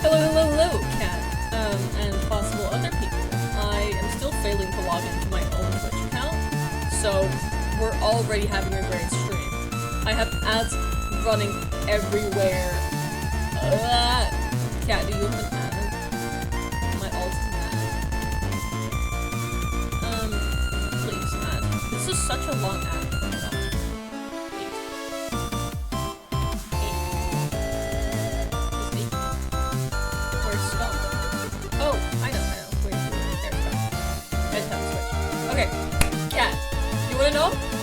Hello, Cat, and possible other people. I am still failing to log into my own Twitch account, so we're already having a great stream. I have ads running everywhere. Cat, do you have an ad? My alt ad. Please, ad. This is such a long ad.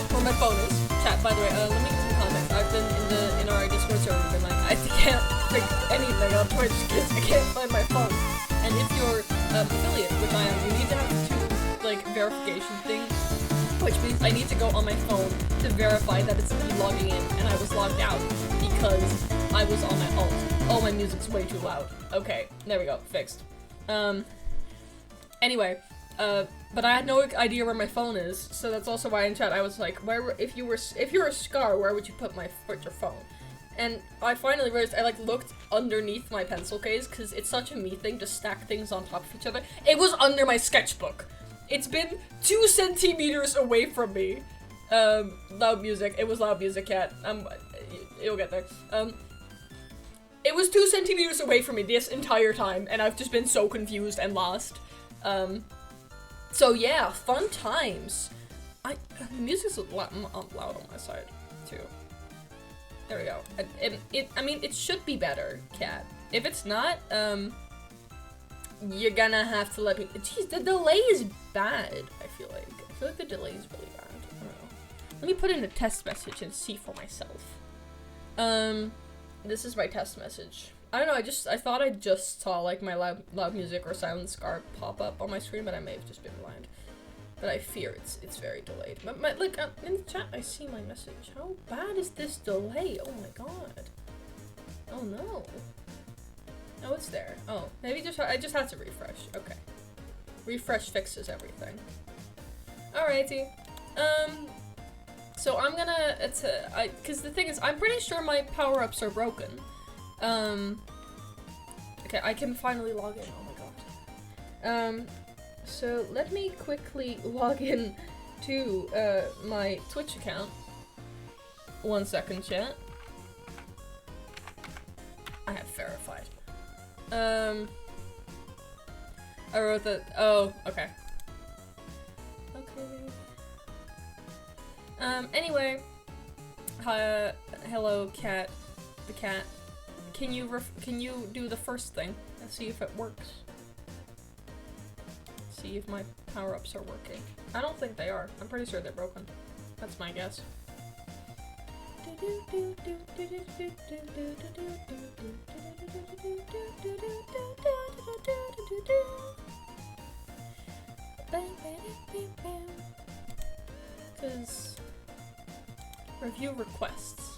Where my phone is. Chat, by the way, let me give some context. I've been in our Discord server been like, I can't think anything on Twitch because I can't find my phone. And if you're affiliate with I am, you need to have two like verification things, which means I need to go on my phone to verify that it's me logging in, and I was logged out because I was on my alt. Oh, my music's way too loud. Okay, there we go, fixed. Anyway, but I had no idea where my phone is, so that's also why in chat I was like, where, if you're a Scar, where would you put your phone? And I finally realized, I like looked underneath my pencil case, because it's such a me thing to stack things on top of each other. It was under my sketchbook. It's been 2 centimeters away from me. Loud music. It was loud music, Cat. You'll get there. It was 2 centimeters away from me this entire time, and I've just been so confused and lost. So yeah, fun times. The music's loud on my side, too. There we go. I mean, it should be better, Cat. If it's not, you're gonna have to let me. Jeez, the delay is bad, I feel like. I feel like the delay is really bad. I don't know. Let me put in a test message and see for myself. This is my test message. I don't know, I thought I just saw, like, my loud music or silent Scar pop up on my screen, but I may have just been blind. But I fear it's very delayed. But look, in the chat, I see my message. How bad is this delay? Oh my god. Oh no. Oh, it's there. Oh, maybe I just have to refresh. Okay. Refresh fixes everything. Alrighty. So I'm gonna, cause the thing is, I'm pretty sure my power-ups are broken. Okay, I can finally log in, oh my god. So let me quickly log in to, my Twitch account. 1 second, chat. I have verified. I wrote that, oh, okay. Okay. Anyway. Hello, Cat. The cat. Can you do the first thing and see if it works? See if my power-ups are working. I don't think they are. I'm pretty sure they're broken. That's my guess. Because review requests.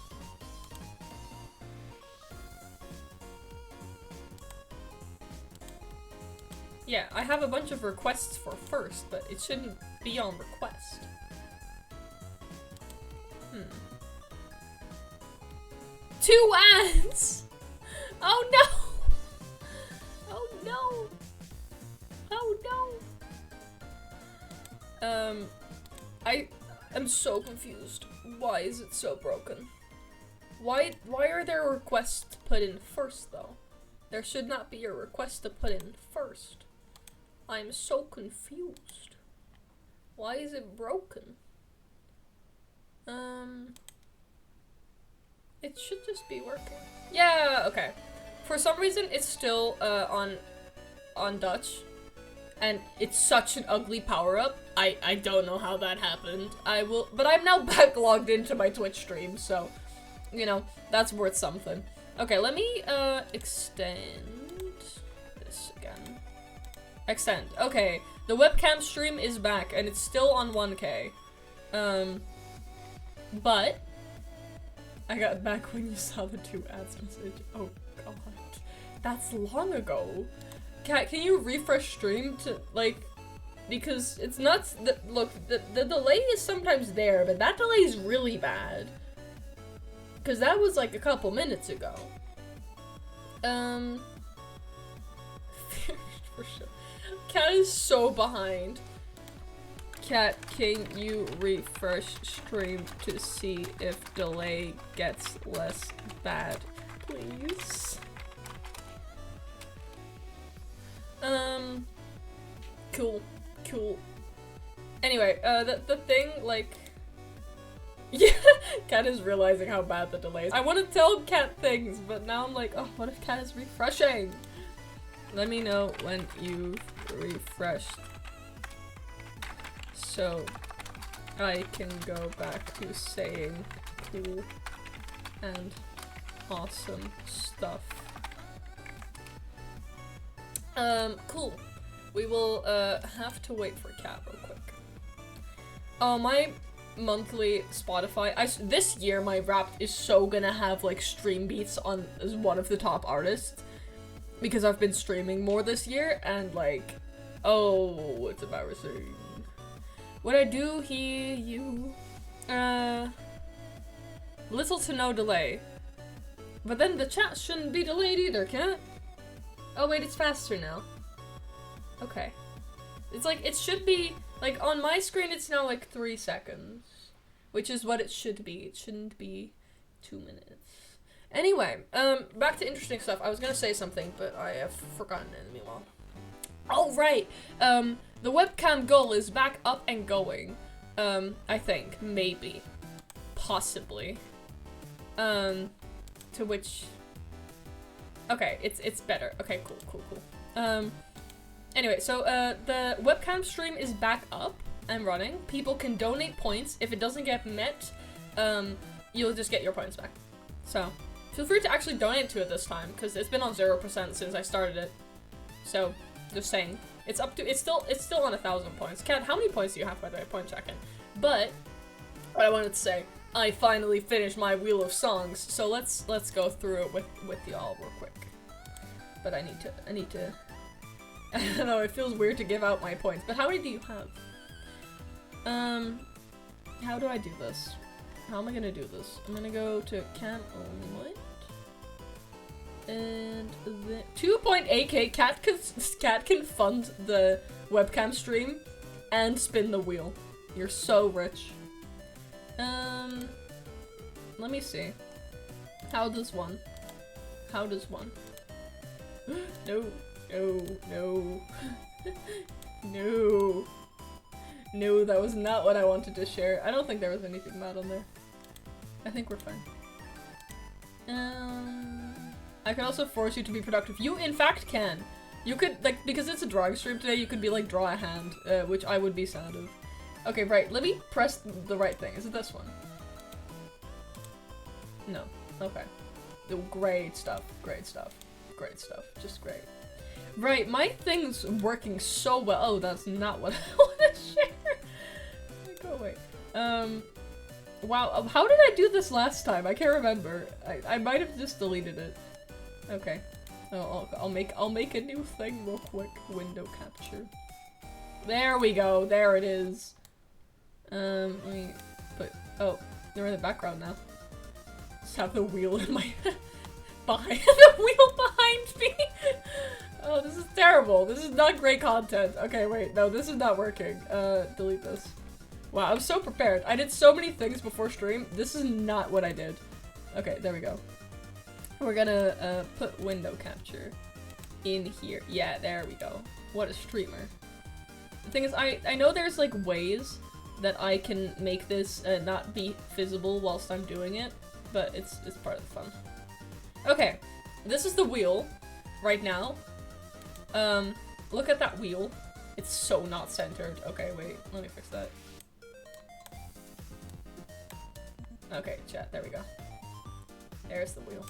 Yeah, I have a bunch of requests for first, but it shouldn't be on request. 2 ads! Oh no! Oh no! Oh no! I am so confused. Why is it so broken? Why are there requests put in first, though? There should not be a request to put in first. I'm so confused. Why is it broken? It should just be working. Yeah, okay. For some reason, it's still, on Dutch. And it's such an ugly power-up. I don't know how that happened. But I'm now backlogged into my Twitch stream, so, you know, that's worth something. Okay, let me, extend this again. Extend. Okay, the webcam stream is back, and it's still on 1K. But I got back when you saw the 2 ads message. Oh god. That's long ago. Cat, can you refresh stream to, like, because it's not, look, the delay is sometimes there, but that delay is really bad. Because that was like a couple minutes ago. For sure. Cat is so behind. Cat, can you refresh stream to see if delay gets less bad, please? Cool. Anyway, the thing, like, yeah, Cat is realizing how bad the delay is. I want to tell Cat things, but now I'm like, oh, what if Cat is refreshing? Let me know when you've refreshed, so I can go back to saying cool and awesome stuff. Cool. We will, have to wait for Cat real quick. Oh, my monthly Spotify, this year my rap is so gonna have, like, stream beats on as one of the top artists. Because I've been streaming more this year, and, like, oh, it's embarrassing. What I do hear you, little to no delay. But then the chat shouldn't be delayed either, Cat. Oh wait, it's faster now. Okay. It's like, it should be, like, on my screen it's now like 3 seconds. Which is what it should be. It shouldn't be 2 minutes. Anyway, back to interesting stuff. I was gonna say something, but I have forgotten it in the meanwhile. Oh, right! The webcam goal is back up and going. I think. Maybe. Possibly. To which... Okay, it's better. Okay, cool. Anyway, so, the webcam stream is back up and running. People can donate points. If it doesn't get met, you'll just get your points back. So, feel free to actually donate to it this time, because it's been on 0% since I started it. So, just saying. It's up to, it's still on 1,000 points. Cat, how many points do you have, by the way? Point checking. But, what I wanted to say, I finally finished my wheel of songs, so let's go through it with y'all real quick. But I need to, I don't know, it feels weird to give out my points, but how many do you have? How do I do this? How am I gonna do this? I'm gonna go to can only and then 2.8k. Cat can fund the webcam stream and spin the wheel. You're so rich. Let me see. How does one? No. No, that was not what I wanted to share. I don't think there was anything bad on there. I think we're fine. I can also force you to be productive. You, in fact, can. You could, like, because it's a drawing stream today, you could be like, draw a hand, which I would be sad of. Okay, right, let me press the right thing. Is it this one? No. Okay. Oh, great stuff. Just great. Right, my thing's working so well. Oh, that's not what I want to share. Go away. Wow, how did I do this last time? I can't remember. I might have just deleted it. Okay. Oh, I'll make a new thing real quick. Window capture. There we go. There it is. Let me put. Oh, they're in the background now. Just have the wheel in my behind the wheel behind me. Oh, this is terrible. This is not great content. Okay, wait. No, this is not working. Delete this. Wow, I'm so prepared. I did so many things before stream. This is not what I did. Okay, there we go. We're gonna put window capture in here. Yeah, there we go. What a streamer. The thing is, I know there's like ways that I can make this not be visible whilst I'm doing it, but it's part of the fun. Okay, this is the wheel right now. Look at that wheel. It's so not centered. Okay, wait, let me fix that. Okay, chat, there we go. There's the wheel.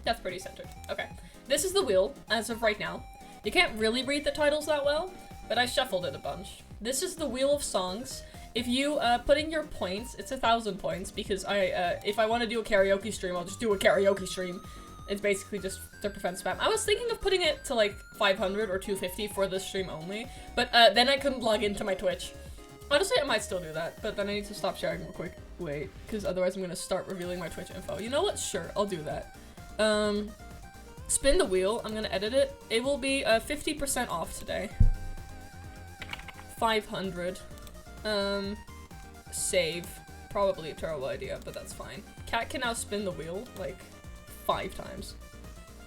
That's pretty centered. Okay, this is the wheel as of right now. You can't really read the titles that well, but I shuffled it a bunch. This is the wheel of songs. If you put in your points, it's 1,000 points because if I want to do a karaoke stream, I'll just do a karaoke stream. It's basically just to prevent spam. I was thinking of putting it to like 500 or 250 for this stream only, but then I couldn't log into my Twitch. Honestly, I might still do that, but then I need to stop sharing real quick. Wait, because otherwise I'm gonna start revealing my Twitch info. You know what? Sure, I'll do that. Spin the wheel. I'm gonna edit it. It will be 50% off today. 500. Save. Probably a terrible idea, but that's fine. Cat can now spin the wheel, like, 5 times.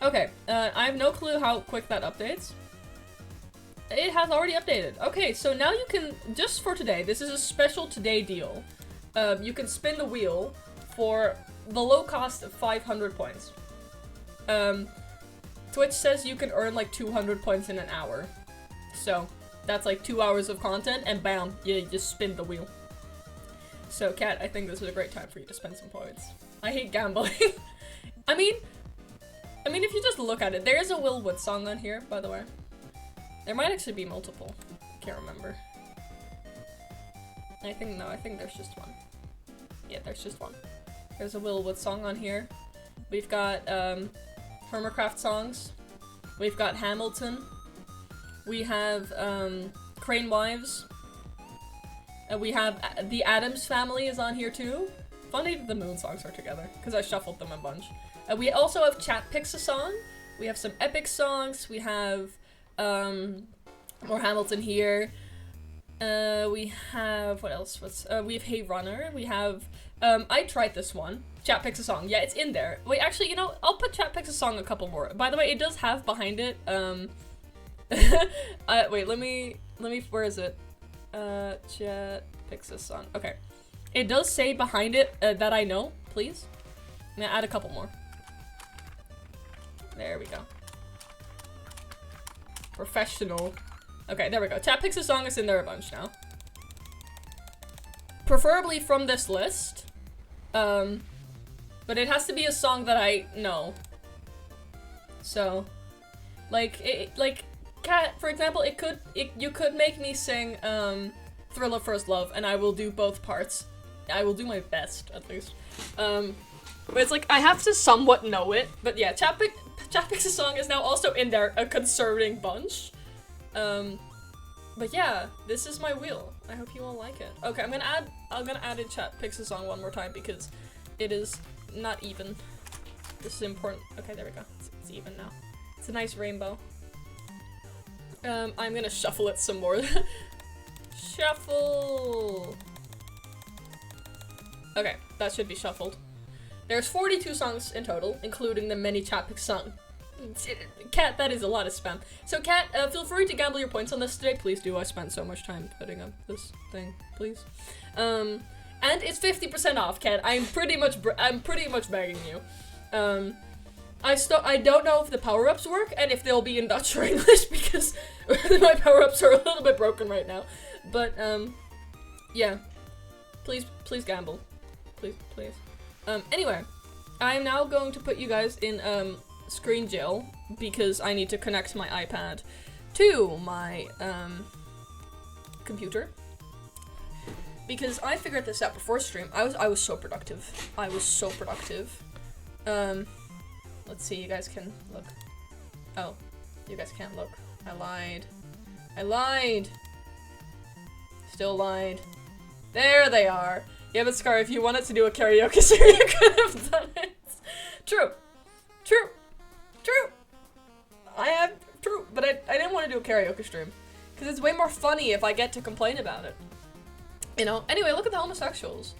Okay, I have no clue how quick that updates. It has already updated. Okay, so now you can, just for today, this is a special today deal. You can spin the wheel for the low cost of 500 points. Twitch says you can earn like 200 points in an hour. So, that's like 2 hours of content, and bam, you just spin the wheel. So, Kat, I think this is a great time for you to spend some points. I hate gambling. I mean, if you just look at it, there is a Will Wood song on here, by the way. There might actually be multiple. Can't remember. I think there's just one. Yeah, there's just one. There's a Will Wood song on here. We've got, Hermitcraft songs. We've got Hamilton. We have, Crane Wives. We have The Addams Family is on here too. Funny that the Moon songs are together, because I shuffled them a bunch. We also have Chat Picks a Song. We have some epic songs. We have, more Hamilton here. We have, what else? We have Hey Runner. We have, I tried this one. Chat Picks a Song. Yeah, it's in there. Wait, actually, you know, I'll put Chat Picks a Song a couple more. By the way, it does have behind it, wait, let me, where is it? Chat Picks a Song. Okay. It does say behind it, that I know, please. I'm gonna add a couple more. There we go. Professional. Okay, there we go. Chat Picks a Song is in there a bunch now. Preferably from this list. But it has to be a song that I know. So, like, Cat, for example, you could make me sing, Thrill of First Love, and I will do both parts. I will do my best, at least. But it's like, I have to somewhat know it. But yeah, Chat Picks a Song is now also in there, a concerning bunch. But yeah, this is my wheel. I hope you all like it. Okay, I'm gonna add in Chat Picks a Song one more time because it is not even. This is important. Okay, there we go. It's even now. It's a nice rainbow. I'm gonna shuffle it some more. Shuffle! Okay, that should be shuffled. There's 42 songs in total, including the many Chat Picks songs. Cat, that is a lot of spam. So Cat, feel free to gamble your points on this today. Please do. I spent so much time putting up this thing. Please. And it's 50% off, Cat. I'm pretty much begging you. I don't know if the power-ups work and if they'll be in Dutch or English because my power-ups are a little bit broken right now. But yeah. Please gamble. Please. Anyway, I'm now going to put you guys in screen jail because I need to connect my iPad to my computer. Because I figured this out before stream. I was so productive. Let's see, you guys can look. Oh, you guys can't look. I lied. Still lied. There they are. Yeah, but Scar, if you wanted to do a karaoke stream, you could have done it. True. But I didn't want to do a karaoke stream. Because it's way more funny if I get to complain about it. You know? Anyway, look at the homosexuals.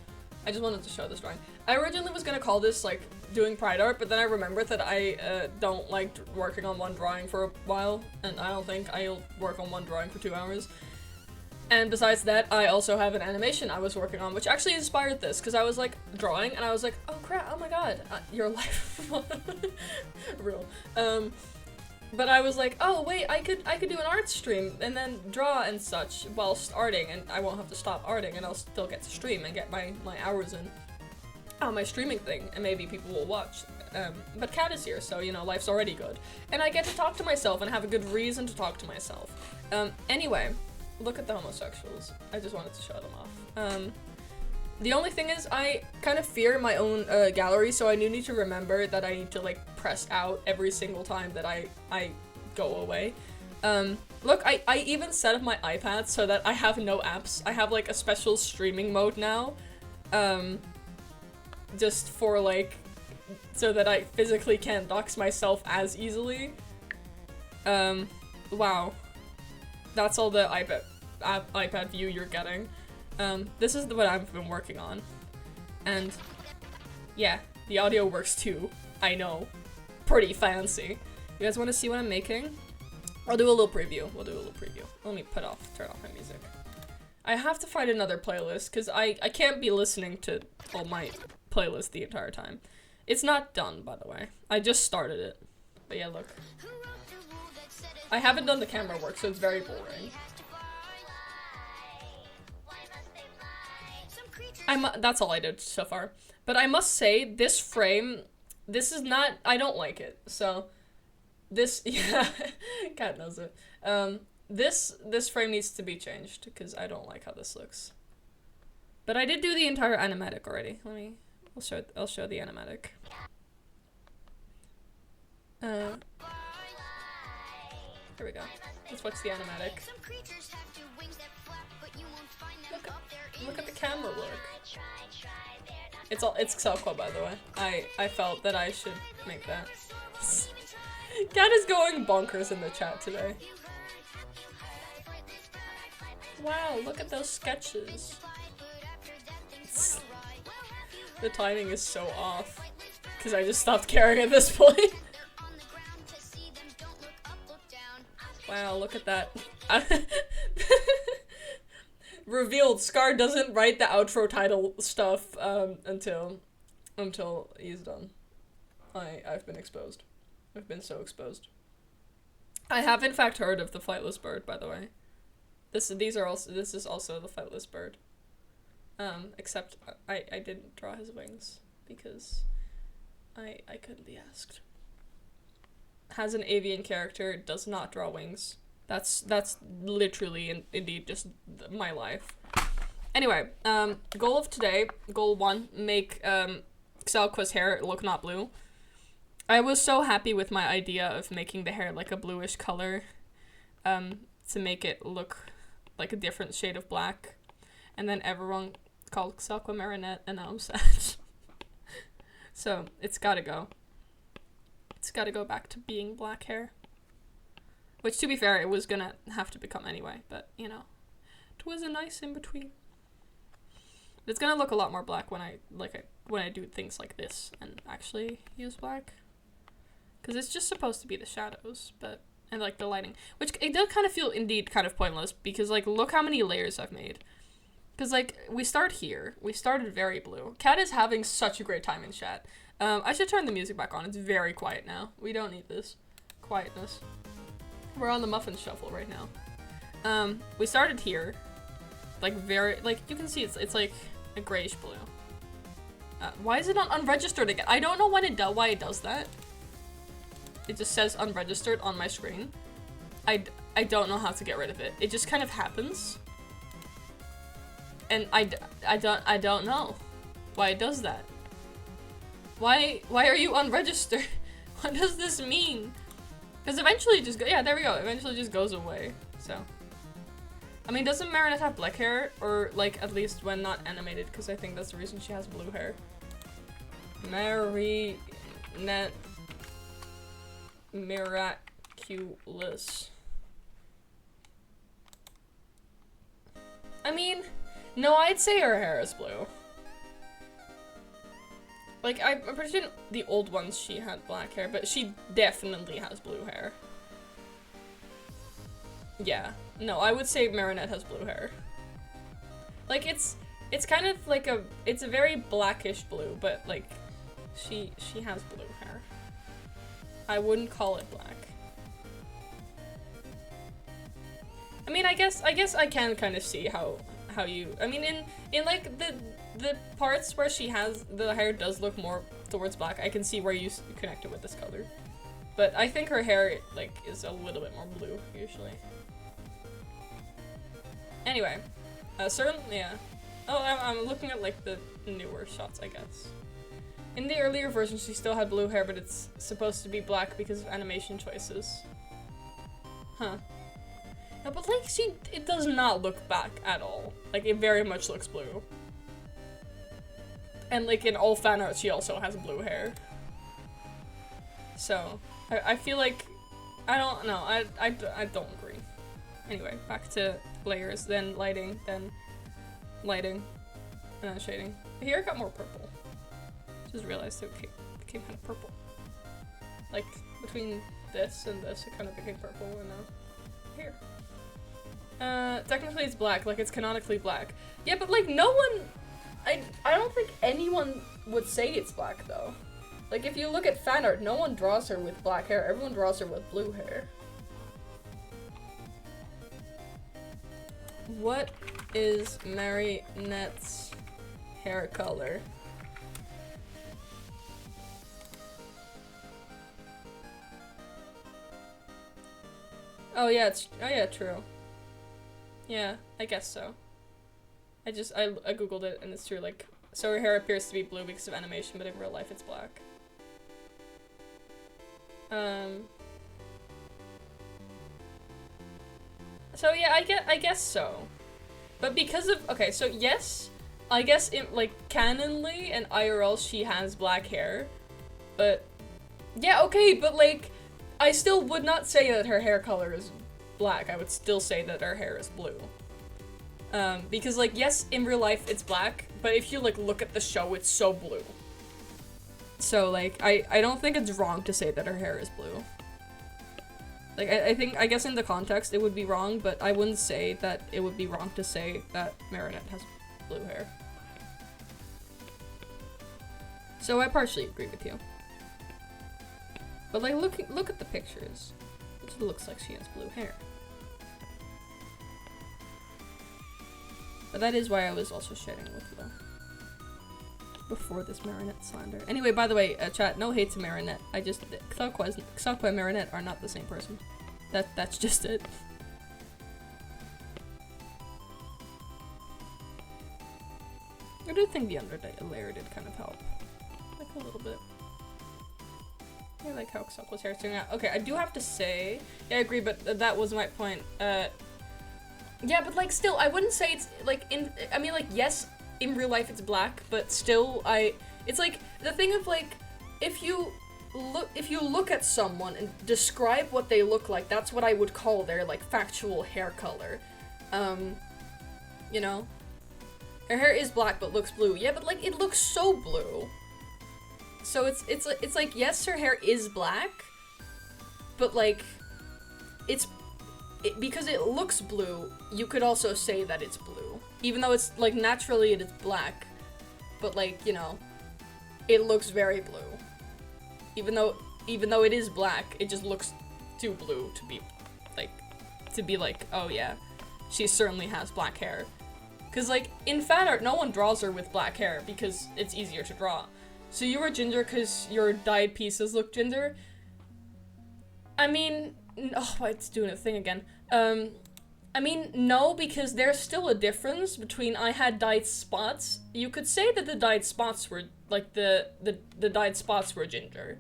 I just wanted to show this drawing. I originally was gonna call this, like, doing pride art, but then I remembered that I don't like working on one drawing for a while, and I don't think I'll work on one drawing for 2 hours. And besides that, I also have an animation I was working on, which actually inspired this, because I was, like, drawing, and I was like, oh crap, oh my god, your life. Real. But I was like, oh wait, I could do an art stream, and then draw and such, whilst arting, and I won't have to stop arting, and I'll still get to stream and get my hours in on my streaming thing, and maybe people will watch. But Kat is here, so, you know, life's already good. And I get to talk to myself, and have a good reason to talk to myself. Anyway. Look at the homosexuals. I just wanted to show them off. The only thing is, I kind of fear my own gallery, so I do need to remember that I need to like press out every single time that I go away. Look, I even set up my iPad so that I have no apps. I have like a special streaming mode now, just for like, so that I physically can't dox myself as easily. Wow. That's all the iPad view you're getting. This is what I've been working on. And yeah, the audio works too. I know. Pretty fancy. You guys want to see what I'm making? I'll do a little preview. We'll do a little preview. Let me turn off my music. I have to find another playlist because I can't be listening to all my playlists the entire time. It's not done, by the way. I just started it. But yeah, look. I haven't done the camera work, so it's very boring. That's all I did so far. But I must say, this frame, this is not, I don't like it. So, this, yeah, Cat knows it. This frame needs to be changed, because I don't like how this looks. But I did do the entire animatic already. I'll show the animatic. Here we go. Let's watch the animatic. Look at the camera work. It's ScarTheCow, by the way. I felt that I should make that. Cat is going bonkers in the chat today. Wow, look at those sketches. The timing is so off. Because I just stopped caring at this point. Wow, look at that. Revealed, Scar doesn't write the outro title stuff until he's done. I've been exposed. I've been so exposed. I have in fact heard of the flightless bird, by the way. This is also the flightless bird. Except I didn't draw his wings because I couldn't be asked. Has an avian character, does not draw wings. That's literally indeed just my life. Anyway, goal of today, goal 1, make ScarTheCow's hair look not blue. I was so happy with my idea of making the hair like a bluish color, to make it look like a different shade of black. And then everyone called ScarTheCow Marinette, and now I'm sad. So, it's gotta go. It's gotta go back to being black hair. Which, to be fair, it was gonna have to become anyway, but, you know. It was a nice in-between. It's gonna look a lot more black when I do things like this and actually use black. Because it's just supposed to be the shadows, but, and like the lighting. Which, it does kind of feel indeed kind of pointless, because like, look how many layers I've made. Because like, we start here. We started very blue. Cat is having such a great time in chat. I should turn the music back on. It's very quiet now. We don't need this quietness. We're on the muffin shuffle right now. We started here. Like you can see it's like a grayish blue. Why is it not unregistered again? I don't know why it does that. It just says unregistered on my screen. I don't know how to get rid of it. It just kind of happens. And I don't know why it does that. Why are you unregistered? What does this mean? Because eventually it just yeah, there we go. Eventually it just goes away. So, I mean, doesn't Marinette have black hair? Or, like, at least when not animated, because I think that's the reason she has blue hair. Marinette. Miraculous. I mean, no, I'd say her hair is blue. Like, I'm pretty sure the old ones she had black hair, but she definitely has blue hair. Yeah. No, I would say Marinette has blue hair. Like, it's kind of like it's a very blackish blue, but like, she has blue hair. I wouldn't call it black. I mean, I guess I can kind of see how you, I mean, in like the parts where she has, the hair does look more towards black, I can see where you connect it with this color. But I think her hair, like, is a little bit more blue, usually. Anyway, certainly, yeah. Oh, I'm looking at like the newer shots, I guess. In the earlier version, she still had blue hair, but it's supposed to be black because of animation choices. Huh. No, but like, it does not look black at all. Like, it very much looks blue. And like, in all fan art, she also has blue hair. So, I feel like, I don't know, I don't agree. Anyway, back to layers, then lighting, and then shading. Here it got more purple. Just realized it became kind of purple. Like, between this and this, it kind of became purple, and now here. Technically it's black, like it's canonically black. Yeah, but like no one, I don't think anyone would say it's black though. Like if you look at fan art, no one draws her with black hair, everyone draws her with blue hair. What is Marinette's hair color? Oh yeah, true. Yeah, I guess so. I googled it and it's true, like, so her hair appears to be blue because of animation, but in real life it's black. So yeah, I guess so. But because of, okay, so yes, I guess in, like, canonly and IRL she has black hair, but, yeah, okay, but like, I still would not say that her hair color is black. I would still say that her hair is blue. Because like, yes, in real life it's black, but if you like look at the show, it's so blue. So like, I don't think it's wrong to say that her hair is blue. Like, I guess in the context it would be wrong, but I wouldn't say that it would be wrong to say that Marinette has blue hair. So I partially agree with you. But like, look at the pictures. It looks like she has blue hair. But that is why I was also sharing with you before this Marinette slander. Anyway, by the way, chat, no hate to Marinette. I just, Xaqua and Marinette are not the same person. That's just it. I do think the underlayer did kind of help. Like a little bit. I like how Xaqqua's hair is turning out. Okay, I do have to say, yeah, I agree, but that was my point. Yeah, but like, still, I wouldn't say it's like I mean, like, yes, in real life it's black, but still, it's like the thing of like, if you look at someone and describe what they look like, that's what I would call their like factual hair color. You know, her hair is black but looks blue. Yeah, but like, it looks so blue. So it's like, yes, her hair is black, but like, because it looks blue, you could also say that it's blue. Even though it's like, naturally it is black, but like, you know, it looks very blue. Even though it is black, it just looks too blue to be like, oh yeah, she certainly has black hair. Cause like, in fan art, no one draws her with black hair because it's easier to draw. So you were ginger because your dyed pieces look ginger? I mean, oh, it's doing a thing again. I mean, no, because there's still a difference between I had dyed spots. You could say that the dyed spots were, like, the dyed spots were ginger.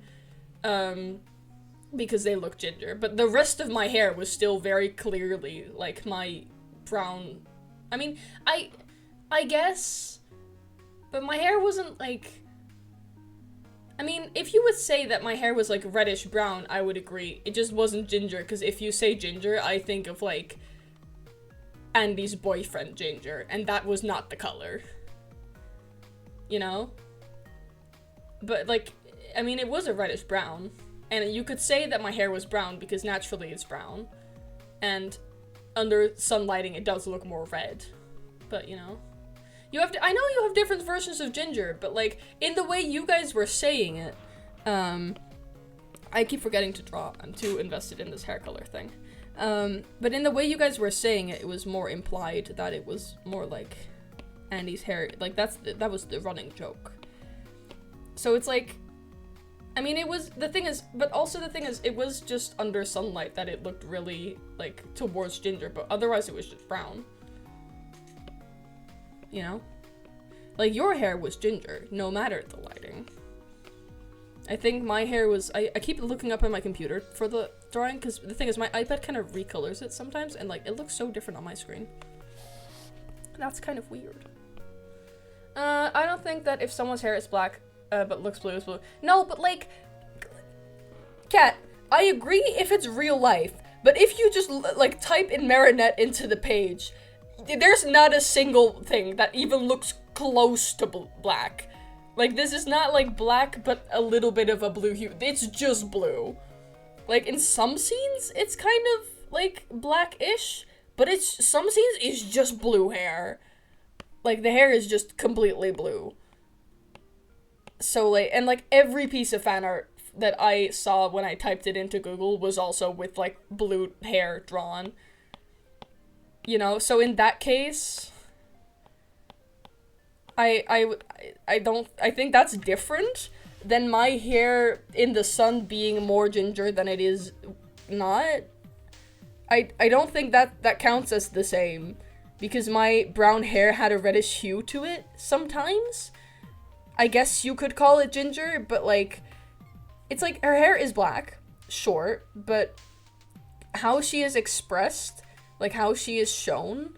Because they look ginger. But the rest of my hair was still very clearly, like, my brown... I mean, I guess... But my hair wasn't, like... I mean, if you would say that my hair was, like, reddish-brown, I would agree. It just wasn't ginger, because if you say ginger, I think of, like, Andy's boyfriend ginger, and that was not the color. You know? But, like, I mean, it was a reddish-brown, and you could say that my hair was brown, because naturally it's brown, and under sun lighting it does look more red. But, you know... I know you have different versions of ginger, but like, in the way you guys were saying it, I keep forgetting to draw, I'm too invested in this hair color thing. But in the way you guys were saying it, it was more implied that it was more like Andy's hair, like that was the running joke. So it's like, I mean, it was, the thing is, it was just under sunlight that it looked really, like, towards ginger, but otherwise it was just brown. You know? Like, your hair was ginger, no matter the lighting. I think my hair was, I keep looking up on my computer for the drawing, because the thing is, my iPad kind of recolors it sometimes, and like, it looks so different on my screen. That's kind of weird. I don't think that if someone's hair is black, but looks blue is blue. No, but like, Kat, I agree if it's real life, but if you just like type in Marinette into the page, there's not a single thing that even looks close to black. Like, this is not like black, but a little bit of a blue hue. It's just blue. Like, in some scenes, it's kind of like black-ish, but some scenes it's just blue hair. Like, the hair is just completely blue. So, like, and like every piece of fan art that I saw when I typed it into Google was also with like blue hair drawn. You know, so in that case, I think that's different than my hair in the sun being more ginger than it is not. I don't think that counts as the same, because my brown hair had a reddish hue to it sometimes. I guess you could call it ginger, but like, it's like her hair is black, sure, but how she is expressed, like how she is shown,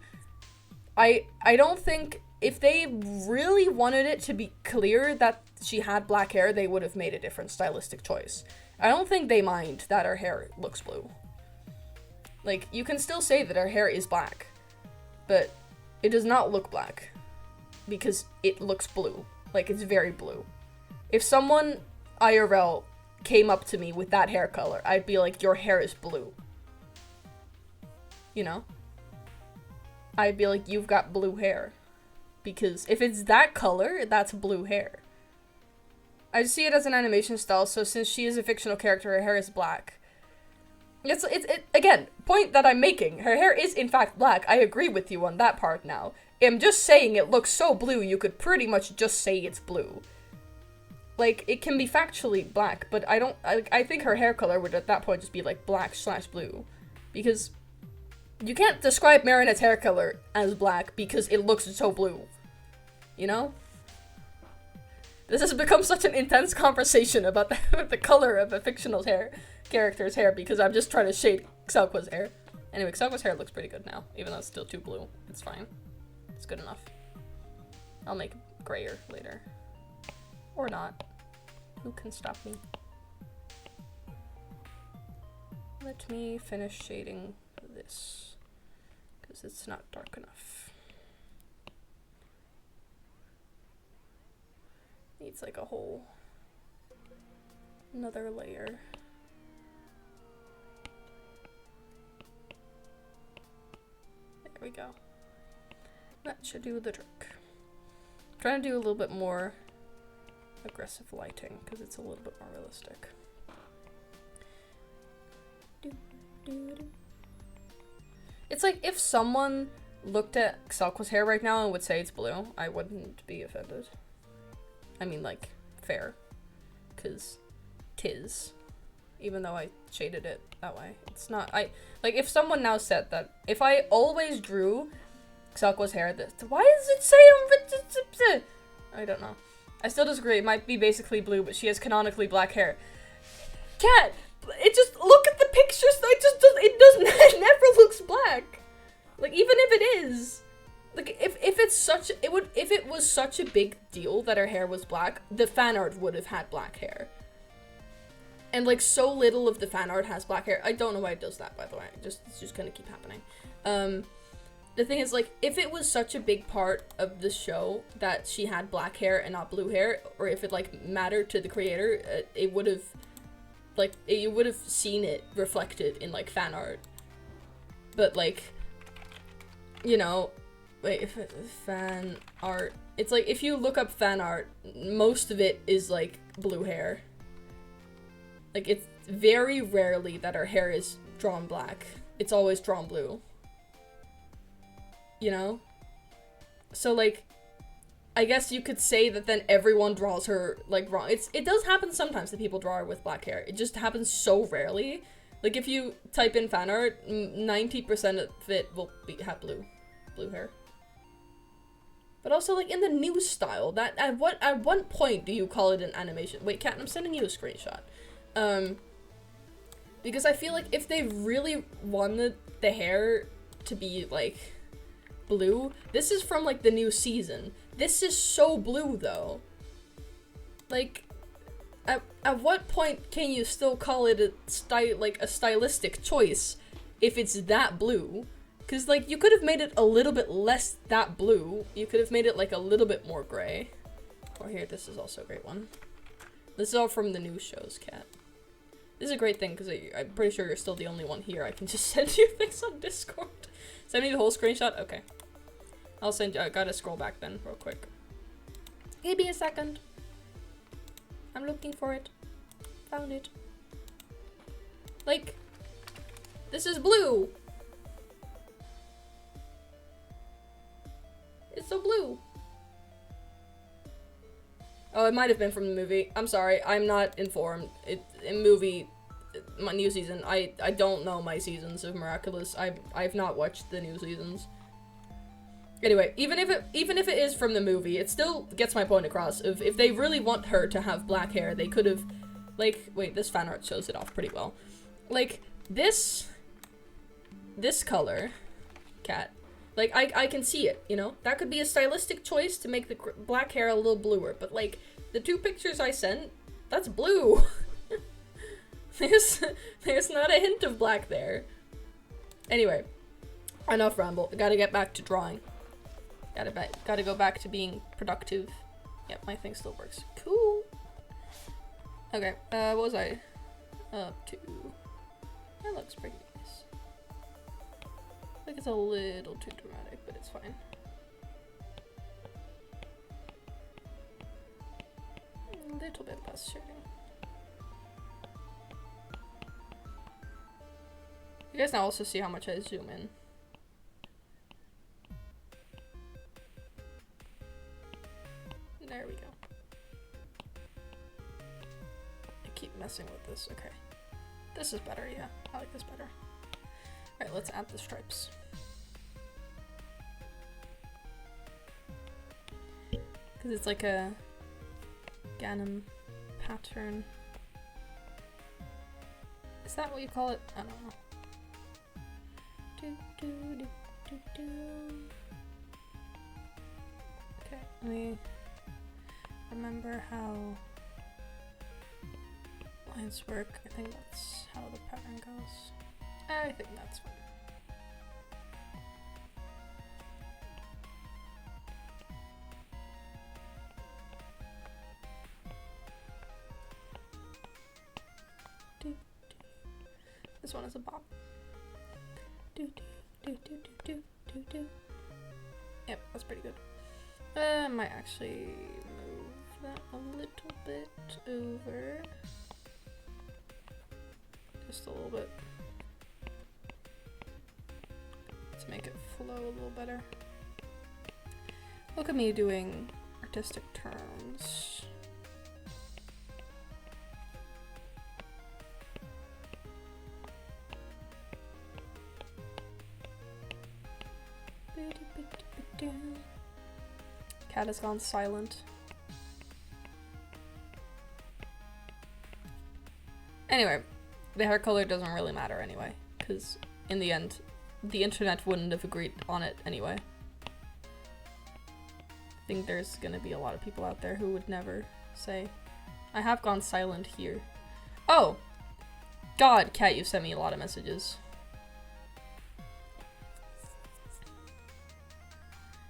I don't think, if they really wanted it to be clear that she had black hair, they would have made a different stylistic choice. I don't think they mind that her hair looks blue. Like, you can still say that her hair is black, but it does not look black, because it looks blue. Like, it's very blue. If someone IRL came up to me with that hair color, I'd be like, your hair is blue. You know? I'd be like, you've got blue hair. Because if it's that color, that's blue hair. I see it as an animation style, so since she is a fictional character, her hair is black. It's again, point that I'm making. Her hair is in fact black. I agree with you on that part now. I'm just saying it looks so blue, you could pretty much just say it's blue. Like, it can be factually black, but I think her hair color would at that point just be like black/blue. Because you can't describe Marinette's hair color as black because it looks so blue. You know? This has become such an intense conversation about the color of a fictional character's hair, because I'm just trying to shade Xalqua's hair. Anyway, Xalqua's hair looks pretty good now, even though it's still too blue. It's fine. It's good enough. I'll make it grayer later. Or not. Who can stop me? Let me finish shading this, because it's not dark enough. Needs like a whole another layer. There we go. That should do the trick. I'm trying to do a little bit more aggressive lighting because it's a little bit more realistic. It's like if someone looked at Xalqua's hair right now and would say it's blue, I wouldn't be offended. I mean, like, fair. Because 'tis. Even though I shaded it that way. It's not, like, if someone now said that, if I always drew Xalqua's hair, why does it say on, I don't know. I still disagree. It might be basically blue, but she has canonically black hair. Cat, it just, look at the pictures, it never looks black. Like, even if it is. Like, if it was such a big deal that her hair was black, the fan art would have had black hair. And, like, so little of the fan art has black hair. I don't know why it does that, by the way. It's just gonna keep happening. The thing is, like, if it was such a big part of the show that she had black hair and not blue hair, or if it, like, mattered to the creator, it would have, like, you would have seen it reflected in, like, fan art. But, like, you know, wait, if fan art, it's like, if you look up fan art, most of it is, like, blue hair. Like, it's very rarely that her hair is drawn black. It's always drawn blue. You know? So, like, I guess you could say that then everyone draws her, like, wrong. It does happen sometimes that people draw her with black hair. It just happens so rarely. Like, if you type in fan art, 90% of it will have blue hair. But also, like, in the new style, that, at what point do you call it an animation? Wait, Kat, I'm sending you a screenshot. Because I feel like if they really wanted the hair to be, like, blue, this is from, like, the new season. This is so blue, though. Like, at what point can you still call it a stylistic choice if it's that blue? Because, like, you could have made it a little bit less that blue. You could have made it, like, a little bit more gray. Or here, this is also a great one. This is all from the new shows, Kat. This is a great thing, because I'm pretty sure you're still the only one here. I can just send you things on Discord. Send me the whole screenshot? Okay. I'll send you, I gotta scroll back then, real quick. Give me a second. I'm looking for it. Found it. Like, this is blue. It's so blue. Oh, it might have been from the movie. I'm sorry, I'm not informed. In movie, my new season, I don't know my seasons of Miraculous. I've not watched the new seasons. Anyway, even if it is from the movie, it still gets my point across. If they really want her to have black hair, they could have, like, wait, this fan art shows it off pretty well. Like, this color, Cat, like, I can see it, you know? That could be a stylistic choice to make the black hair a little bluer, but, like, the two pictures I sent, that's blue. There's not a hint of black there. Anyway, enough ramble. I gotta get back to drawing. Gotta go back to being productive. Yep, my thing still works. Cool. Okay, what was I up to? That looks pretty nice. I think it's a little too dramatic, but it's fine. A little bit less shading. You guys now also see how much I zoom in. There we go. I keep messing with this. Okay. This is better, yeah. I like this better. Alright, let's add the stripes. Because it's like a Ganem pattern. Is that what you call it? I don't know. Okay, let me remember how lines work. I think that's how the pattern goes. I think that's fine. This one is a bob. Yep, that's pretty good. I might actually move that a little bit over. Just a little bit. To make it flow a little better. Look at me doing artistic terms. Cat has gone silent. Anyway, the hair color doesn't really matter anyway, because in the end, the internet wouldn't have agreed on it anyway. I think there's gonna be a lot of people out there who would never say, I have gone silent here. Oh! God, Cat, you've sent me a lot of messages.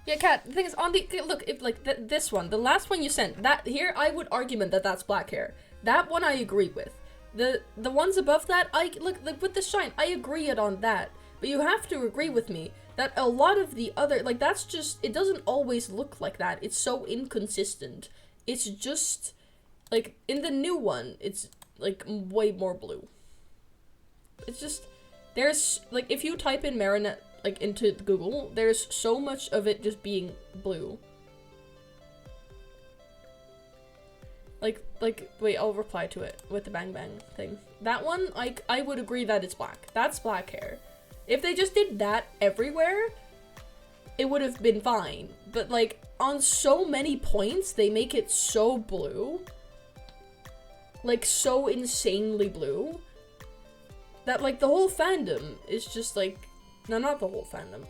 Yeah, Kat, the thing is, on the, look, if, like, this one, the last one you sent, that, here, I would argument that that's black hair. That one I agree with. The ones above that, look, with the shine, I agree on that. But you have to agree with me that a lot of the other, like, that's just, it doesn't always look like that. It's so inconsistent. It's just, like, in the new one, it's, like, way more blue. It's just, there's, like, if you type in Marinette, like, into Google, there's so much of it just being blue. Like, wait, I'll reply to it with the bang bang thing. That one, I would agree that it's black. That's black hair. If they just did that everywhere, it would have been fine. But, like, on so many points, they make it so blue. Like, so insanely blue. That, like, the whole fandom is just, like... No, not the whole fandom.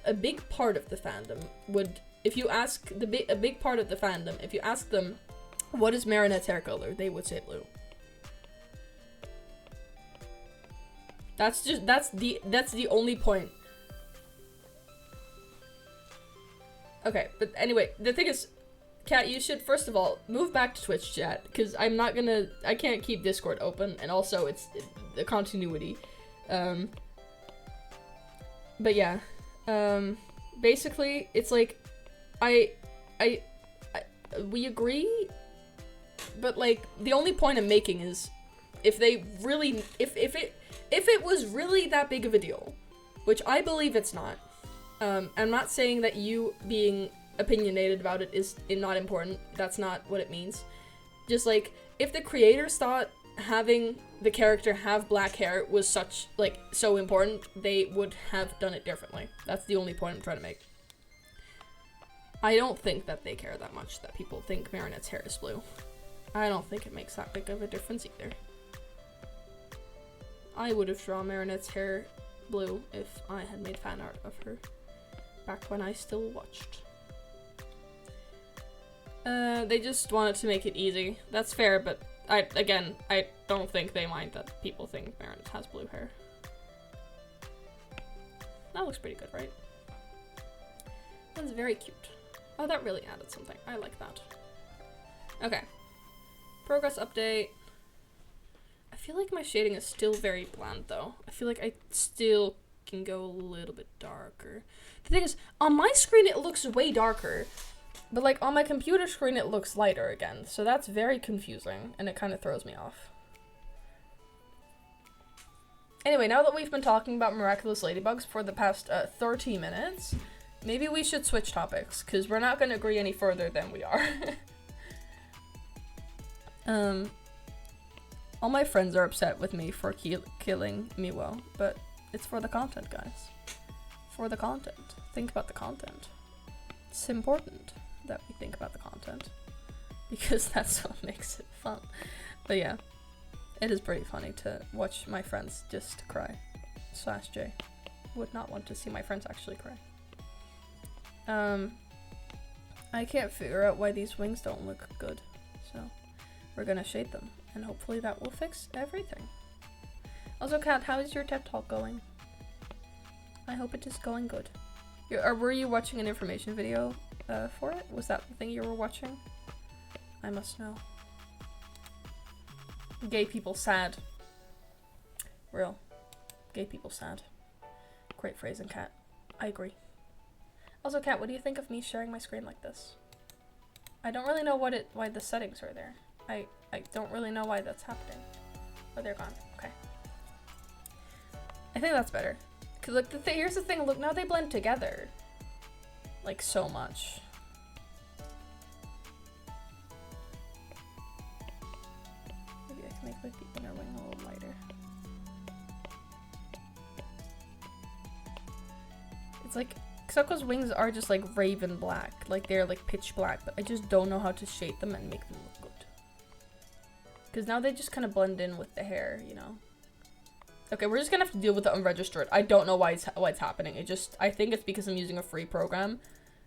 A big part of the fandom would... If you ask a big part of the fandom, if you ask them, what is Marinette's hair color? They would say blue. That's the only point. Okay, but anyway, the thing is, Kat, you should first of all move back to Twitch chat, because I can't keep Discord open, and also it's the continuity. But yeah, basically it's like, we agree, but like the only point I'm making is if it was really that big of a deal, which I believe it's not. I'm not saying that you being opinionated about it is not important. That's not what it means. Just like, if the creators thought having the character have black hair was so important, they would have done it differently. That's the only point I'm trying to make. I don't think that they care that much that people think Marinette's hair is blue. I don't think it makes that big of a difference either. I would have drawn Marinette's hair blue if I had made fan art of her back when I still watched. They just wanted to make it easy. That's fair, but I don't think they mind that people think Marinette has blue hair. That looks pretty good, right? That's very cute. Oh, that really added something. I like that. Okay. Progress update. I feel like my shading is still very bland, though. I feel like I still can go a little bit darker. The thing is, on my screen it looks way darker, but like on my computer screen it looks lighter again, so that's very confusing, and it kind of throws me off. Anyway, now that we've been talking about miraculous ladybugs for the past 30 minutes, maybe we should switch topics, because we're not going to agree any further than we are. All my friends are upset with me for killing Miwo, but it's for the content, guys. For the content. Think about the content. It's important that we think about the content, because that's what makes it fun. But yeah, it is pretty funny to watch my friends just cry. /J. Would not want to see my friends actually cry. I can't figure out why these wings don't look good, so we're gonna shade them, and hopefully that will fix everything. Also, Kat, how is your TED Talk going? I hope it is going good. Were you watching an information video for it? Was that the thing you were watching? I must know. Gay people sad. Real. Gay people sad. Great phrasing, Kat. I agree. Also, Kat, what do you think of me sharing my screen like this? I don't really know why the settings are there. I don't really know why that's happening. Oh, they're gone. Okay. I think that's better. Cause look, here's the thing. Look, now they blend together, like so much. Maybe I can make like the inner wing a little lighter. It's like Xoko's wings are just like raven black, like they're like pitch black, but I just don't know how to shade them and make them look good. Because now they just kind of blend in with the hair, you know. Okay, we're just gonna have to deal with the unregistered. I don't know why it's happening. I think it's because I'm using a free program.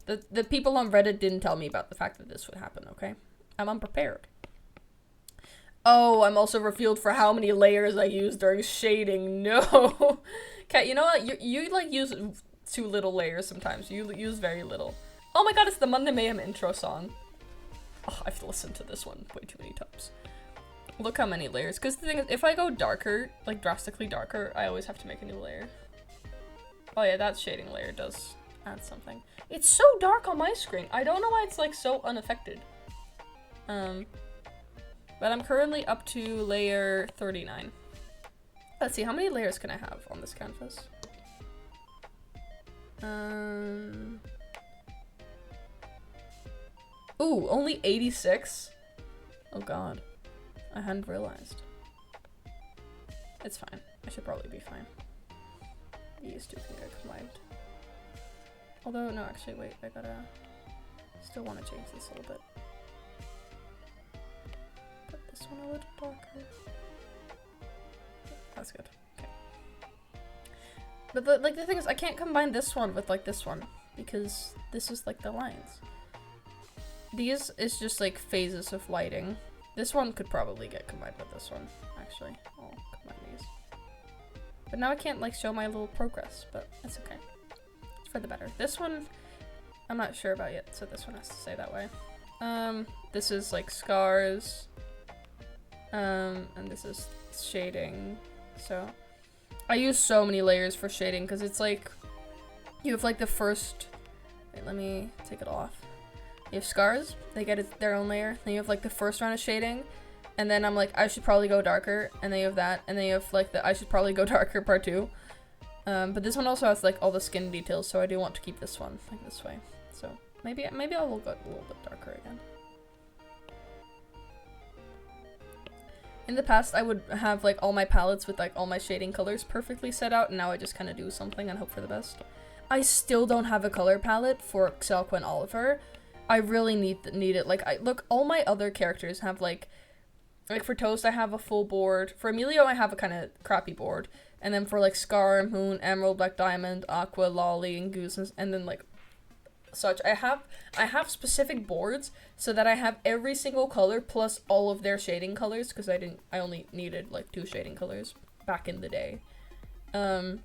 The people on Reddit didn't tell me about the fact that this would happen, okay? I'm unprepared. Oh, I'm also revealed for how many layers I use during shading. No. Kat, you know what? You like use too little layers sometimes. You use very little. Oh my god, it's the Monday Mayhem intro song. Oh, I've listened to this one way too many times. Look how many layers. Because the thing is, if I go darker, like drastically darker, I always have to make a new layer. Oh yeah, that shading layer does add something. It's so dark on my screen. I don't know why it's like so unaffected. But I'm currently up to layer 39. Let's see, how many layers can I have on this canvas? Ooh, only 86? Oh god. I hadn't realized. It's fine. I should probably be fine. These two think I Although, no, actually, wait, I gotta... Still want to change this a little bit. Put this one a little darker. That's good. Okay. But the thing is, I can't combine this one with like this one because this is like the lines. These is just like phases of lighting. This one could probably get combined with this one. Actually, I'll combine these. But now I can't like show my little progress, but that's okay. It's for the better. This one, I'm not sure about yet, so this one has to stay that way. This is like scars. And this is shading. So I use so many layers for shading because it's like you have like the first, wait, let me take it off. You have scars, they get their own layer. Then you have like the first round of shading, and then I'm like, I should probably go darker, and then you have that, and then you have like the I should probably go darker part 2. But this one also has like all the skin details, so I do want to keep this one like this way. So maybe I will go a little bit darker again. In the past, I would have like all my palettes with like all my shading colors perfectly set out, and now I just kind of do something and hope for the best. I still don't have a color palette for Selqua and Oliver. I really need it. Like, look, all my other characters have like for Toast, I have a full board. For Emilio, I have a kind of crappy board. And then for like Scar, Moon, Emerald, Black Diamond, Aqua, Lolly, and Goose, and then like such. I have specific boards so that I have every single color plus all of their shading colors, because I only needed like 2 shading colors back in the day. But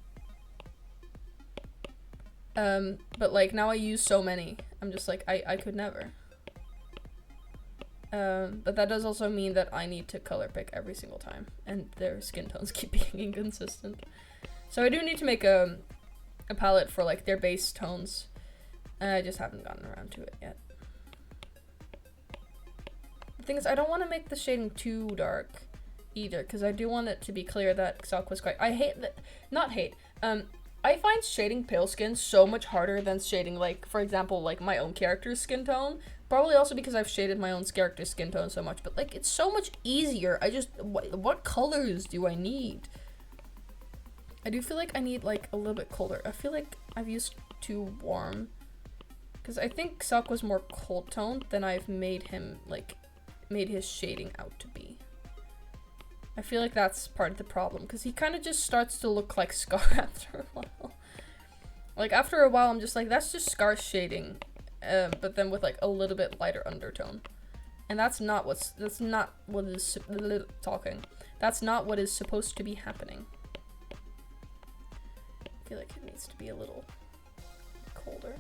like now I use so many. I'm just like I could never. But that does also mean that I need to color pick every single time, and their skin tones keep being inconsistent. So I do need to make a palette for like their base tones. I just haven't gotten around to it yet. The thing is, I don't want to make the shading too dark either, because I do want it to be clear that Selqua's quite. I hate that. Not hate. I find shading pale skin so much harder than shading, like, for example, like my own character's skin tone. Probably also because I've shaded my own character's skin tone so much, but like it's so much easier. What colors do I need? I do feel like I need like a little bit colder. I feel like I've used too warm, because I think Selq was more cold toned than I've made his shading out to be. I feel like that's part of the problem, because he kind of just starts to look like Scar after a while. Like after a while, I'm just like, that's just Scar shading. But then with like a little bit lighter undertone, and that's not what is supposed to be happening. I feel like it needs to be a little colder.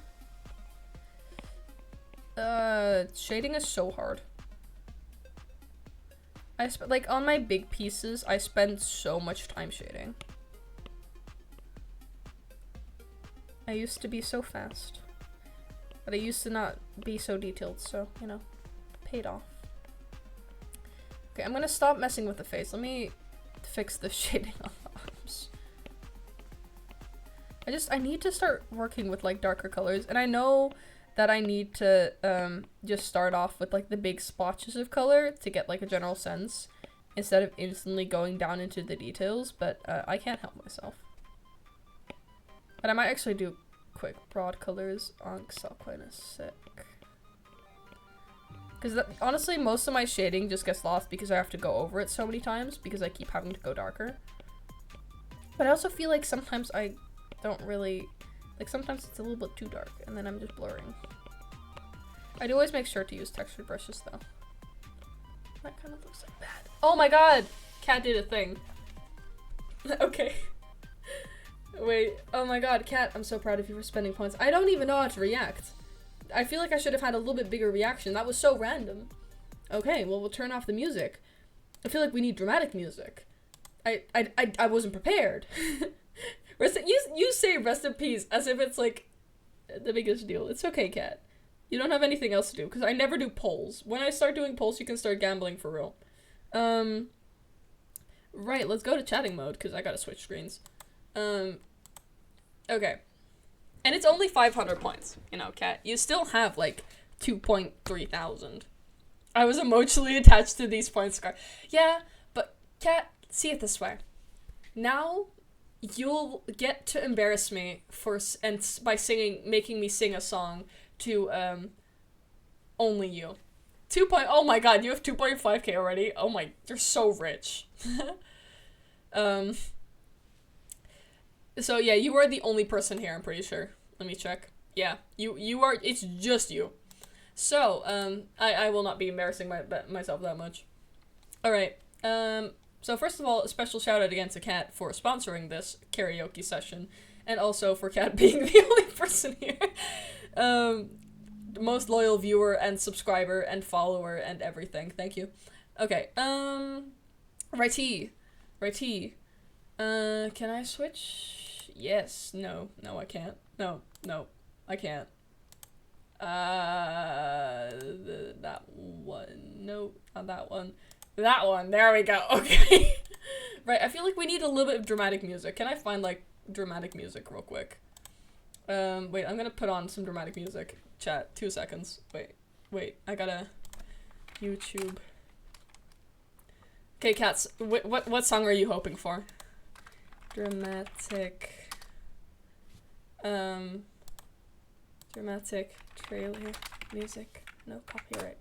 Shading is so hard. Like on my big pieces, I spend so much time shading. I used to be so fast. But I used to not be so detailed, so, you know, paid off. Okay, I'm gonna stop messing with the face. Let me fix the shading on the arms. I need to start working with, like, darker colors. And I know that I need to, just start off with, like, the big splotches of color to get, like, a general sense, instead of instantly going down into the details, but, I can't help myself. But I might actually do quick broad colors on Selqua in a sec. Because honestly, most of my shading just gets lost because I have to go over it so many times because I keep having to go darker. But I also feel like sometimes I don't really, like sometimes it's a little bit too dark and then I'm just blurring. I do always make sure to use textured brushes though. That kind of looks like bad. Oh my god! Cat did a thing. Okay. Wait, oh my god, Cat, I'm so proud of you for spending points. I don't even know how to react. I feel like I should have had a little bit bigger reaction. That was so random. Okay, well, we'll turn off the music. I feel like we need dramatic music. I wasn't prepared. You say rest in peace as if it's like the biggest deal. It's okay, Cat. You don't have anything else to do, because I never do polls. When I start doing polls, you can start gambling for real. Right, let's go to chatting mode, because I gotta switch screens. Okay. And it's only 500 points, you know, Cat. You still have, like, 2.3 thousand. I was emotionally attached to these points, Scar. Yeah, but, Cat, see it this way. Now, you'll get to embarrass me by making me sing a song to, only you. Oh my god, you have 2.5k already? Oh my, you're so rich. So yeah, you are the only person here, I'm pretty sure. Let me check. Yeah, you are, it's just you. So, I will not be embarrassing myself that much. Alright, so first of all, a special shout out again to Kat for sponsoring this karaoke session, and also for Kat being the only person here. Most loyal viewer and subscriber and follower and everything. Thank you. Okay, righty. Can I switch? Yes. No, I can't. No, I can't. That one. No, not that one. That one. There we go. Okay. Right, I feel like we need a little bit of dramatic music. Can I find, like, dramatic music real quick? Wait, I'm gonna put on some dramatic music. Chat, 2 seconds. Wait, I gotta... YouTube. Okay, Cats, what song are you hoping for? Dramatic... Dramatic trailer music. No copyright.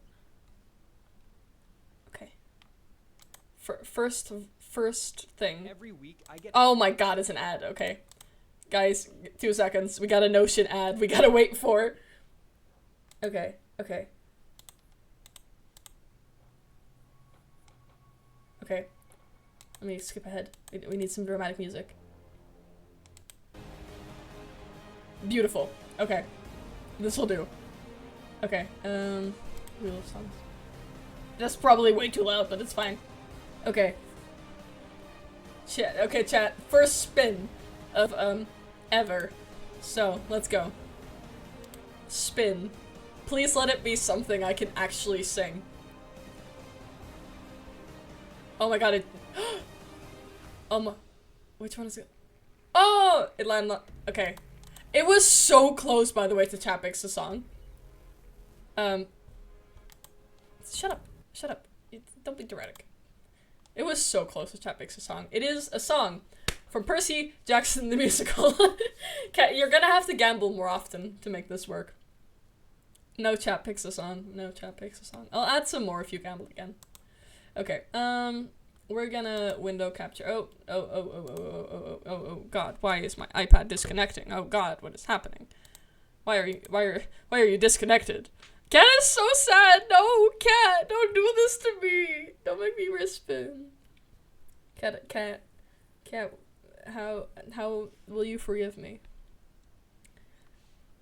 Okay. First thing. Every week I get Oh my god, it's an ad. Okay. Guys, 2 seconds. We got a Notion ad. We gotta wait for. Okay. Okay. Let me skip ahead. We need some dramatic music. Beautiful. Okay. This will do. Okay. Wheel of songs. That's probably way too loud, but it's fine. Okay. Chat. First spin of, ever. So, let's go. Spin. Please let it be something I can actually sing. Oh my god, it... which one is it? Oh! It landed on... Okay. It was so close, by the way, to Chat Picks a Song. Shut up. Don't be dramatic. It was so close to Chat Picks a Song. It is a song from Percy Jackson the Musical. Okay, you're gonna have to gamble more often to make this work. No Chat Picks a Song. I'll add some more if you gamble again. Okay, we're gonna window capture. Oh, God, why is my iPad disconnecting? Oh God, what is happening? Why are you disconnected? Cat is so sad. No, Cat, don't do this to me. Don't make me respin. Cat, how will you forgive me?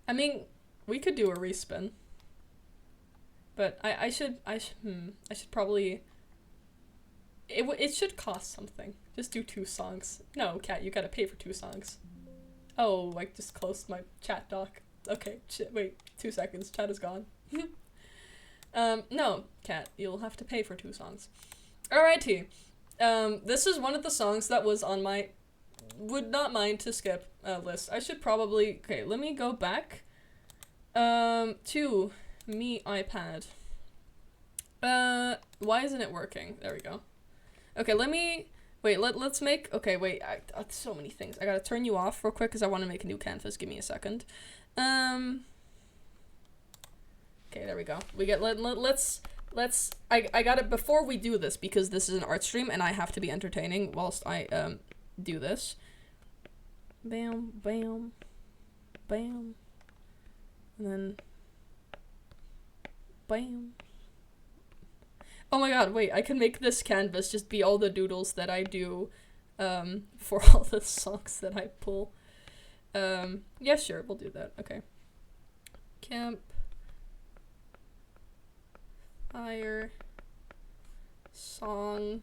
I mean, we could do a respin. But I should probably... It should cost something. Just do 2 songs. No, Cat, you gotta pay for 2 songs. Oh, I just closed my chat doc. Okay, shit, wait, 2 seconds. Chat is gone. No, Cat, you'll have to pay for 2 songs. Alrighty. This is one of the songs that was on my would not mind to skip list. I should probably... Okay, let me go back to me iPad. Why isn't it working? There we go. Okay, let me... Wait, let's make... Okay, wait, so many things. I gotta turn you off real quick because I want to make a new canvas. Give me a second. Okay, there we go. Let's... I gotta... Before we do this, because this is an art stream and I have to be entertaining whilst I, do this. Bam, bam, bam. And then... Bam. Oh my god, wait, I can make this canvas just be all the doodles that I do, for all the songs that I pull. Yeah, sure, we'll do that. Okay. Camp. Fire. Song.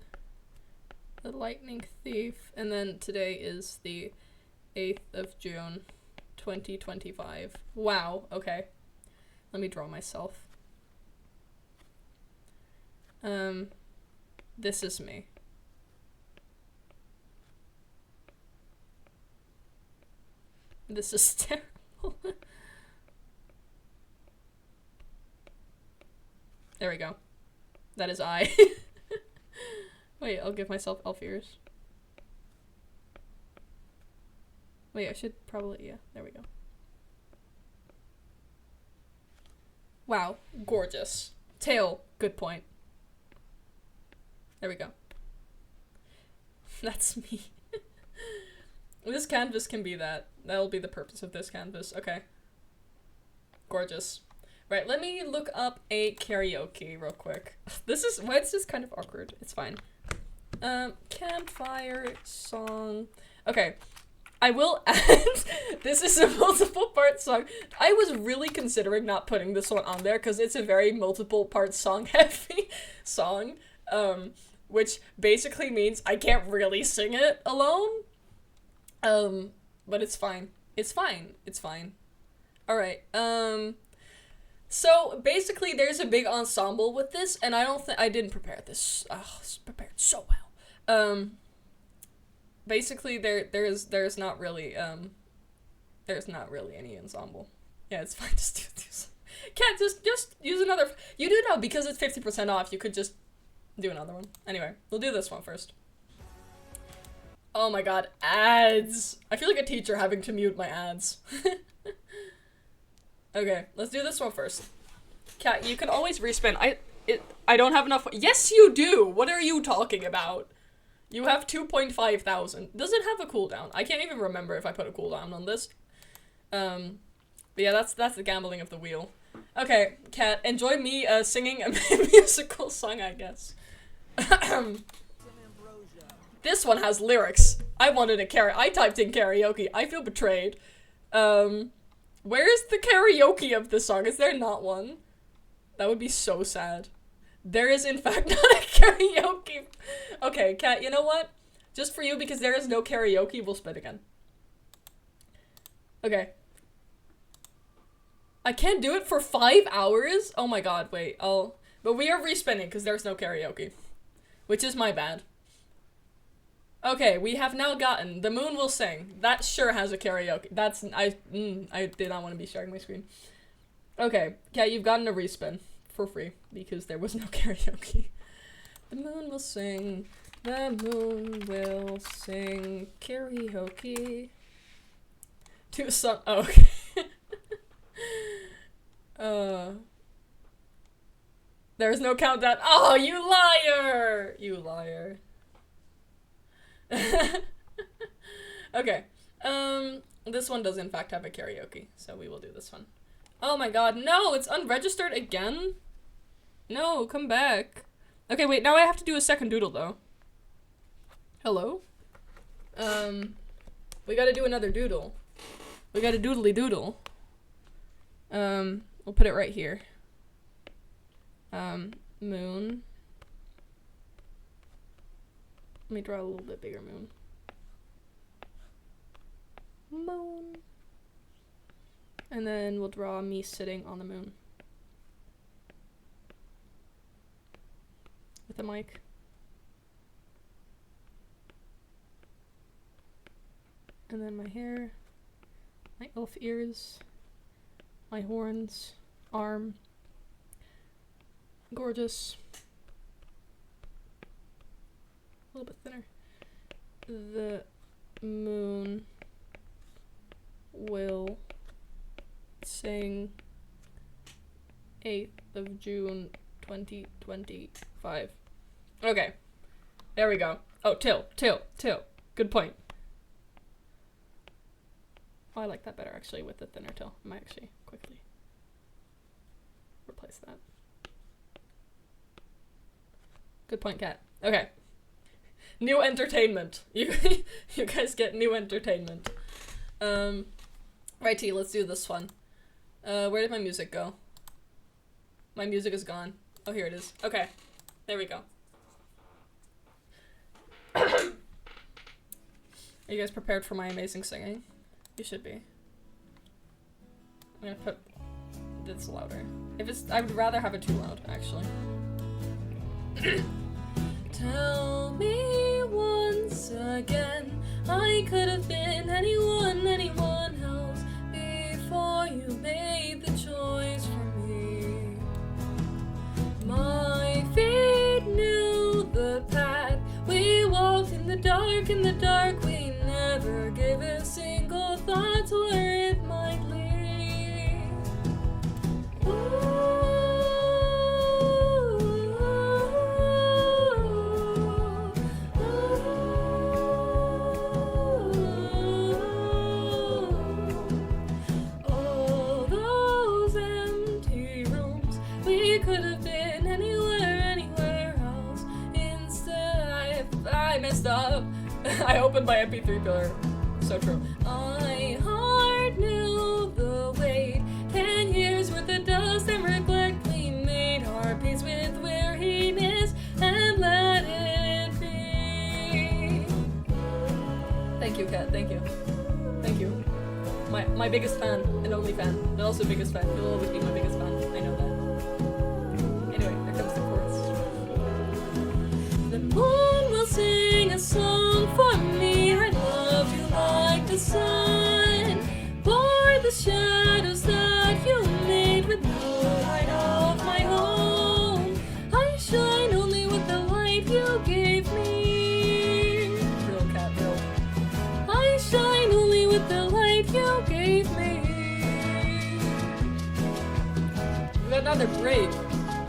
The Lightning Thief. And then today is the 8th of June, 2025. Wow, okay. Let me draw myself. This is me. This is terrible. There we go. That is I. Wait, I'll give myself elf ears. Wait, I should probably, yeah, there we go. Wow, gorgeous. Tail, good point. There we go. That's me. This canvas can be that. That'll be the purpose of this canvas. Okay. Gorgeous. Right, let me look up a karaoke real quick. Why is this kind of awkward? It's fine. Campfire song. Okay. I will add, this is a multiple part song. I was really considering not putting this one on there because it's a very multiple part song heavy song. Which basically means I can't really sing it alone. But it's fine. It's fine. It's fine. Alright, so basically there's a big ensemble with this, and I didn't prepare this. It's prepared so well. Basically there's not really any ensemble. Yeah, it's fine, just do this. Can't just use another, you do know because it's 50% off, you could just do another one. Anyway, we'll do this one first. Oh my god, ads! I feel like a teacher having to mute my ads. Okay, let's do this one first. Cat, you can always respin. I don't have enough. Yes, you do! What are you talking about? You have 2.5 thousand. Does it have a cooldown? I can't even remember if I put a cooldown on this. But yeah, that's the gambling of the wheel. Okay, Cat, enjoy me singing a musical song, I guess. This one has lyrics. I typed in karaoke. I feel betrayed. Where is the karaoke of this song? Is there not one? That would be so sad. There is in fact not a karaoke. Okay, Kat, you know what? Just for you, because there is no karaoke, we'll split again. Okay. I can't do it for 5 hours? Oh my god, wait, but we are respinning because there's no karaoke. Which is my bad. Okay, we have now gotten The Moon Will Sing. That sure has a karaoke. I did not want to be sharing my screen. Okay, Kat, you've gotten a respin for free because there was no karaoke. The moon will sing, the moon will sing karaoke. To some, oh, okay. There's no countdown. Oh, you liar! You liar. Okay, this one does in fact have a karaoke, so we will do this one. Oh my god, no, it's unregistered again? No, come back. Okay, wait, now I have to do a second doodle, though. Hello? We gotta do another doodle. We got a doodly doodle. We'll put it right here. Moon. Let me draw a little bit bigger moon. Moon. And then we'll draw me sitting on the moon. With a mic. And then my hair. My elf ears. My horns. Arm. Gorgeous. A little bit thinner. The moon will sing 8th of June 2025. Okay. There we go. Oh, till. Good point. Oh, I like that better actually with the thinner till. I might actually quickly replace that. Good point, Kat. Okay. New entertainment. You guys get new entertainment. Righty, let's do this one. Where did my music go? My music is gone. Oh, here it is. Okay. There we go. Are you guys prepared for my amazing singing? You should be. I'm gonna put this louder. I would rather have it too loud, actually. Tell me once again, I could have been anyone else before you made the choice for me. My feet knew the path, we walked in the dark, we never gave a single I opened my MP3 player. So true. I hard knew the weight. 10 years worth of dust and neglect. We made our peace with weariness and let it be. Thank you, Kat. Thank you. Thank you. My biggest fan and only fan, and also biggest fan. You'll always be my biggest fan. I know that. Anyway, here comes the chorus. The moon will sing a song for me. I love you like the sun. For the shadows that you made with no light of my own. I shine only with the light you gave me. Real cat, real. I shine only with the light you gave me. We got another break.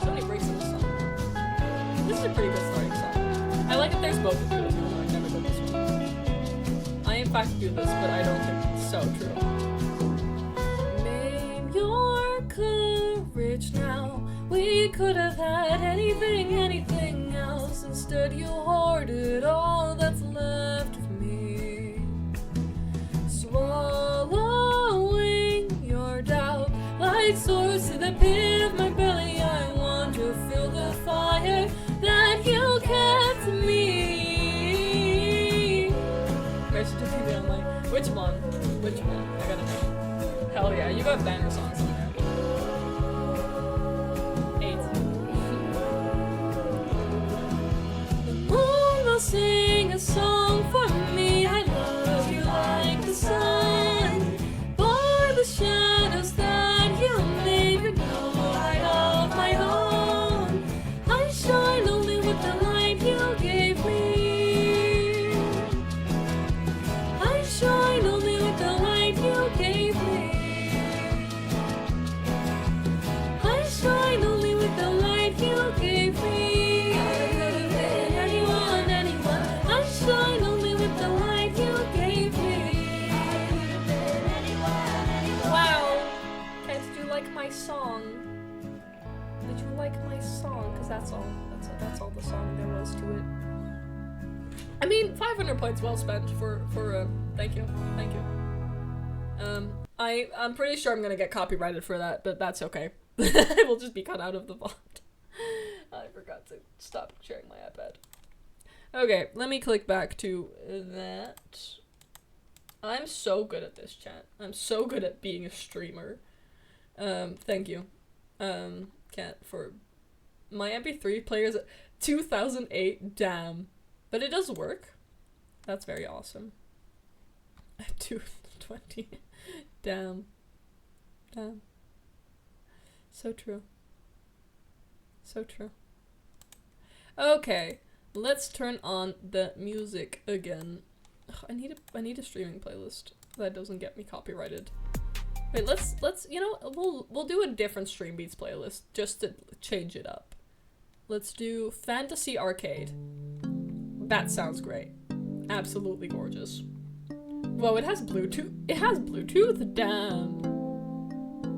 So many breaks in this song. This is a pretty good starting song. I like that there's both of you. I've never done this one. I in fact do this, but I don't think it's so true. Name your courage now. We could have had anything else. Instead you hoarded all that's left of me. Swallowing your doubt like swords to the pit of my belly. I want to feel the fire that you kept me. Mercy to be online. Which one? Which one? I gotta know. Hell yeah, you got banger songs on there. 8. The moon will sing a song for me. I love you like the sun. For the shadows that you made with no light of my own. I shine only with the light you gave me. I shine only with the light you gave me. I shine only with the light you gave me. I could have been anyone. I shine only with the light you gave me. Wow. Did you like my song? Did you like my song? Because that's all the song there was to it. I mean, 500 points well spent for thank you. I'm pretty sure I'm gonna get copyrighted for that, but that's okay. It will just be cut out of the VOD. I forgot to stop sharing my iPad. Okay, let me click back to that. I'm so good at this, chat. I'm so good at being a streamer. Thank you, Kat, for my MP3 players. 2008, damn. But it does work. That's very awesome. 220, damn. So true. So true. Okay, let's turn on the music again. Ugh, I need a streaming playlist that doesn't get me copyrighted. Wait, let's you know, we'll do a different Stream Beats playlist just to change it up. Let's do Fantasy Arcade. That sounds great. Absolutely gorgeous. Whoa, it has Bluetooth. It has Bluetooth. Damn.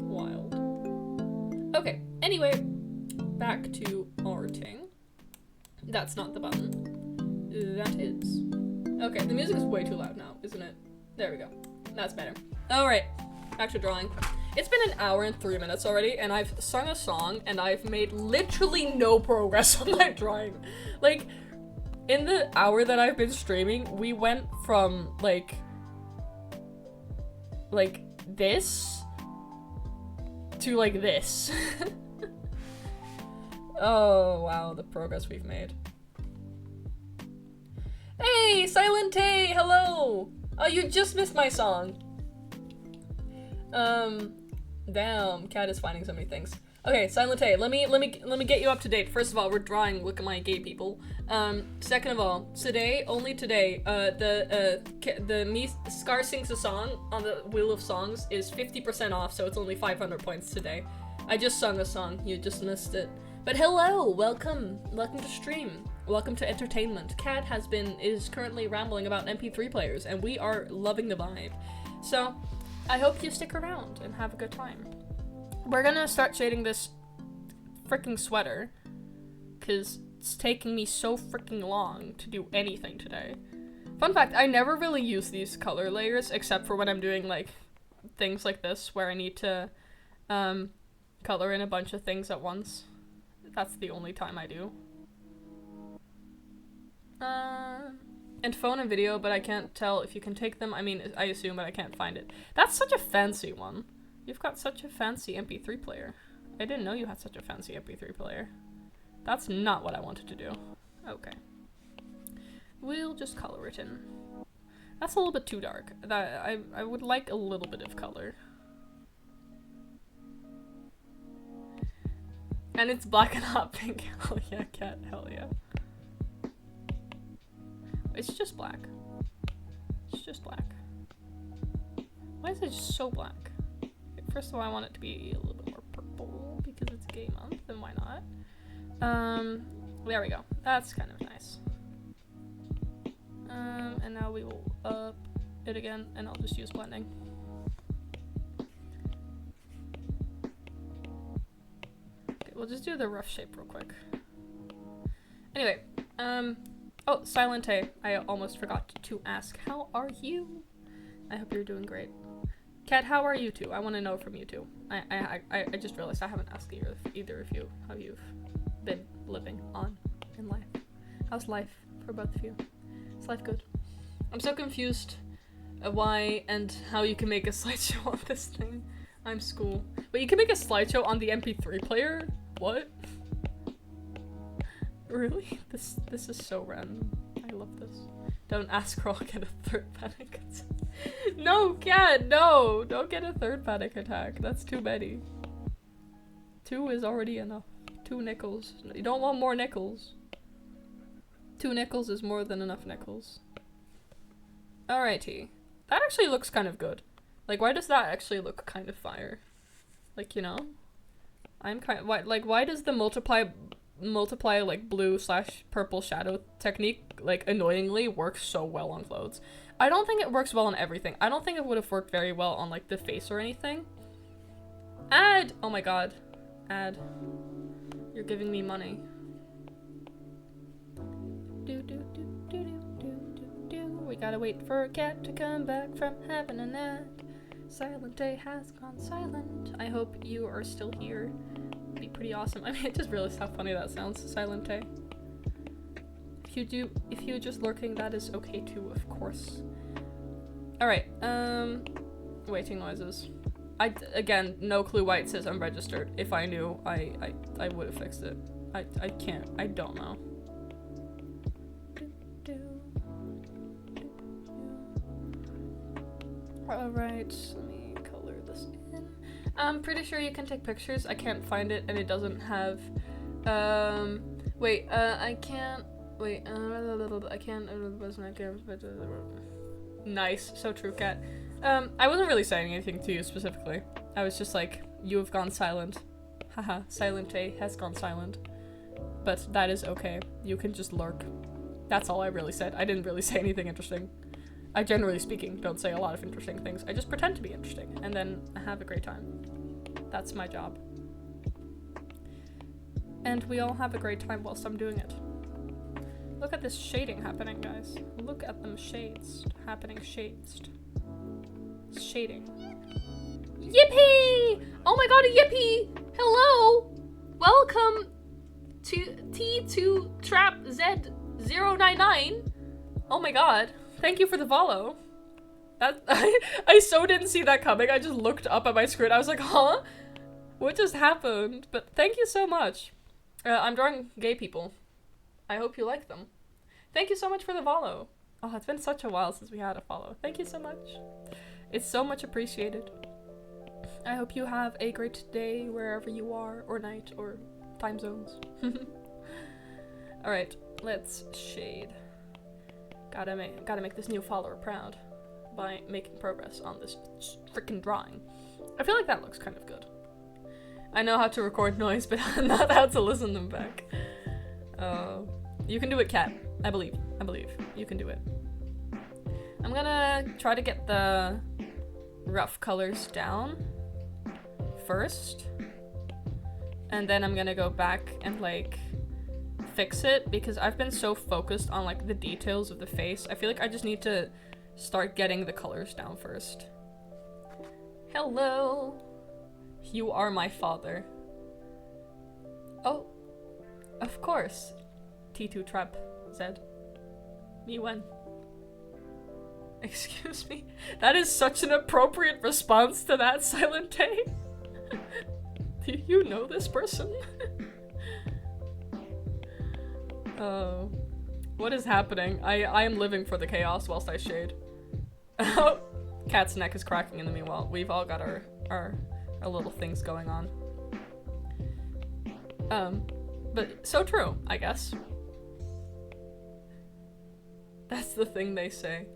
Wild. Okay. Anyway, back to arting. That's not the button. That is. Okay, the music is way too loud now, isn't it? There we go. That's better. All right. Back to drawing. It's been an hour and 3 minutes already, and I've sung a song, and I've made literally no progress on my drawing. Like, in the hour that I've been streaming, we went from, like this to, like, this. Oh, wow, the progress we've made. Hey, Silent A, hello! Oh, you just missed my song. Damn, Cat is finding so many things. Okay, Silent A, let me get you up to date. First of all, we're drawing, look at my gay people. Second of all, today, only today, Scar Sings a Song on the Wheel of Songs is 50% off, so it's only 500 points today. I just sung a song, you just missed it. But hello, welcome to stream. Welcome to entertainment. Cat is currently rambling about MP3 players, and we are loving the vibe. So, I hope you stick around and have a good time. We're gonna start shading this freaking sweater, because it's taking me so freaking long to do anything today. Fun fact, I never really use these color layers except for when I'm doing like things like this where I need to color in a bunch of things at once. That's the only time I do. And phone and video, but I can't tell if you can take them. I mean, I assume, but I can't find it. That's such a fancy one. You've got such a fancy MP3 player. I didn't know you had such a fancy MP3 player. That's not what I wanted to do. Okay. We'll just color it in. That's a little bit too dark. I would like a little bit of color. And it's black and hot pink. Hell yeah, cat. Hell yeah. It's just black. It's just black. Why is it just so black? First of all, I want it to be a little bit more purple because it's gay month, then why not? There we go. That's kind of nice. And now we will up it again, and I'll just use blending. Okay, we'll just do the rough shape real quick. Anyway, oh, Silent A, I almost forgot to ask, how are you? I hope you're doing great. Kat, how are you two? I want to know from you two. I just realized I haven't asked either of you how you've been living on in life. How's life for both of you? Is life good? I'm so confused why and how you can make a slideshow on this thing. I'm school. But you can make a slideshow on the MP3 player? What? Really? This is so random. I love this. Don't ask or I'll get a third panic attack. No, Cat, no! Don't get a third panic attack. That's too many. 2 is already enough. 2 nickels. You don't want more nickels. 2 nickels is more than enough nickels. Alrighty. That actually looks kind of good. Like, why does that actually look kind of fire? Like, you know? I'm kind of, why does the multiply like blue / purple shadow technique like annoyingly work so well on clothes? I don't think it works well on everything. I don't think it would have worked very well on like the face or anything. Ad! Oh my god. Ad. You're giving me money. We gotta wait for a cat to come back from having a nap. Silent Day has gone silent. I hope you are still here. It'd be pretty awesome. I mean, I just realized how funny that sounds, Silent Day. If you're just lurking, that is okay too, of course. Alright, waiting noises. Again, no clue why it says unregistered. If I knew, I would have fixed it. I can't, I don't know. Alright, let me color this in. I'm pretty sure you can take pictures. I can't find it and it doesn't have, wait, I can't, wait, I can't, nice, so true, Cat. I wasn't really saying anything to you specifically. I was just like, you have gone silent. Haha, Silent A has gone silent. But that is okay. You can just lurk. That's all I really said. I didn't really say anything interesting. I, generally speaking, don't say a lot of interesting things. I just pretend to be interesting, and then I have a great time. That's my job. And we all have a great time whilst I'm doing it. Look at this shading happening, guys. Look at them shades happening, shaded. Shading. Yippee! Oh my god, a yippee! Hello! Welcome to T2 Trap Z099. Oh my god. Thank you for the follow. That I so didn't see that coming. I just looked up at my screen. I was like, huh? What just happened? But thank you so much. I'm drawing gay people. I hope you like them. Thank you so much for the follow. Oh, it's been such a while since we had a follow. Thank you so much. It's so much appreciated. I hope you have a great day wherever you are, or night, or time zones. Alright, let's shade. Gotta make this new follower proud by making progress on this freaking drawing. I feel like that looks kind of good. I know how to record noise, but not how to listen them back. You can do it, Kat. I believe. You can do it. I'm gonna try to get the rough colors down first. And then I'm gonna go back and like fix it because I've been so focused on like the details of the face. I feel like I just need to start getting the colors down first. Hello. You are my father. Oh, of course. T2 Trap said. Me when? Excuse me? That is such an appropriate response to that, Silent Tay. Do you know this person? Oh. What is happening? I am living for the chaos whilst I shade. Oh. Cat's neck is cracking in the meanwhile. We've all got our little things going on. But so true, I guess. That's the thing they say.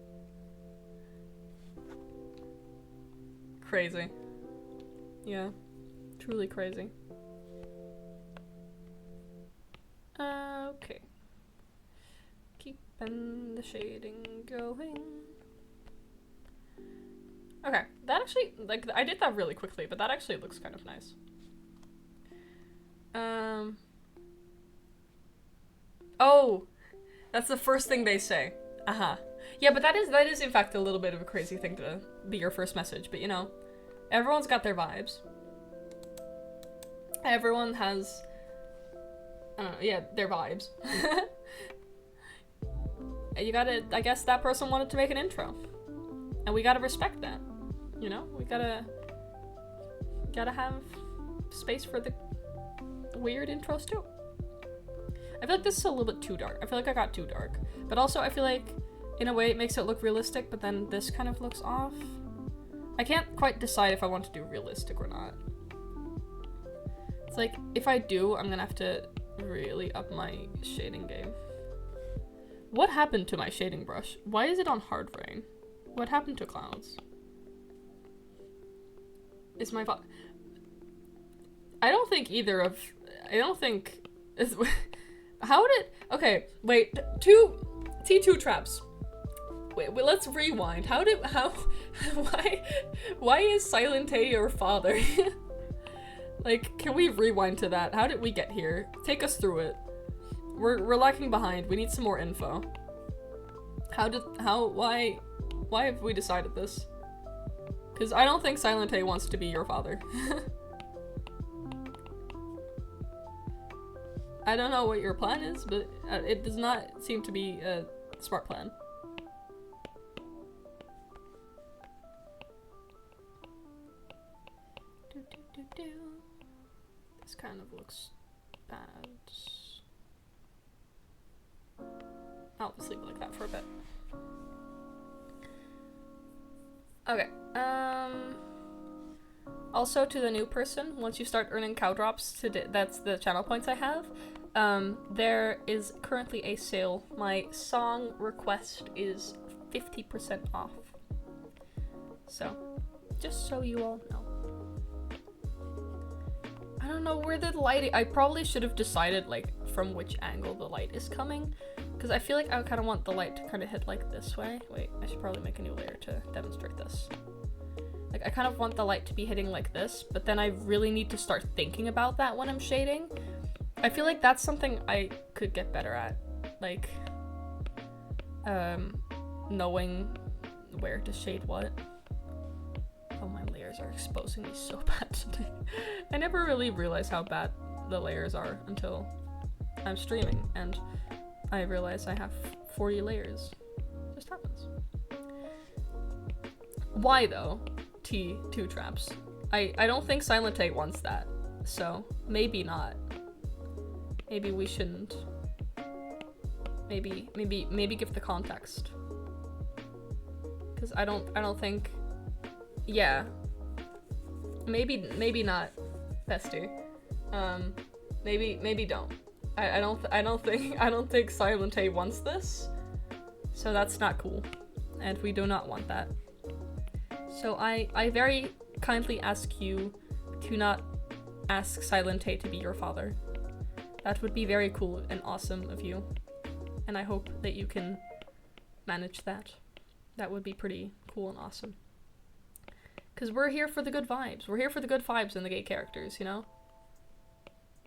Crazy. Yeah. Truly crazy. Okay. Keeping the shading going. Okay, that actually, like, I did that really quickly, but that actually looks kind of nice. Oh! That's the first thing they say. Uh-huh. Yeah, but that is in fact a little bit of a crazy thing to be your first message, but you know, everyone's got their vibes. Everyone has, I don't know, yeah, their vibes. You gotta, I guess that person wanted to make an intro. And we gotta respect that. You know? We gotta have space for the weird intros too. I feel like this is a little bit too dark. I feel like I got too dark. But also I feel like, in a way, it makes it look realistic, but then this kind of looks off. I can't quite decide if I want to do realistic or not. It's like, if I do, I'm gonna have to really up my shading game. What happened to my shading brush? Why is it on hard rain? What happened to clouds? Is my I don't think either of... I don't think... How did... Okay, wait. T2 traps. Wait, let's rewind. Why is Silent A your father? Like, can we rewind to that? How did we get here? Take us through it. We're lacking behind. We need some more info. Why have we decided this? Because I don't think Silent A wants to be your father. I don't know what your plan is, but it does not seem to be a smart plan. This kind of looks bad. I'll just leave it like that for a bit. Okay, also to the new person, once you start earning cow drops, that's the channel points I have, there is currently a sale. My song request is 50% off. So, just so you all know. I don't know where the light, I probably should have decided like from which angle the light is coming, because I feel like I kind of want the light to kind of hit like this way. Wait, I should probably make a new layer to demonstrate this. Like, I kind of want the light to be hitting like this, but then I really need to start thinking about that when I'm shading. I feel like that's something I could get better at. Like, knowing where to shade what. Oh, my layers are exposing me so bad today. I never really realized how bad the layers are until I'm streaming, and I realize I have 40 layers. It just happens. Why though? T2 traps. I don't think Silent A wants that, so maybe not. Maybe we shouldn't. Maybe give the context. Cause I don't think. Yeah. Maybe not, bestie. Maybe don't. I don't think Silent A wants this, so that's not cool, and we do not want that. So I very kindly ask you to not ask Silent A to be your father. That would be very cool and awesome of you, and I hope that you can manage that. That would be pretty cool and awesome. Because we're here for the good vibes. We're here for the good vibes and the gay characters, you know?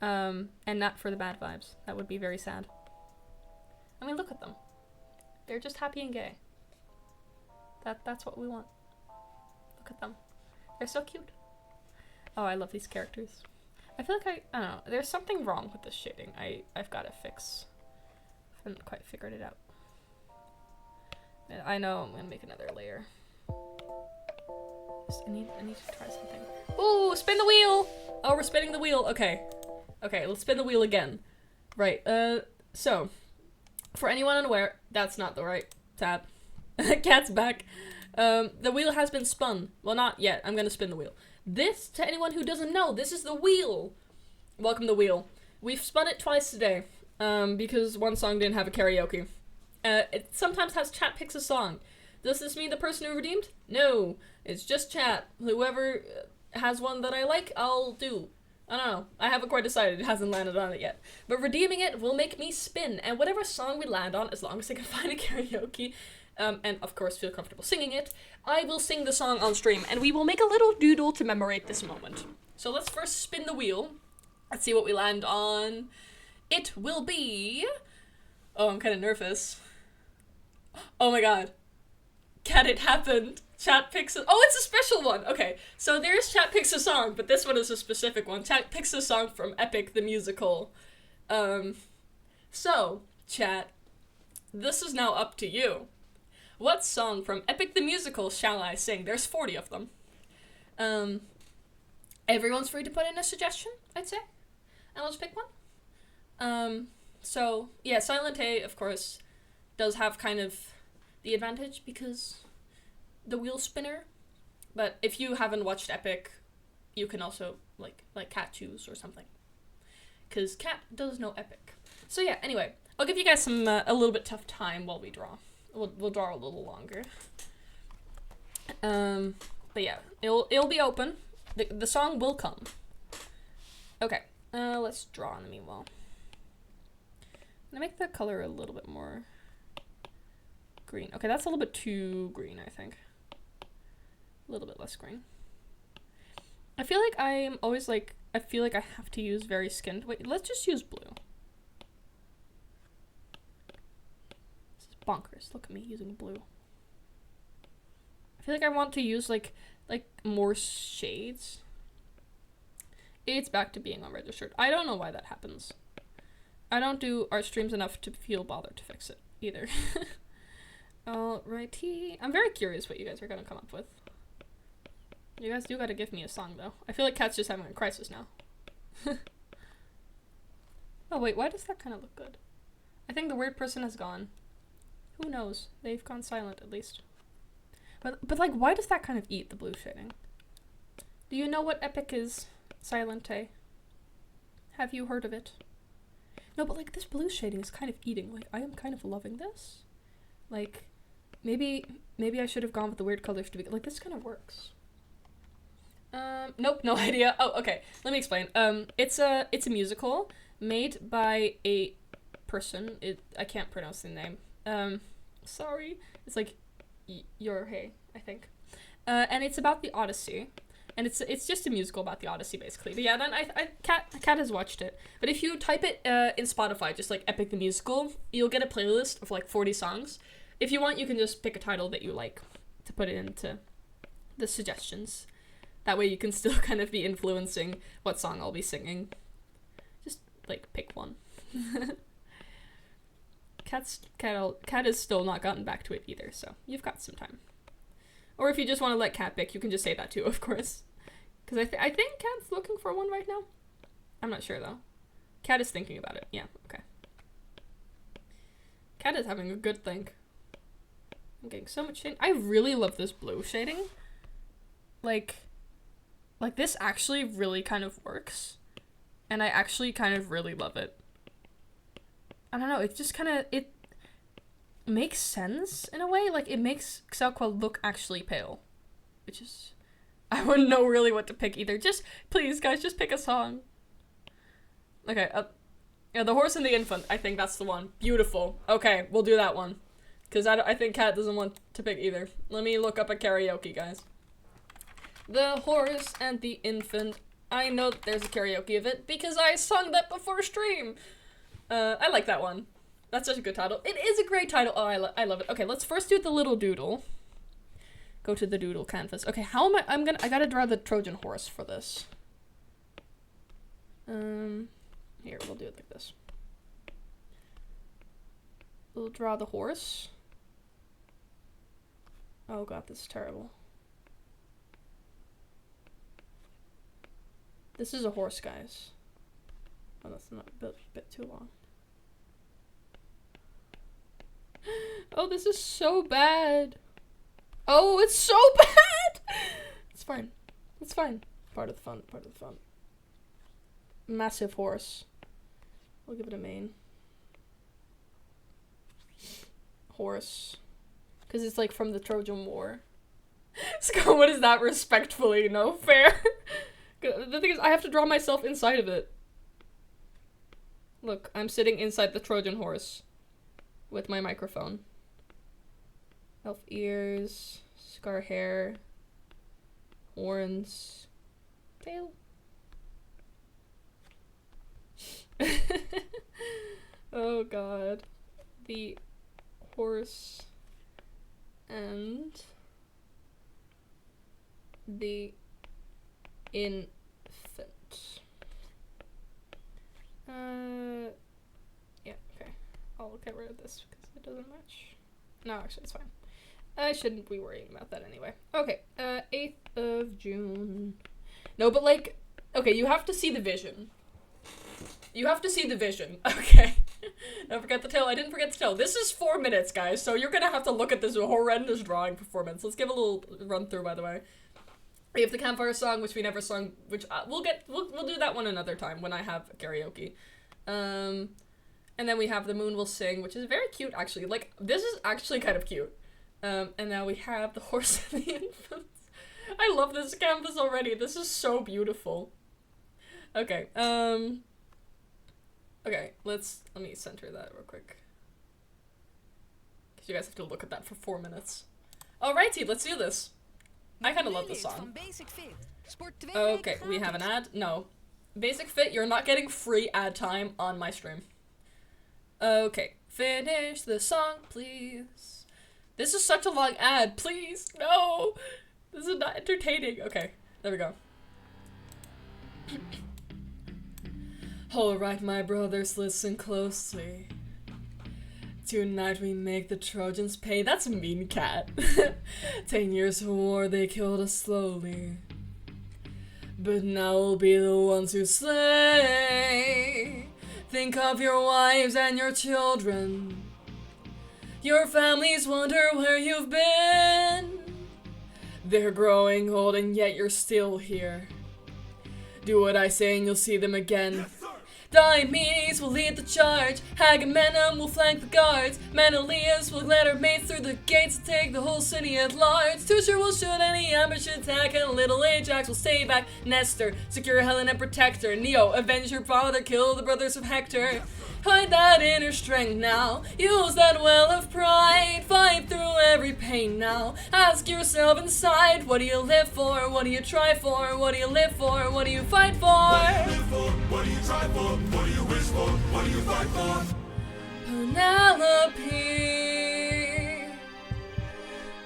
And not for the bad vibes. That would be very sad. I mean, look at them. They're just happy and gay. That's what we want. Look at them. They're so cute. Oh, I love these characters. I feel like I don't know. There's something wrong with this shading. I've got to fix. I haven't quite figured it out. I know I'm gonna make another layer. I need to try something. Ooh, spin the wheel! Oh, we're spinning the wheel. Okay. Okay, let's spin the wheel again. Right, so, for anyone unaware, that's not the right tab. Cat's back. The wheel has been spun. Well, not yet. I'm gonna spin the wheel. This, to anyone who doesn't know, this is the wheel. Welcome to the wheel. We've spun it twice today, because one song didn't have a karaoke. It sometimes has chat picks a song. Does this mean the person who redeemed? No. It's just chat. Whoever has one that I like, I'll do. I don't know. I haven't quite decided. It hasn't landed on it yet. But redeeming it will make me spin. And whatever song we land on, as long as I can find a karaoke, and of course feel comfortable singing it, I will sing the song on stream. And we will make a little doodle to commemorate this moment. So let's first spin the wheel. Let's see what we land on. It will be... Oh, I'm kind of nervous. Oh my god. Cat, it happened. Chat picks a... Oh, it's a special one! Okay, so there's Chat picks a song, but this one is a specific one. Chat picks a song from Epic the Musical. So, chat, this is now up to you. What song from Epic the Musical shall I sing? There's 40 of them. Everyone's free to put in a suggestion, I'd say. And I'll just pick one. So, yeah, Silent A, of course, does have kind of the advantage because the wheel spinner. But if you haven't watched Epic, you can also, like Cat choose or something. Because Cat does know Epic. So yeah, anyway, I'll give you guys some, a little bit tough time while we draw. We'll draw a little longer. But yeah, it'll be open. The song will come. Okay, let's draw in the meanwhile. I'm gonna make the color a little bit more green. Okay, that's a little bit too green, I think. A little bit less green. I feel like I'm always like, I feel like I have to use very skinned. Wait, let's just use blue. This is bonkers. Look at me using blue. I feel like I want to use like more shades. It's back to being unregistered. I don't know why that happens. I don't do art streams enough to feel bothered to fix it either. Alrighty. I'm very curious what you guys are gonna come up with. You guys do gotta give me a song though. I feel like Cat's just having a crisis now. Oh wait, why does that kind of look good? I think the weird person has gone. Who knows? They've gone silent at least. But like, why does that kind of eat the blue shading? Do you know what Epic is, Silent A? Have you heard of it? No, but like this blue shading is kind of eating. Like, I am kind of loving this. Like, maybe I should have gone with the weird colors to be like, this kind of works. Nope, no idea. Oh, okay. Let me explain. It's a musical made by a person. I can't pronounce the name. Sorry. It's like Yorhe, I think. And it's about the Odyssey. And it's just a musical about the Odyssey, basically. But yeah, then Cat has watched it. But if you type it in Spotify, just like Epic the Musical, you'll get a playlist of like 40 songs. If you want, you can just pick a title that you like to put it into the suggestions. That way you can still kind of be influencing what song I'll be singing. Just like pick one. Cat has still not gotten back to it either, so you've got some time. Or if you just want to let Cat pick, you can just say that too, of course. Because I think Cat's looking for one right now. I'm not sure, though. Cat is thinking about it. Yeah, okay. Cat is having a good think. I'm getting so much shading. I really love this blue shading. Like this actually really kind of works. And I actually kind of really love it. I don't know, it just kind of, it makes sense in a way. Like, it makes XOQA look actually pale. Which is, I wouldn't know really what to pick either. Just, please guys, just pick a song. Okay, yeah, The Horse and the Infant, I think that's the one. Beautiful. Okay, we'll do that one. Because I think Cat doesn't want to pick either. Let me look up a karaoke, guys. The Horse and the Infant. I know that there's a karaoke of it because I sung that before stream. I like that one. That's such a good title. It is a great title. Oh, I love it. Okay, let's first do the little doodle. Go to the doodle canvas. Okay, how am I gotta draw the Trojan horse for this. Here, we'll do it like this. We'll draw the horse. Oh god, this is terrible. This is a horse, guys. Oh, that's not a bit too long. Oh, this is so bad. Oh, it's so bad! It's fine. It's fine. Part of the fun. Part of the fun. Massive horse. We'll give it a mane. Horse. Because it's like from the Trojan War. Scar, what is that? Respectfully, no fair. The thing is, I have to draw myself inside of it. Look, I'm sitting inside the Trojan horse. With my microphone. Elf ears. Scar hair. Horns. Tail. Oh god. The horse and the infant. Yeah, okay. I'll get rid of this because it doesn't match. No, actually, it's fine. I shouldn't be worrying about that anyway. Okay, 8th of June. No, but like, okay, you have to see the vision. You have to see the vision, okay? Don't forget the tail. I didn't forget the tail. This is 4 minutes, guys, so you're gonna have to look at this horrendous drawing for 4 minutes. Let's give a little run through, by the way. We have the campfire song, which we never sung, which we'll do that one another time when I have karaoke. And then we have the moon will sing, which is very cute, actually. Like, this is actually kind of cute. And now we have the horse and the infants. I love this canvas already. This is so beautiful. Okay, okay, let me center that real quick. Because you guys have to look at that for 4 minutes. Alrighty, let's do this. I kind of love this song. Okay, we have an ad. No. Basic Fit, you're not getting free ad time on my stream. Okay, finish the song, please. This is such a long ad, please. No! This is not entertaining. Okay, there we go. Alright, my brothers, listen closely. Tonight we make the Trojans pay. That's a mean cat. 10 years of war, they killed us slowly. But now we'll be the ones who slay. Think of your wives and your children. Your families wonder where you've been. They're growing old and yet you're still here. Do what I say and you'll see them again. Diomedes will lead the charge. Agamemnon will flank the guards. Menelaus will let her mates through the gates and take the whole city at large. Teucer will shoot any ambush attack, and little Ajax will stay back. Nestor, secure Helen and protect her. Neo, avenge your father, kill the brothers of Hector. Hide that inner strength now. Use that well of pride. Fight through every pain now. Ask yourself inside, what do you live for? What do you try for? What do you live for? What do you fight for? What do you live for? What do you try for? What do you wish for? What do you fight for? Penelope,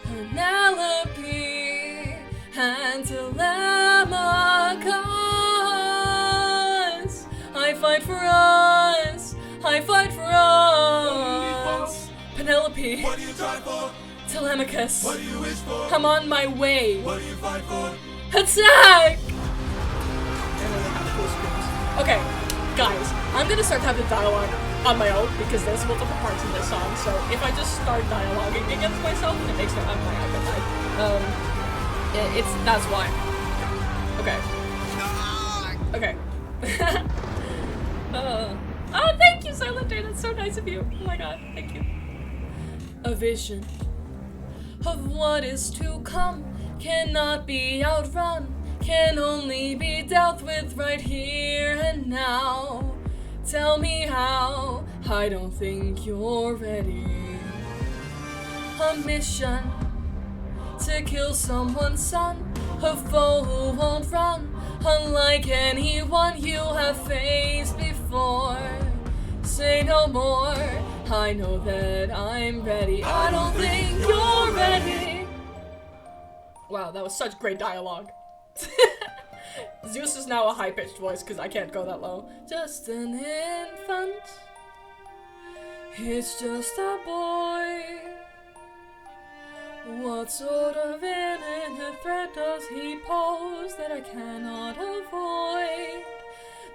Penelope, and Telemachus. I fight for us. I fight for us. Penelope. What do you try for? Telemachus. What do you wish for? I'm on my way. What do you fight for? Attack! Okay, guys, I'm gonna start having dialogue on my own because there's multiple parts in this song, so if I just start dialoguing against myself, it makes me, I'm like, I can die. That's why. Okay. Okay. Oh, thank you, Silent Day, that's so nice of you. Oh my god, thank you. A vision of what is to come cannot be outrun, can only be dealt with right here and now. Tell me how, I don't think you're ready. A mission to kill someone's son, a foe who won't run, unlike anyone you have faced before. Say no more, I know that I'm ready. I don't think you're ready. Wow, that was such great dialogue. Zeus is now a high-pitched voice because I can't go that low. Just an infant, he's just a boy. What sort of imminent threat does he pose that I cannot avoid?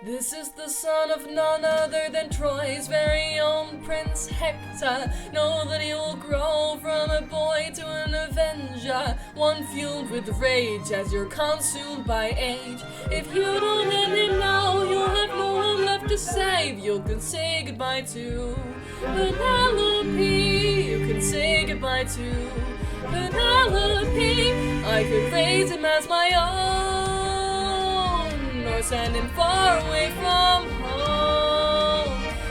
This is the son of none other than Troy's very own Prince Hector. Know that he will grow from a boy to an avenger, one fueled with rage as you're consumed by age. If you don't let him know, you'll have no one left to save. You can say goodbye to Penelope. You can say goodbye to Penelope. I could raise him as my own, or send him far away from home.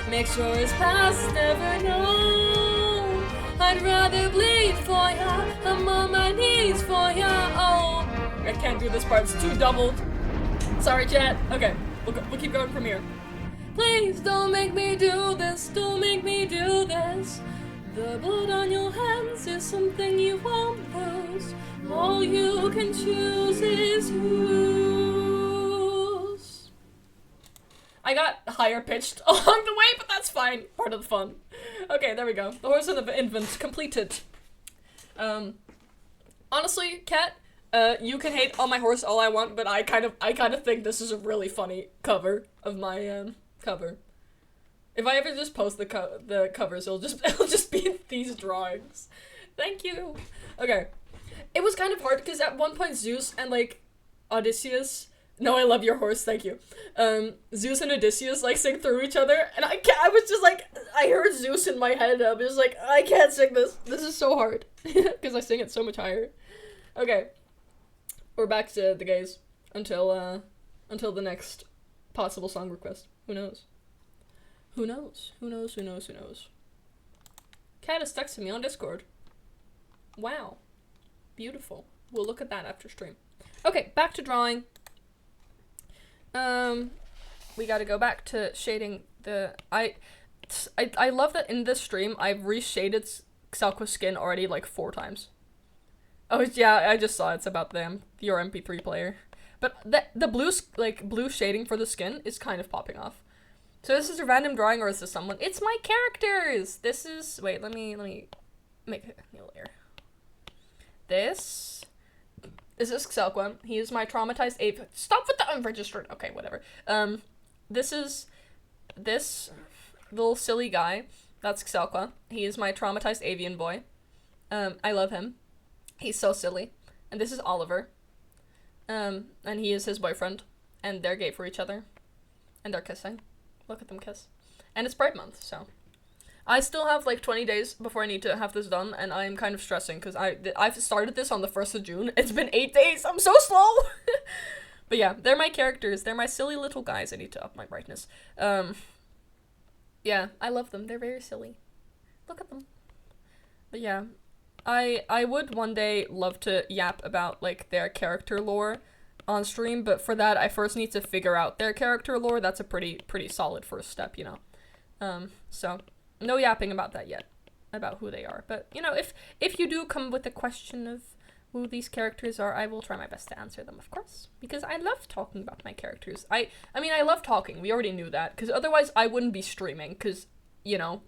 Make sure his past never known. I'd rather bleed for ya. I'm on my knees for ya. Oh, I can't do this part. It's too doubled. Sorry, chat. Okay, we'll keep going from here. Please don't make me do this. Don't make me do this. The blood on your hands is something you won't lose. All you can choose is whose. I got higher pitched along the way, but that's fine. Part of the fun. Okay, there we go. The Horse and the Infant completed. Honestly, Kat, you can hate on my horse all I want, but I kind of think this is a really funny cover of my cover. If I ever just post the covers, it'll just be these drawings. Thank you. Okay. It was kind of hard because at one point Zeus and like Odysseus, no, I love your horse, thank you. Zeus and Odysseus like sing through each other, and I was just like, I heard Zeus in my head, and I was like, I can't sing this. This is so hard because I sing it so much higher. Okay. We're back to the gays until the next possible song request. Who knows? Who knows? Who knows? Who knows? Who knows? Kat is texting me on Discord. Wow. Beautiful. We'll look at that after stream. Okay, back to drawing. We gotta go back to shading the... I love that in this stream, I've reshaded Xalqua's skin already like 4 times. Oh, yeah, I just saw it's about your MP3 player. But the blue shading for the skin is kind of popping off. So this is a random drawing, or is this someone? It's my characters! This is... Wait, let me make it a new layer. This is Xalqua. He is my traumatized ape. Stop with the unregistered. Okay, whatever. This is this little silly guy. That's Xalqua. He is my traumatized avian boy. I love him. He's so silly. And this is Oliver. And he is his boyfriend. And they're gay for each other. And they're kissing. Look at them kiss. And it's Pride Month, so. I still have like 20 days before I need to have this done, and I'm kind of stressing because I've started this on the 1st of June. It's been 8 days. I'm so slow. But yeah, they're my characters. They're my silly little guys. I need to up my brightness. Yeah, I love them. They're very silly. Look at them. But yeah, I would one day love to yap about like their character lore on stream, but for that I first need to figure out their character lore. That's a pretty solid first step, you know. So no yapping about that yet, about who they are. But you know, if you do come with a question of who these characters are, I will try my best to answer them, of course, because I love talking about my characters. I mean, I love talking. We already knew that, because otherwise I wouldn't be streaming, because, you know,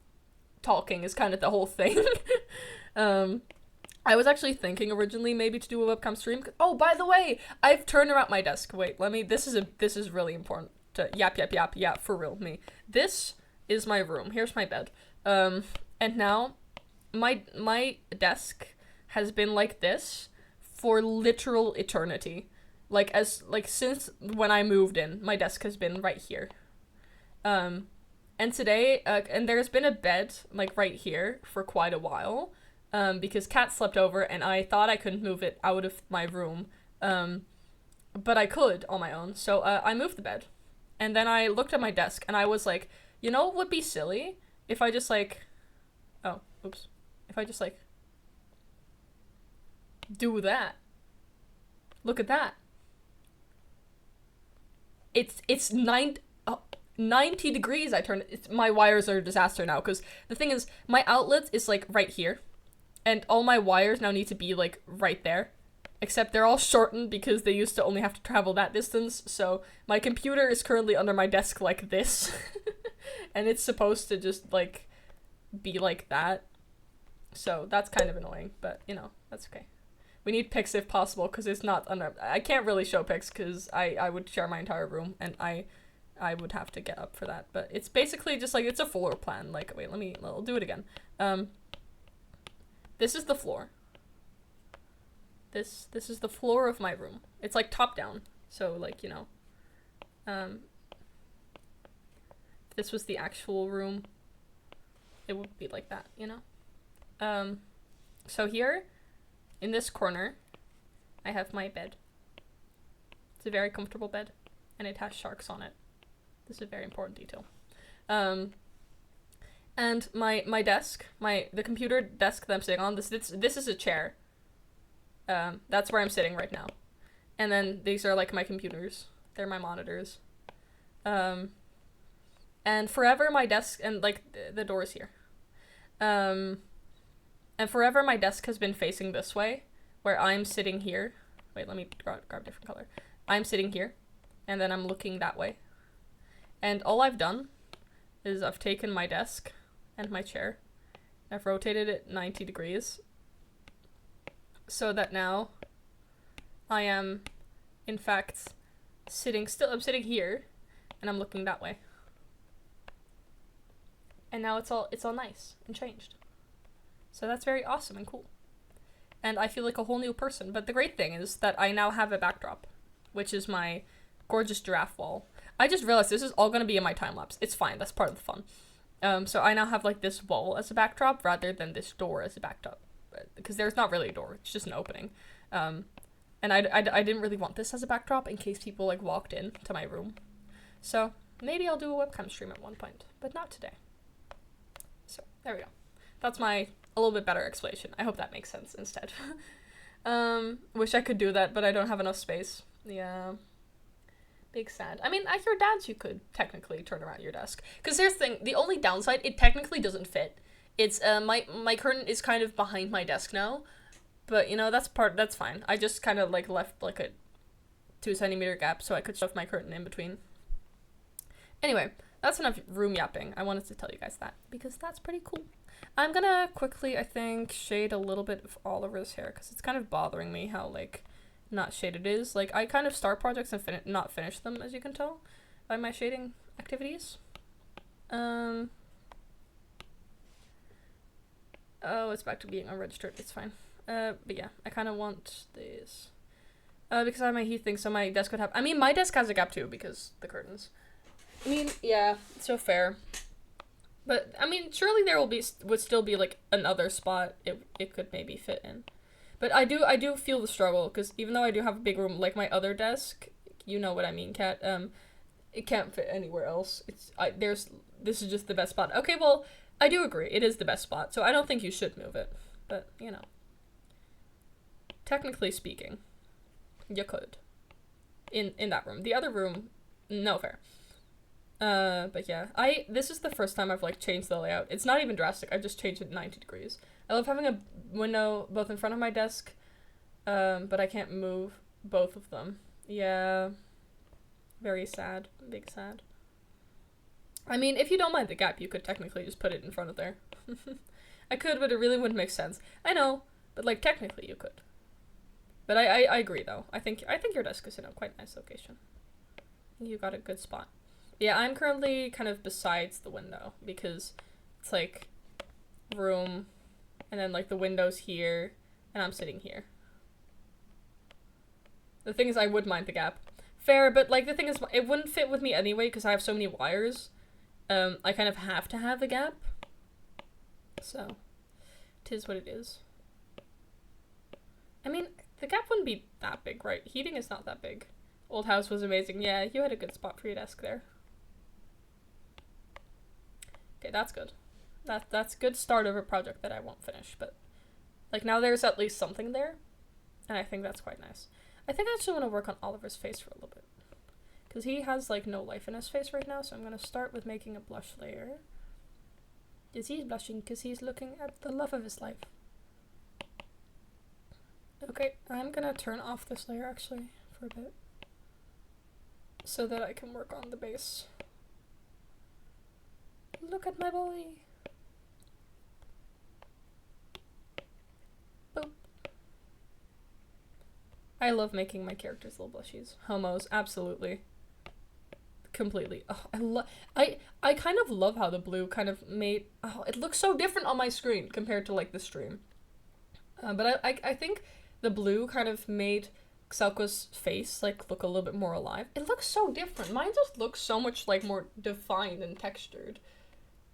talking is kind of the whole thing. I was actually thinking originally maybe to do a webcam stream. Oh, by the way, I've turned around my desk. Wait, this is really important to yap, for real, me. This is my room. Here's my bed. And now my desk has been like this for literal eternity. Since when I moved in, my desk has been right here. And today, and there's been a bed like right here for quite a while. Because Kat slept over and I thought I couldn't move it out of my room. But I could on my own. So, I moved the bed. And then I looked at my desk and I was like, you know what would be silly? If I just like, oh, oops. If I just like, do that. Look at that. it's 90 degrees. My wires are a disaster now, because the thing is, my outlet is like right here, and all my wires now need to be like right there, except they're all shortened because they used to only have to travel that distance. So my computer is currently under my desk like this, and it's supposed to just like be like that. So that's kind of annoying, but you know, that's okay. We need pics if possible, because it's not under. I can't really show pics because I would share my entire room, and I would have to get up for that. But it's basically just like, it's a floor plan. Like, wait, I'll do it again. This is the floor. This is the floor of my room. It's like top down. So like, you know, if this was the actual room, it would be like that, you know? So here, in this corner, I have my bed. It's a very comfortable bed, and it has sharks on it. This is a very important detail. And my desk, the computer desk that I'm sitting on, this is a chair. That's where I'm sitting right now. And then these are like my computers. They're my monitors. And forever my desk, and like the door is here. And forever my desk has been facing this way, where I'm sitting here. Wait, let me grab a different color. I'm sitting here, and then I'm looking that way. And all I've done is I've taken my desk and my chair, I've rotated it 90 degrees, so that now I am, in fact, I'm sitting here, and I'm looking that way. And now it's all nice and changed. So that's very awesome and cool. And I feel like a whole new person. But the great thing is that I now have a backdrop, which is my gorgeous giraffe wall. I just realized this is all going to be in my time-lapse. It's fine. That's part of the fun. So I now have like this wall as a backdrop rather than this door as a backdrop. Because there's not really a door. It's just an opening. And I didn't really want this as a backdrop in case people like walked in to my room. So maybe I'll do a webcam stream at one point. But not today. So there we go. That's a little bit better explanation. I hope that makes sense instead. Wish I could do that, but I don't have enough space. Yeah. Big sad. I mean, at your dad's, you could technically turn around your desk. Because here's the thing, the only downside, it technically doesn't fit. It's, my curtain is kind of behind my desk now. But, you know, that's fine. I just kind of, like, left, like, a 2 centimeter gap so I could shove my curtain in between. Anyway, that's enough room yapping. I wanted to tell you guys that, because that's pretty cool. I'm gonna quickly, I think, shade a little bit of Oliver's hair, because it's kind of bothering me how, like, not shaded it is. Like, I kind of start projects and not finish them, as you can tell, by my shading activities. Oh, it's back to being unregistered. It's fine. But yeah, I kind of want this. Because I have my heat thing, so my desk would have... I mean, my desk has a gap, too, because the curtains. I mean, yeah, so fair. But, I mean, surely there would still be, like, another spot it could maybe fit in. But I do feel the struggle, because even though I do have a big room, like my other desk, you know what I mean, Kat, it can't fit anywhere else. This is just the best spot. Okay, well, I do agree, it is the best spot, so I don't think you should move it. But, you know. Technically speaking, you could. In that room. The other room, no fair. But yeah, this is the first time I've, like, changed the layout. It's not even drastic, I just changed it 90 degrees. I love having a window both in front of my desk, but I can't move both of them. Yeah, very sad, big sad. I mean, if you don't mind the gap, you could technically just put it in front of there. I could, but it really wouldn't make sense. I know, but, like, technically you could. But I agree, though. I think your desk is in a quite nice location. You got a good spot. Yeah, I'm currently kind of besides the window, because it's, like, room, and then, like, the window's here, and I'm sitting here. The thing is, I would mind the gap. Fair, but, like, the thing is, it wouldn't fit with me anyway, because I have so many wires. I kind of have to have the gap. So, 'tis what it is. I mean, the gap wouldn't be that big, right? Heating is not that big. Old house was amazing. Yeah, you had a good spot for your desk there. Okay, that's good. That's a good start of a project that I won't finish, but, like, now there's at least something there, and I think that's quite nice. I think I actually want to work on Oliver's face for a little bit. Because he has, like, no life in his face right now, so I'm gonna start with making a blush layer. Because he's blushing because he's looking at the love of his life. Okay, I'm gonna turn off this layer, actually, for a bit. So that I can work on the base. Look at my boy! Boop. I love making my characters little blushies. Homos, absolutely. Completely. Oh, I kind of love how the blue kind of made... Oh, it looks so different on my screen compared to, like, the stream. But I think the blue kind of made Xalco's face, like, look a little bit more alive. It looks so different. Mine just looks so much, like, more defined and textured.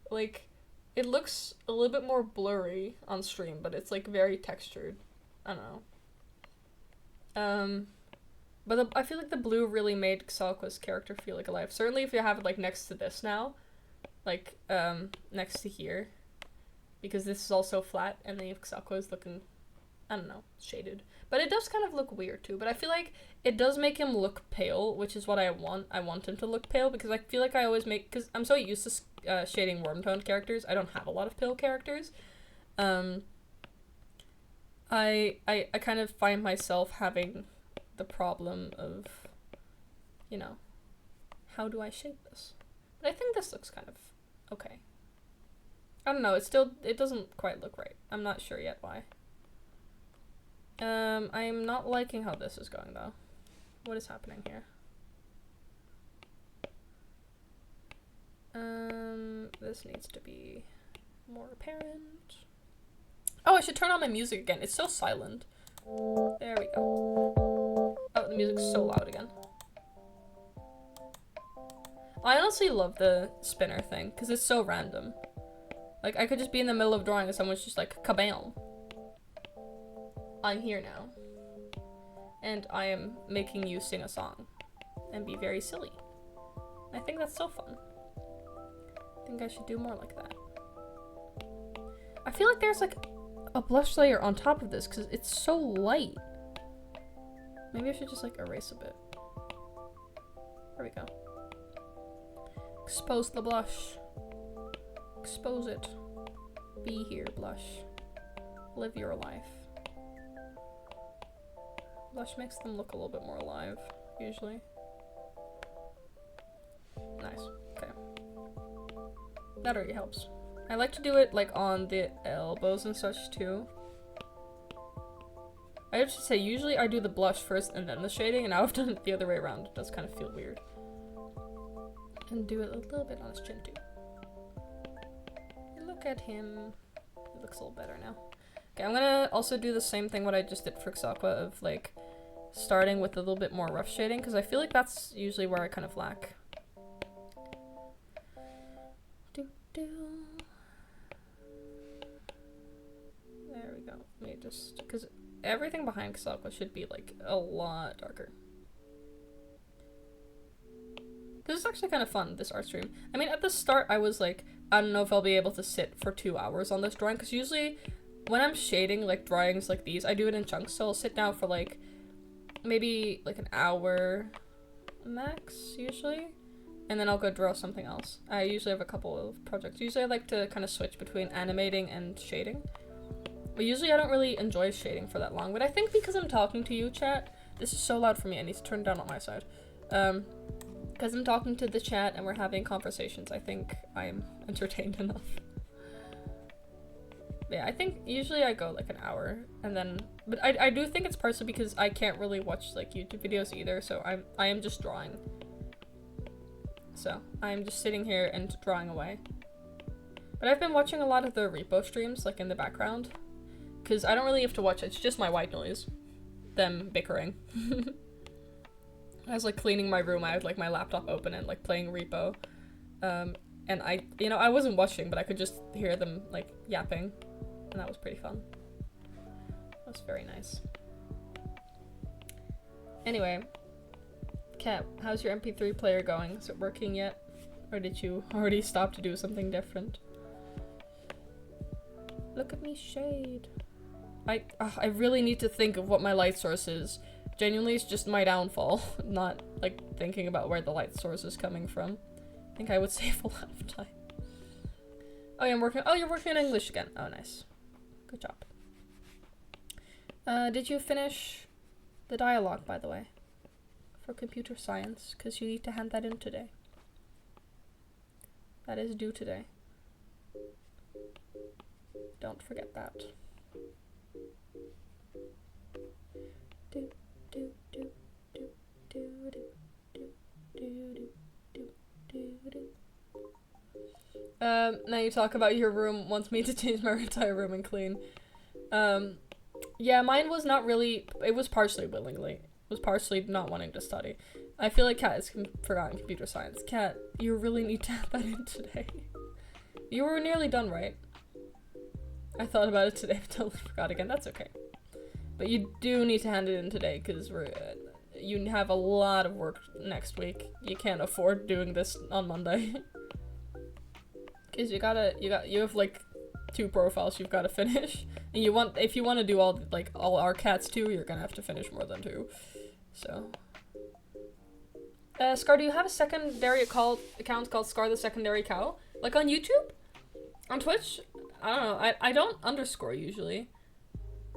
Like, it looks a little bit more blurry on stream, but it's, like, very textured. I don't know. But I feel like the blue really made Xalco's character feel, like, alive. Certainly if you have it, like, next to this now. Like, next to here. Because this is also flat, and then Xalco is looking, I don't know, shaded. But it does kind of look weird, too. But I feel like it does make him look pale, which is what I want. I want him to look pale, because I feel like I always make... Because I'm so used to shading warm-toned characters. I don't have a lot of pale characters. I kind of find myself having the problem of, you know, how do I shade this? But I think this looks kind of okay. I don't know, it doesn't quite look right. I'm not sure yet why. I'm not liking how this is going, though. What is happening here? This needs to be more apparent. Oh, I should turn on my music again. It's so silent. There we go. Oh, the music's so loud again. I honestly love the spinner thing, because it's so random. Like, I could just be in the middle of drawing and someone's just like, kabam. I'm here now. And I am making you sing a song. And be very silly. I think that's so fun. I think I should do more like that. I feel like there's like a blush layer on top of this because it's so light. Maybe I should just like erase a bit. There we go. Expose the blush. Expose it. Be here, blush. Live your life. Blush makes them look a little bit more alive, usually. Nice. Okay. That already helps. I like to do it like on the elbows and such too. I have to say, usually I do the blush first and then the shading, and now I've done it the other way around. It does kind of feel weird. And do it a little bit on his chin too. Look at him. He looks a little better now. Okay, I'm gonna also do the same thing what I just did for Xalco of like starting with a little bit more rough shading, because I feel like that's usually where I kind of lack. There we go. Let me just, because everything behind Xalco should be like a lot darker. This is actually kind of fun, this art stream. I mean, at the start I was like, I don't know if I'll be able to sit for 2 hours on this drawing, because usually when I'm shading like drawings like these, I do it in chunks, so I'll sit down for like maybe like an hour max usually, and then I'll go draw something else. I usually have a couple of projects. Usually I like to kind of switch between animating and shading, but usually I don't really enjoy shading for that long. But I think because I'm talking to you, chat, this is so loud for me, I need to turn it down on my side. Because I'm talking to the chat and we're having conversations, I think I'm entertained enough. Yeah, I think usually I go like an hour, and then, but I do think it's partially because I can't really watch like YouTube videos either, so I am just drawing. So I'm just sitting here and drawing away. But I've been watching a lot of the repo streams like in the background, because I don't really have to watch it, it's just my white noise, them bickering. I was like cleaning my room, I had like my laptop open and like playing repo, and I wasn't watching, but I could just hear them like yapping, and that was pretty fun. That was very nice. Anyway, Kat, how's your MP3 player going? Is it working yet? Or did you already stop to do something different? Look at me shade. I really need to think of what my light source is Genuinely, it's just my downfall, not like thinking about where the light source is coming from. I think I would save a lot of time. Oh, yeah, I'm working. Oh, you're working in English again. Oh, nice. Good job. Did you finish the dialogue, by the way, for computer science? Because you need to hand that in today. That is due today. Don't forget that. Now you talk about your room wants me to change my entire room and clean. Yeah, mine was not really, it was partially willingly. It was partially not wanting to study. I feel like Kat has forgotten computer science. Kat, you really need to have that in today. You were nearly done, right? I thought about it today, but totally forgot again. That's okay. But you do need to hand it in today, because you have a lot of work next week. You can't afford doing this on Monday. Because you have like 2 profiles you've got to finish. And if you want to do all our cats too, you're gonna have to finish more than 2. So. Scar, do you have a secondary account called ScarTheCow? Like on YouTube? On Twitch? I don't know. I don't underscore usually.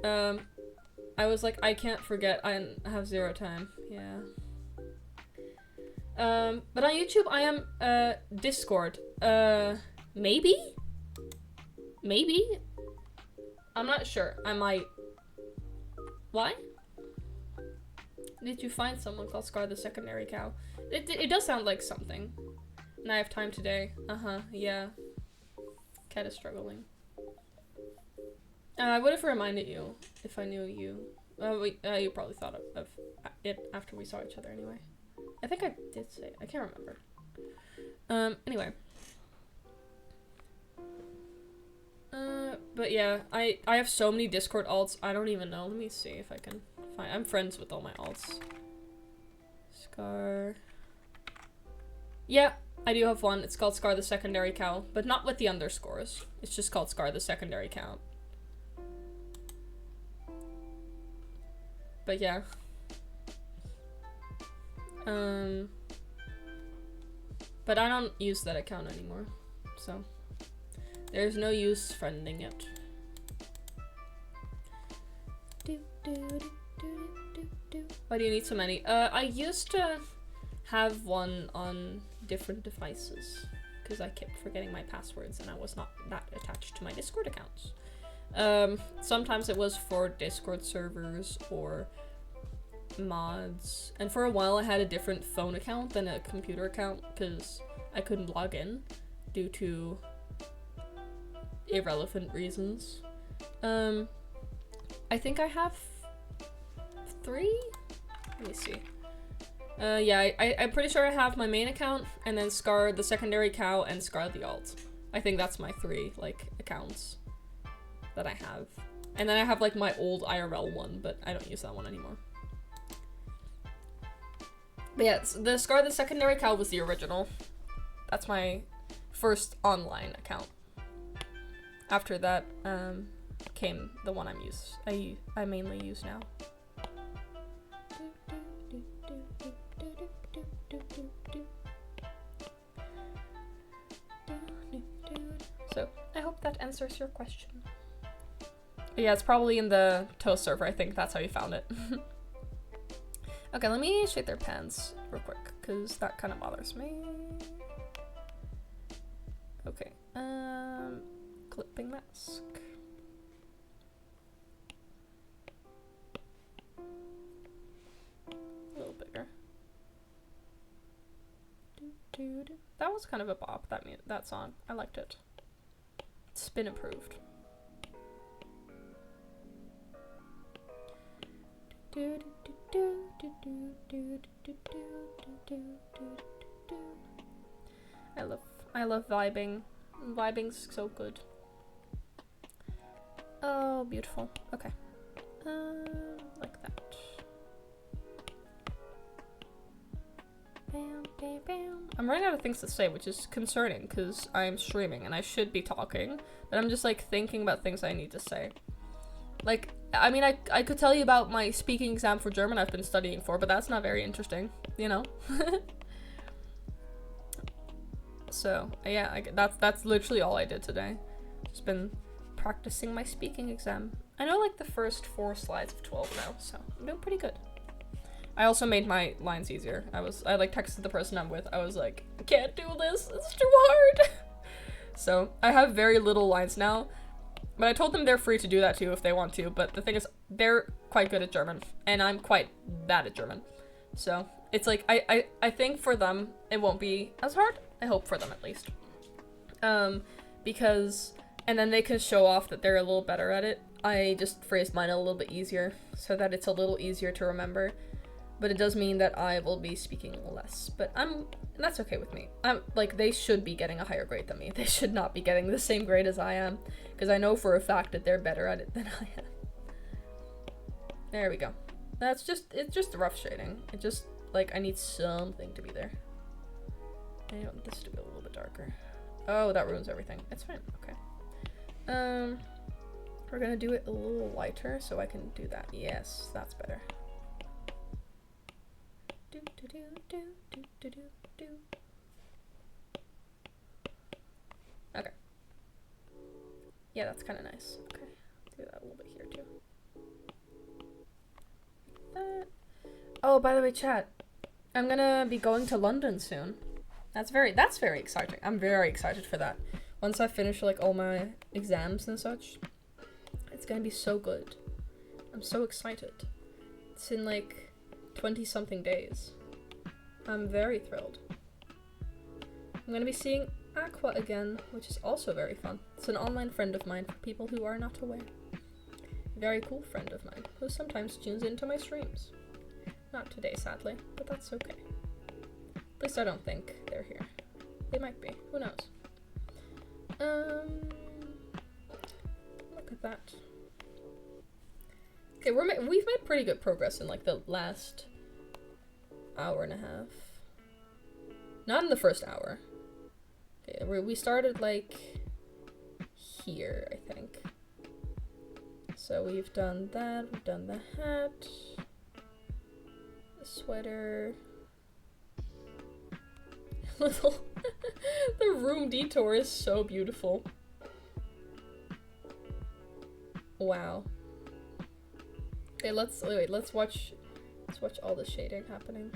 I was like, I can't forget. I have 0 time. Yeah. But on YouTube, I am Discord. Maybe? Maybe? I'm not sure. I might. Why? Did you find someone called ScarTheCow? It does sound like something. And I have time today. Yeah. Cat is struggling. I would have reminded you if I knew you. You probably thought of it after we saw each other anyway. I think I did say it. I can't remember. Anyway. But yeah, I have so many Discord alts, I don't even know. Let me see if I can find. I'm friends with all my alts. Scar. Yeah, I do have one. It's called ScarTheCow, but not with the underscores. It's just called ScarTheCow. But yeah. But I don't use that account anymore, so there's no use friending it. Why do you need so many? I used to have one on different devices because I kept forgetting my passwords and I was not that attached to my Discord accounts. Sometimes it was for Discord servers or mods, and for a while I had a different phone account than a computer account because I couldn't log in due to irrelevant reasons. I think I have 3? Let me see. Yeah, I'm pretty sure I have my main account, and then ScarTheCow, and Scar the alt. I think that's my 3, like, accounts that I have. And then I have, like, my old IRL one, but I don't use that one anymore. But yeah, the ScarTheCow was the original. That's my first online account. After that, came the one I mainly use now. So, I hope that answers your question. Yeah, it's probably in the Toast server, I think that's how you found it. Okay, let me shake their pants real quick, because that kind of bothers me. Okay, clipping mask. A little bigger. That was kind of a bop, that song. I liked it. It's been improved. I love vibing. Vibing's so good. Oh, beautiful. Okay. Like that. Bam, bam, bam. I'm running out of things to say, which is concerning because I'm streaming and I should be talking, but I'm just like thinking about things I need to say. Like, I mean, I could tell you about my speaking exam for German I've been studying for, but that's not very interesting, you know? So, yeah, that's literally all I did today. Just been practicing my speaking exam. I know, like, the first 4 slides of 12 now, so I'm doing pretty good. I also made my lines easier. I like, texted the person I'm with. I was like, I can't do this. It's too hard. So, I have very little lines now. But I told them they're free to do that too if they want to. But the thing is, they're quite good at German. And I'm quite bad at German. So, it's like, I think for them, it won't be as hard. I hope for them, at least. Because... And then they can show off that they're a little better at it. I just phrased mine a little bit easier. So that it's a little easier to remember. But it does mean that I will be speaking less. But that's okay with me. Like, they should be getting a higher grade than me. They should not be getting the same grade as I am. Because I know for a fact that they're better at it than I am. There we go. It's just rough shading. It just, like, I need something to be there. I want this to be a little bit darker. Oh, that ruins everything. It's fine. Okay. We're gonna do it a little lighter so I can do that. Yes, that's better. Do do do do do do do do. Okay. Yeah, that's kind of nice. Okay, do that a little bit here too. That. Oh, by the way, chat, I'm gonna be going to London soon. That's very exciting. I'm very excited for that. Once I finish like all my exams and such, it's gonna be so good. I'm so excited. It's in like 20-something days. I'm very thrilled. I'm gonna be seeing Aqua again, which is also very fun. It's an online friend of mine for people who are not aware. Very cool friend of mine who sometimes tunes into my streams. Not today, sadly, but that's okay. At least I don't think they're here. They might be. Who knows? Look at that. Okay, we've made pretty good progress in like the last hour and a half. Not in the first hour. Okay, we started like here, I think. So we've done that. We've done the hat, the sweater. Little the room detour is so beautiful. Wow. Okay, let's watch all the shading happening.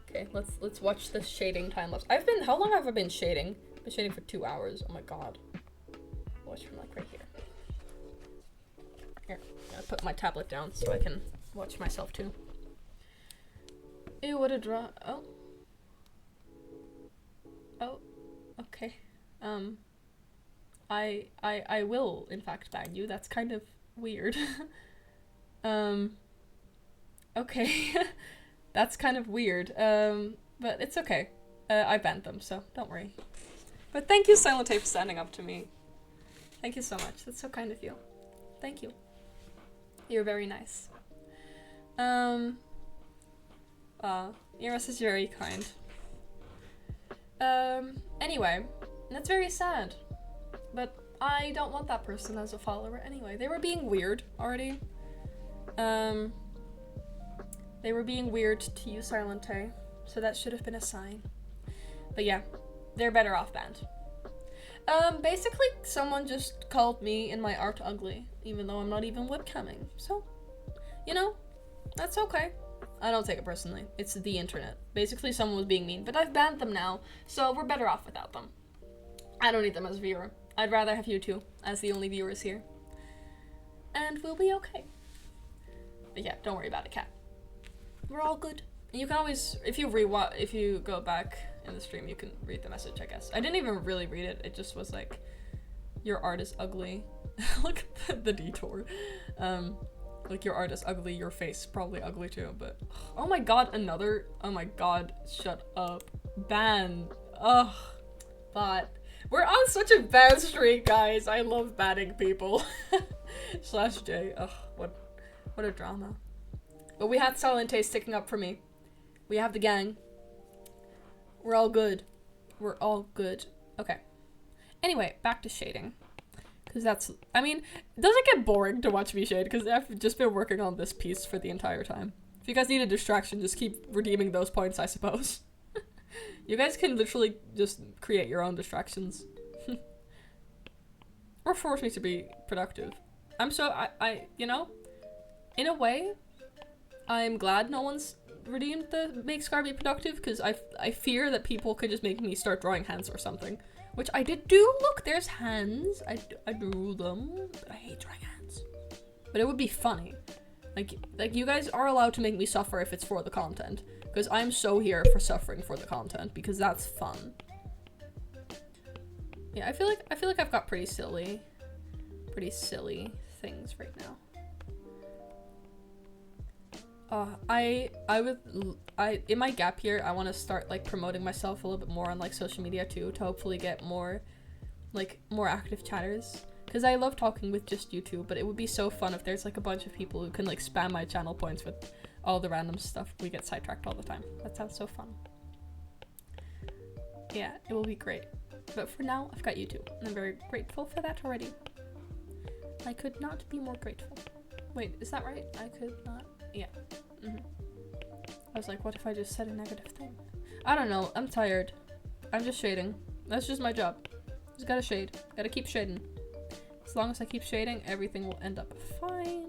Okay, let's watch the shading time lapse. How long have I been shading? I've been shading for 2 hours. Oh my god. Watch from like right here. Here, I'm gonna put my tablet down so I can watch myself too. Ew, what a draw. Oh, okay. I will, in fact, ban you. That's kind of weird. Okay. That's kind of weird. But it's okay. I banned them, so don't worry. But thank you, Silent Tape, for standing up to me. Thank you so much. That's so kind of you. Thank you. You're very nice. Iris is very kind. Anyway, that's very sad. But I don't want that person as a follower anyway. They were being weird already. They were being weird to you, Silente, so that should have been a sign. But yeah, they're better off banned. Basically, someone just called me and my art ugly, even though I'm not even webcamming. So, you know, that's okay. I don't take it personally. It's the internet. Basically, someone was being mean, but I've banned them now, so we're better off without them. I don't need them as a viewer. I'd rather have you two as the only viewers here. And we'll be okay. But yeah, don't worry about it, cat. We're all good. You can always, if you go back in the stream, you can read the message, I guess. I didn't even really read it. It just was like, your art is ugly. Look at the detour. Like, your art is ugly, your face probably ugly too, but oh my god, oh my god, shut up. Ban. Ugh. But we're on such a bad streak, guys. I love banning people. /J. Ugh, what a drama. But we had Silente sticking up for me. We have the gang. We're all good. We're all good. Okay. Anyway, back to shading. Because that's, I mean, does it get boring to watch me shade? Because I've just been working on this piece for the entire time. If you guys need a distraction, just keep redeeming those points, I suppose. You guys can literally just create your own distractions. Or force me to be productive. I'm so, you know, in a way, I'm glad no one's redeemed the make Scar be productive, because I fear that people could just make me start drawing hands or something. Which I did do. Look, there's hands. I drew them. But I hate drawing hands. But it would be funny. Like you guys are allowed to make me suffer if it's for the content. Because I'm so here for suffering for the content, because that's fun. Yeah, I feel like I've got pretty silly things right now. In my gap year, I want to start like promoting myself a little bit more on like social media too, to hopefully get more active chatters. Because I love talking with just you two, but it would be so fun if there's like a bunch of people who can like spam my channel points with all the random stuff. We get sidetracked all the time. That sounds so fun. Yeah, it will be great. But for now, I've got you two, and I'm very grateful for that already. I could not be more grateful. Wait, is that right? I could not. Yeah. I was like, what if I just said a negative thing? I don't know. I'm tired. I'm just shading. That's just my job. Just gotta shade. Gotta keep shading. As long as I keep shading, everything will end up fine.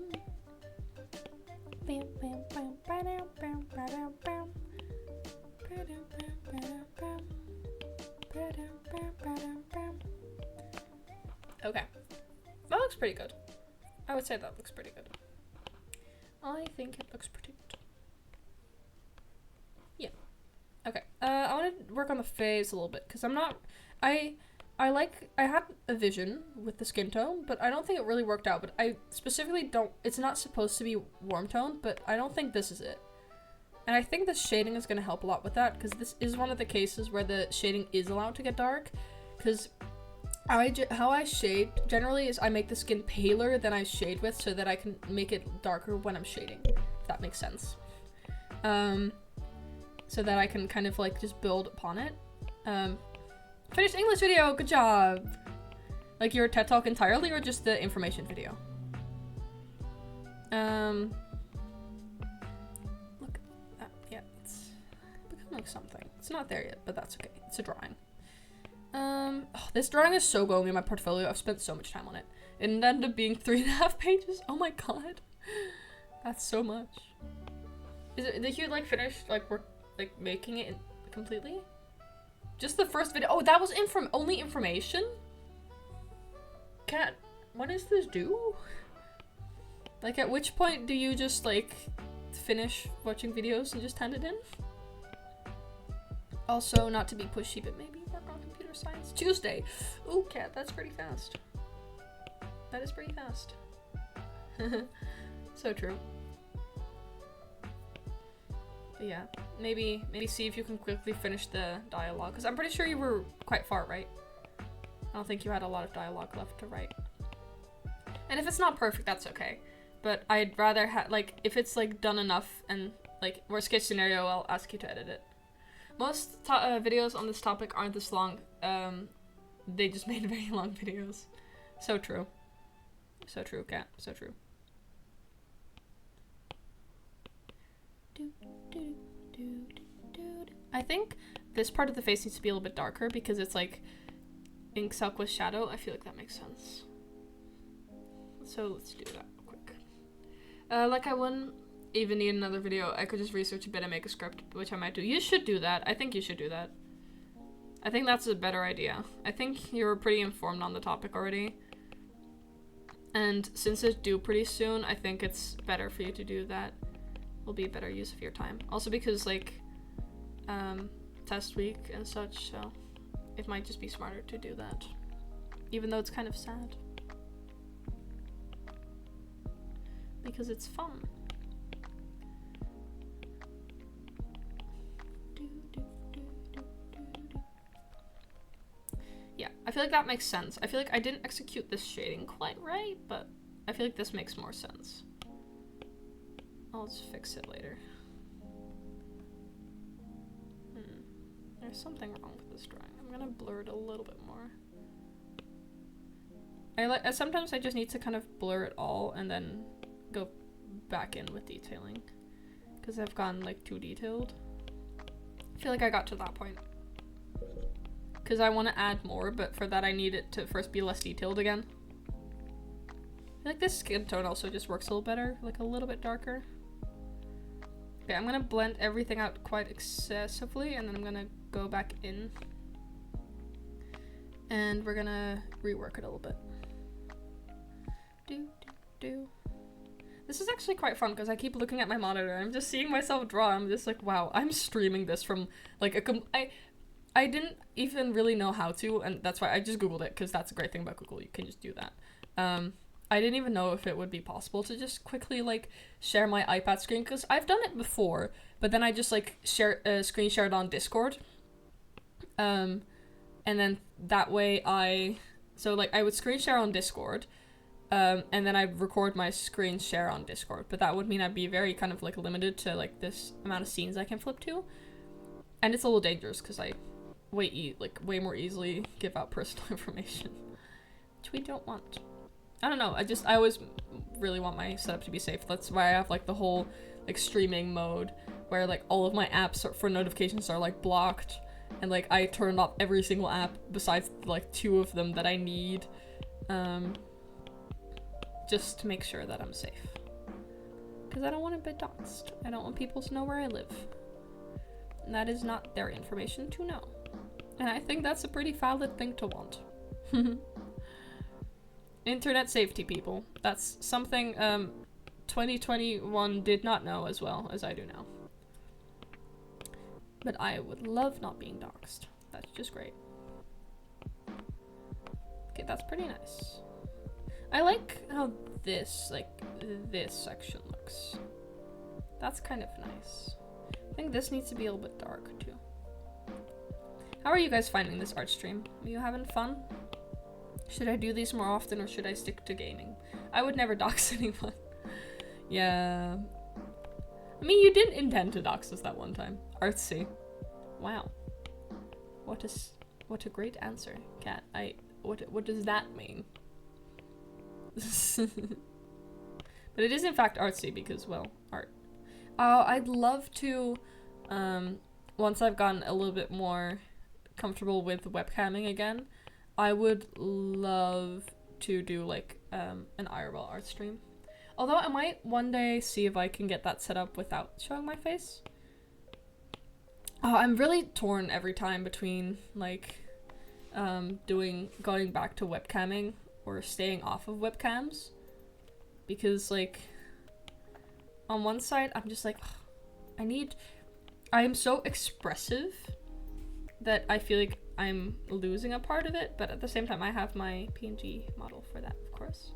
Okay. That looks pretty good. I would say that looks pretty good. I think it looks pretty good. Yeah. Okay. I want to work on the face a little bit, because I'm not... I had a vision with the skin tone, but I don't think it really worked out. But I specifically don't... It's not supposed to be warm toned, but I don't think this is it. And I think the shading is going to help a lot with that, because this is one of the cases where the shading is allowed to get dark. Because how I shade generally is I make the skin paler than I shade with, so that I can make it darker when I'm shading, if that makes sense. So that I can kind of like just build upon it. Finished English video, good job! Like your TED Talk entirely, or just the information video? Look, yeah, it's becoming something. It's not there yet, but that's okay. It's a drawing. Oh, this drawing is so going in my portfolio. I've spent so much time on it. It ended up being 3.5 pages. Oh my god. That's so much. Did you like finish like work like making it completely? Just the first video. Oh, that was only information? Cat, when is this due? Like at which point do you just like finish watching videos and just hand it in? Also, not to be pushy, but maybe work on computer science. Tuesday. Ooh, Cat, that's pretty fast. That is pretty fast. So true. But yeah, maybe see if you can quickly finish the dialogue, because I'm pretty sure you were quite far, right? I don't think you had a lot of dialogue left to write. And if it's not perfect, that's okay. But I'd rather like if it's like done enough, and like worst case scenario, I'll ask you to edit it. Most videos on this topic aren't this long. They just made very long videos. So true. So true, Cat. So true. I think this part of the face needs to be a little bit darker, because it's like ink silk with shadow. I feel like that makes sense. So let's do that real quick. Like I wouldn't even need another video. I could just research a bit and make a script, which I might do. You should do that. I think you should do that. I think that's a better idea. I think you're pretty informed on the topic already. And since it's due pretty soon, I think it's better for you to do that. Will be a better use of your time. Also because like test week and such, so it might just be smarter to do that. Even though it's kind of sad. Because it's fun. Yeah, I feel like that makes sense. I feel like I didn't execute this shading quite right, but I feel like this makes more sense. I'll just fix it later. There's something wrong with this drawing. I'm gonna blur it a little bit more. Sometimes I just need to kind of blur it all and then go back in with detailing. Because I've gone like too detailed. I feel like I got to that point. Because I want to add more, but for that I need it to first be less detailed again. I feel like this skin tone also just works a little better, like a little bit darker. Okay, I'm gonna blend everything out quite excessively, and then I'm gonna go back in. And we're gonna rework it a little bit. This is actually quite fun because I keep looking at my monitor. I'm just seeing myself draw. I'm just like, wow, I'm streaming this from like I didn't even really know how to, and that's why I just Googled it, because that's a great thing about Google. You can just do that. I didn't even know if it would be possible to just quickly like share my iPad screen, because I've done it before, but then I just like screen shared on Discord. And then that way I would screen share on Discord, and then I'd record my screen share on Discord, but that would mean I'd be very kind of like limited to like this amount of scenes I can flip to. And it's a little dangerous because I way more easily give out personal information, which we don't want. I don't know, I always really want my setup to be safe. That's why I have like the whole like streaming mode where like all of my apps for notifications are like blocked, and like I turned off every single app besides like 2 of them that I need, just to make sure that I'm safe. Because I don't want to be doxxed. I don't want people to know where I live. And that is not their information to know. And I think that's a pretty valid thing to want. Internet safety, people. That's something 2021 did not know as well as I do now. But I would love not being doxxed. That's just great. Okay, that's pretty nice. I like how this section looks. That's kind of nice. I think this needs to be a little bit dark too. How are you guys finding this art stream? Are you having fun? Should I do these more often, or should I stick to gaming? I would never dox anyone. Yeah. I mean, you didn't intend to dox us that one time. Artsy. Wow. What a great answer, Kat. What does that mean? But it is in fact artsy because, well, art. I'd love to, once I've gotten a little bit more comfortable with webcamming again, I would love to do like an IRL art stream. Although I might one day see if I can get that set up without showing my face. I'm really torn every time between like going back to webcamming or staying off of webcams, because like on one side I'm just like, I am so expressive that I feel like I'm losing a part of it, but at the same time I have my PNG model for that, of course,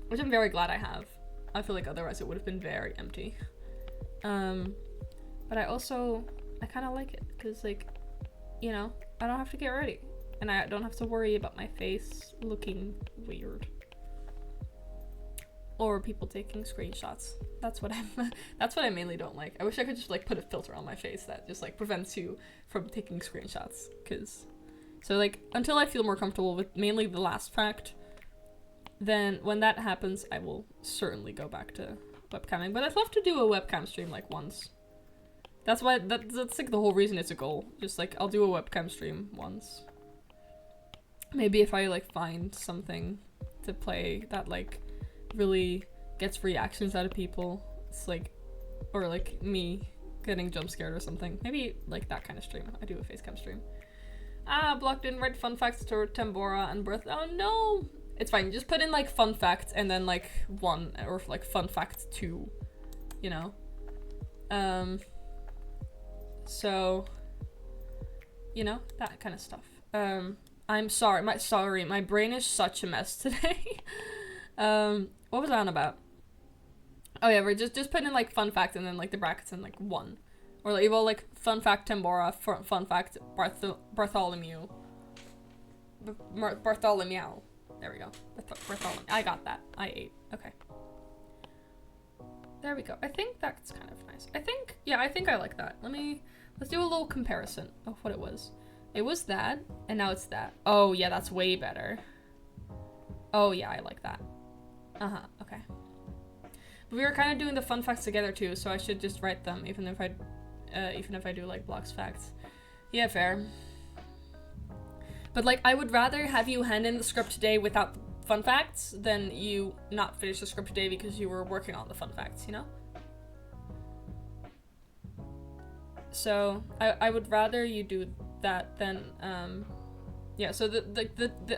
which I'm very glad I have. I feel like otherwise it would have been very empty. But I kind of like it because, like, you know, I don't have to get ready and I don't have to worry about my face looking weird or people taking screenshots. That's what I mainly don't like. I wish I could just like put a filter on my face that just like prevents you from taking screenshots, so like until I feel more comfortable with mainly the last fact, then when that happens I will certainly go back to webcamming. But I'd love to do a webcam stream like once. That's like the whole reason it's a goal. Just like I'll do a webcam stream once. Maybe if I like find something to play that like really gets reactions out of people, it's like, or like me getting jump scared or something. Maybe like that kind of stream. I do a facecam stream. Blocked in red fun facts to Tambora and birth. Oh no, it's fine. Just put in like fun fact and then like 1 or like fun fact 2, you know. So, you know, that kind of stuff. I'm sorry, my brain is such a mess today. What was I on about? Oh yeah, we're just putting in like fun fact and then like the brackets and like 1. Or like, well, like fun fact Tambora, fun fact Bartholomew. Bartholomew. There we go. Bartholomew. I got that. I ate. Okay. There we go. I think that's kind of nice. I think I like that. Let's do a little comparison of what it was. It was that, and now it's that. Oh yeah, that's way better. Oh yeah, I like that. Okay. But we were kind of doing the fun facts together too, so I should just write them, even if I do like blocks facts. Yeah, fair. But like, I would rather have you hand in the script today without fun facts than you not finish the script today because you were working on the fun facts, you know? So I would rather you do that than yeah. So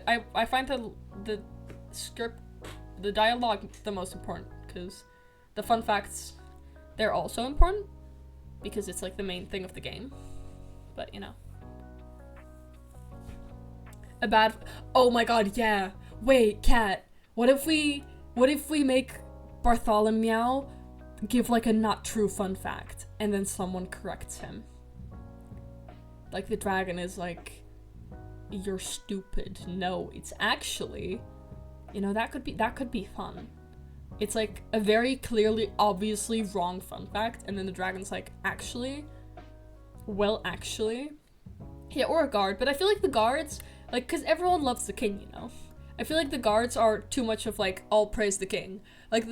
I find the script, the dialogue, the most important, because the fun facts, they're also important because it's like the main thing of the game. But you know, oh my god, yeah. Wait, Kat, what if we make Bartholomew give like a not true fun fact and then someone corrects him? Like the dragon is like, you're stupid. No, it's actually, you know, that could be fun. It's like a very clearly, obviously wrong fun fact, and then the dragon's like, actually, well, actually, yeah, or a guard. But I feel like the guards, like, because everyone loves the king, you know. I feel like the guards are too much of like, all praise the king. Like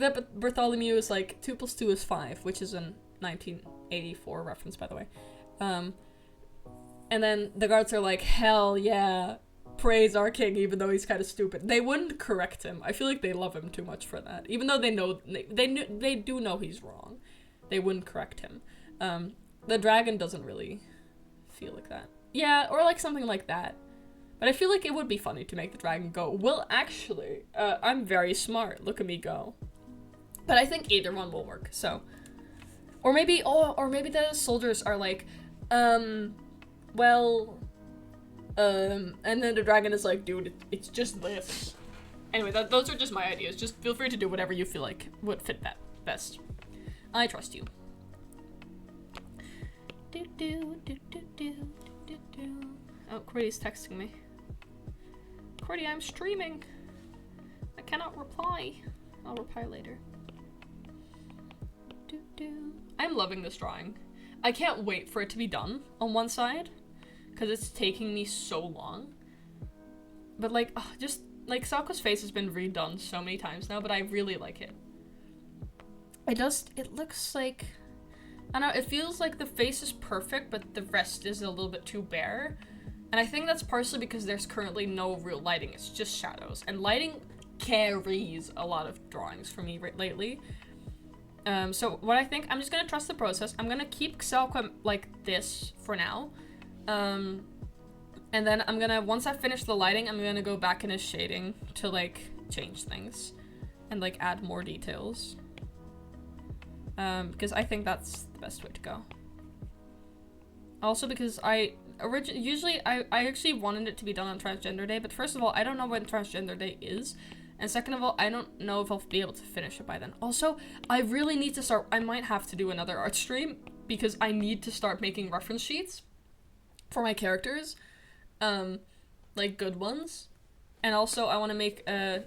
that Bartholomew is like 2 + 2 is 5, which is a 1984 reference, by the way. And then the guards are like, hell yeah, praise our king, even though he's kind of stupid. They wouldn't correct him. I feel like they love him too much for that, even though they do know he's wrong. They wouldn't correct him. The dragon doesn't really feel like that. Yeah, or like something like that. But I feel like it would be funny to make the dragon go, well, actually, I'm very smart. Look at me go. But I think either one will work. So, or maybe the soldiers are like, well, and then the dragon is like, dude, it's just this. Anyway, those are just my ideas. Just feel free to do whatever you feel like would fit that best. I trust you. Oh, Cordy's texting me. Cordy, I'm streaming. I cannot reply. I'll reply later. I'm loving this drawing. I can't wait for it to be done on one side, because it's taking me so long. But like, just like Sako's face has been redone so many times now, but I really like it. It looks like, I don't know, it feels like the face is perfect, but the rest is a little bit too bare. And I think that's partially because there's currently no real lighting, it's just shadows. And lighting carries a lot of drawings for me lately. So what I think, I'm just gonna trust the process. I'm gonna keep Xalqua like this for now. And then I'm gonna, once I finish the lighting, I'm gonna go back in his shading to like change things and like add more details. Because I think that's the best way to go. Also because usually I actually wanted it to be done on Transgender Day, but first of all, I don't know when Transgender Day is. And second of all, I don't know if I'll be able to finish it by then. Also, I really need to start, I might have to do another art stream because I need to start making reference sheets for my characters. Like good ones. And also I want to make a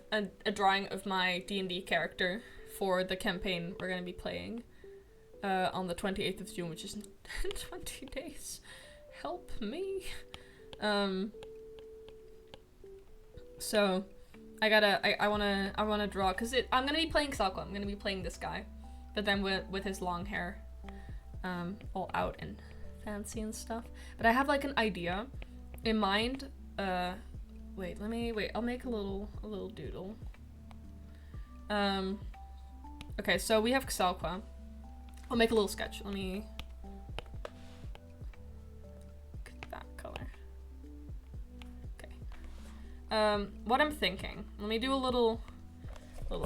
drawing of my D&D character for the campaign we're going to be playing on the 28th of June, which is in 20 days. Help me. So I wanna draw, because I'm gonna be playing Xalqua. I'm gonna be playing this guy, but then with his long hair, all out and fancy and stuff. But I have like an idea in mind. Wait, I'll make a little doodle. Okay, so we have Xalqua. I'll make a little sketch. Let me get that color. Okay. What I'm thinking. Let me do a little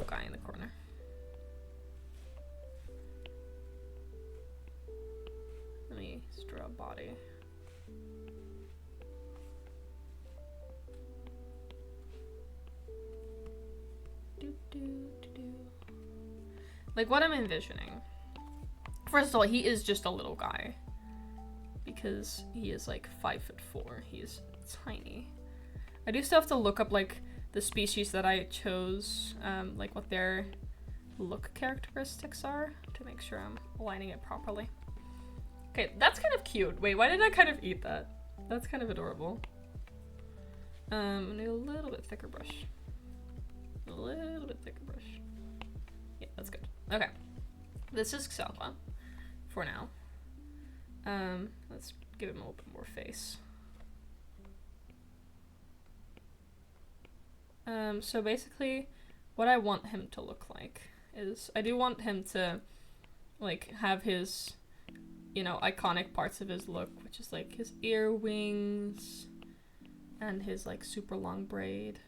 guy in the corner. Let me just draw a body. Like what I'm envisioning. First of all, he is just a little guy because he is like 5'4". He is tiny. I do still have to look up like the species that I chose, like what their look characteristics are to make sure I'm aligning it properly. Okay, that's kind of cute. Wait, why did I kind of eat that? That's kind of adorable. I'm gonna do a little bit thicker brush. A little bit thicker brush. Yeah, that's good. Okay. This is Xelva for now. Let's give him a little bit more face. So basically, what I want him to look like is, I do want him to, like, have his, you know, iconic parts of his look, which is, like, his ear wings, and his, like, super long braid.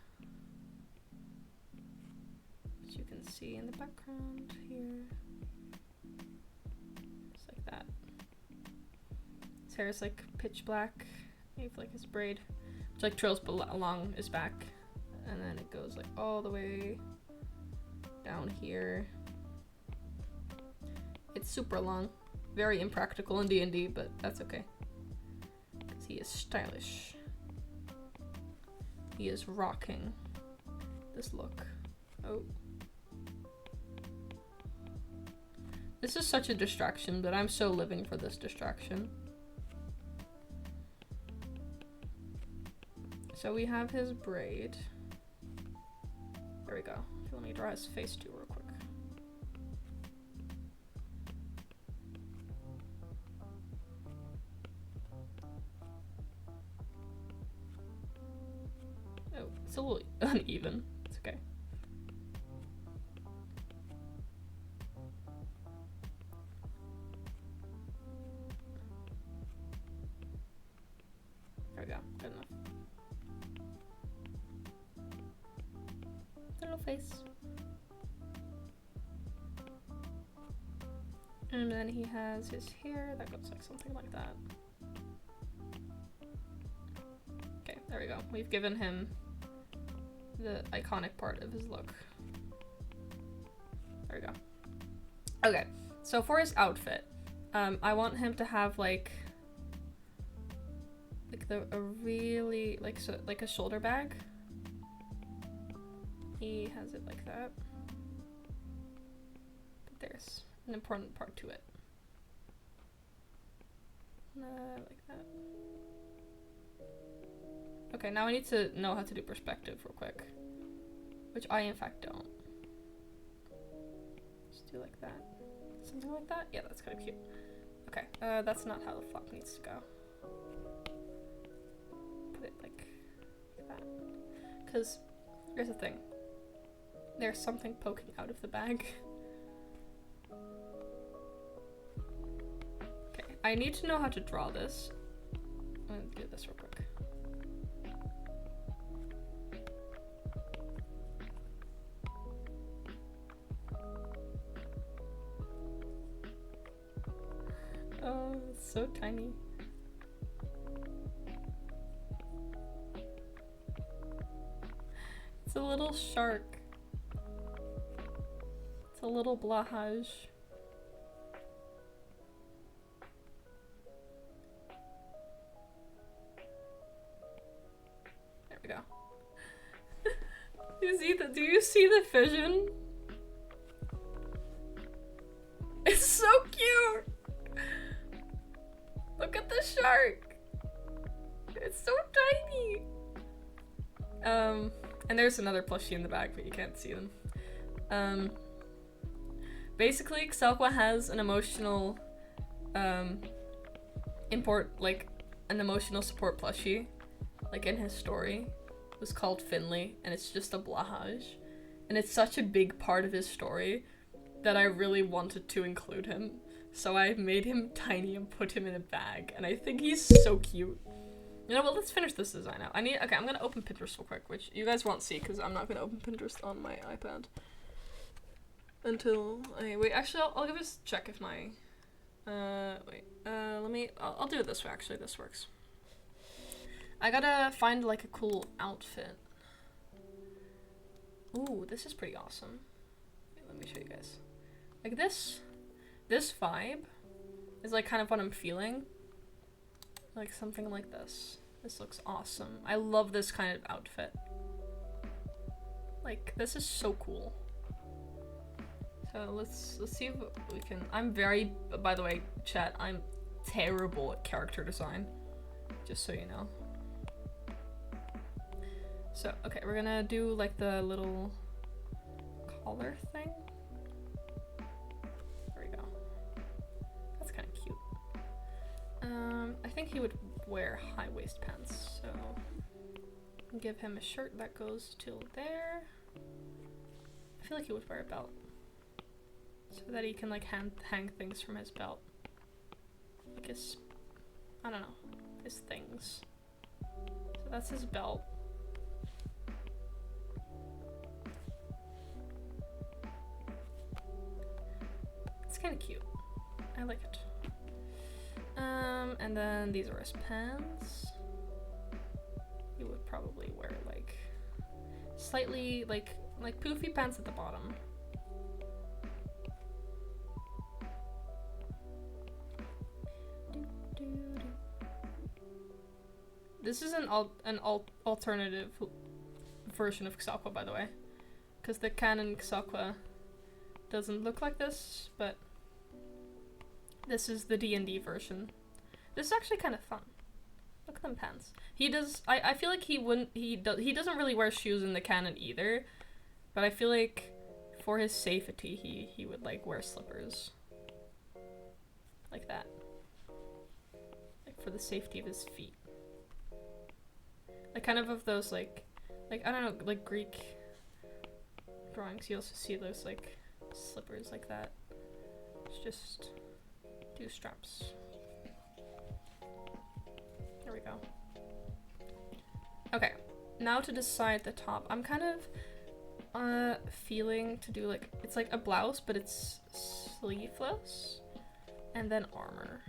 Which you can see in the background here. Just like that. His hair is, like, pitch black. You have, like, his braid, which, like, trails along his back. And then it goes like all the way down here. It's super long. Very impractical in D&D, but that's okay. Because he is stylish. He is rocking this look. Oh. This is such a distraction, but I'm so living for this distraction. So we have his braid. There we go. Let me draw his face too real quick. Oh, it's a little uneven. It's okay. There we go. Good enough. Little face. And then he has his hair that goes like something like that. Okay, there we go. We've given him the iconic part of his look. There we go. Okay, so for his outfit, I want him to have like a really like a shoulder bag. He has it like that. But there's an important part to it. Like that. Okay, now I need to know how to do perspective real quick. Which I in fact don't. Just do like that. Something like that? Yeah, that's kind of cute. Okay, that's not how the flop needs to go. Put it like that. Because here's the thing. There's something poking out of the bag. Okay, I need to know how to draw this. I'm gonna do this real quick. Oh, it's so tiny. It's a little shark. It's a little blahage. There we go. Do you see the vision? It's so cute! Look at the shark! It's so tiny! And there's another plushie in the bag, but you can't see them. Basically, Xelva has an emotional, an emotional support plushie, like in his story. It was called Finley, and it's just a blahage. And it's such a big part of his story that I really wanted to include him. So I made him tiny and put him in a bag, and I think he's so cute. You know what, let's finish this design out. Okay, I'm gonna open Pinterest real quick, which you guys won't see because I'm not gonna open Pinterest on my iPad. Until actually I'll give this check if my, I'll do it this way actually, this works. I gotta find like a cool outfit. Ooh, this is pretty awesome. Wait, let me show you guys. Like this vibe is like kind of what I'm feeling. Like something like this. This looks awesome. I love this kind of outfit. Like, this is so cool. So let's see if we can. By the way, chat, I'm terrible at character design. Just so you know. So, okay, we're gonna do like the little collar thing. There we go. That's kind of cute. I think he would wear high-waist pants, so give him a shirt that goes till there. I feel like he would wear a belt so that he can like hang things from his belt, like his, I don't know, his things. So that's his belt. It's kind of cute. I like it. And then these are his pants. He would probably wear like slightly like poofy pants at the bottom. This is an alternative version of Xaqua, by the way, because the canon Xaqua doesn't look like this, but this is the D&D version. This is actually kind of fun. Look at them pants. He does. I feel like he wouldn't. He doesn't really wear shoes in the canon either, but I feel like for his safety, he would like wear slippers, like that, like for the safety of his feet. Like kind of those like I don't know, like Greek drawings. You also see those like slippers like that. It's just 2 straps. There we go. Okay, now to decide the top. I'm kind of feeling to do like, it's like a blouse, but it's sleeveless, and then armor,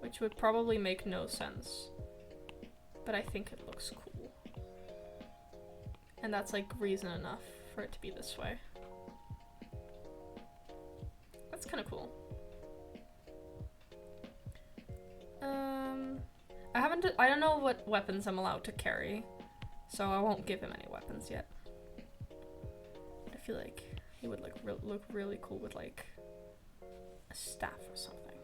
which would probably make no sense, but I think it looks cool. And that's like reason enough for it to be this way. That's kind of cool. I don't know what weapons I'm allowed to carry, so I won't give him any weapons yet. I feel like he would like look really cool with like a staff or something,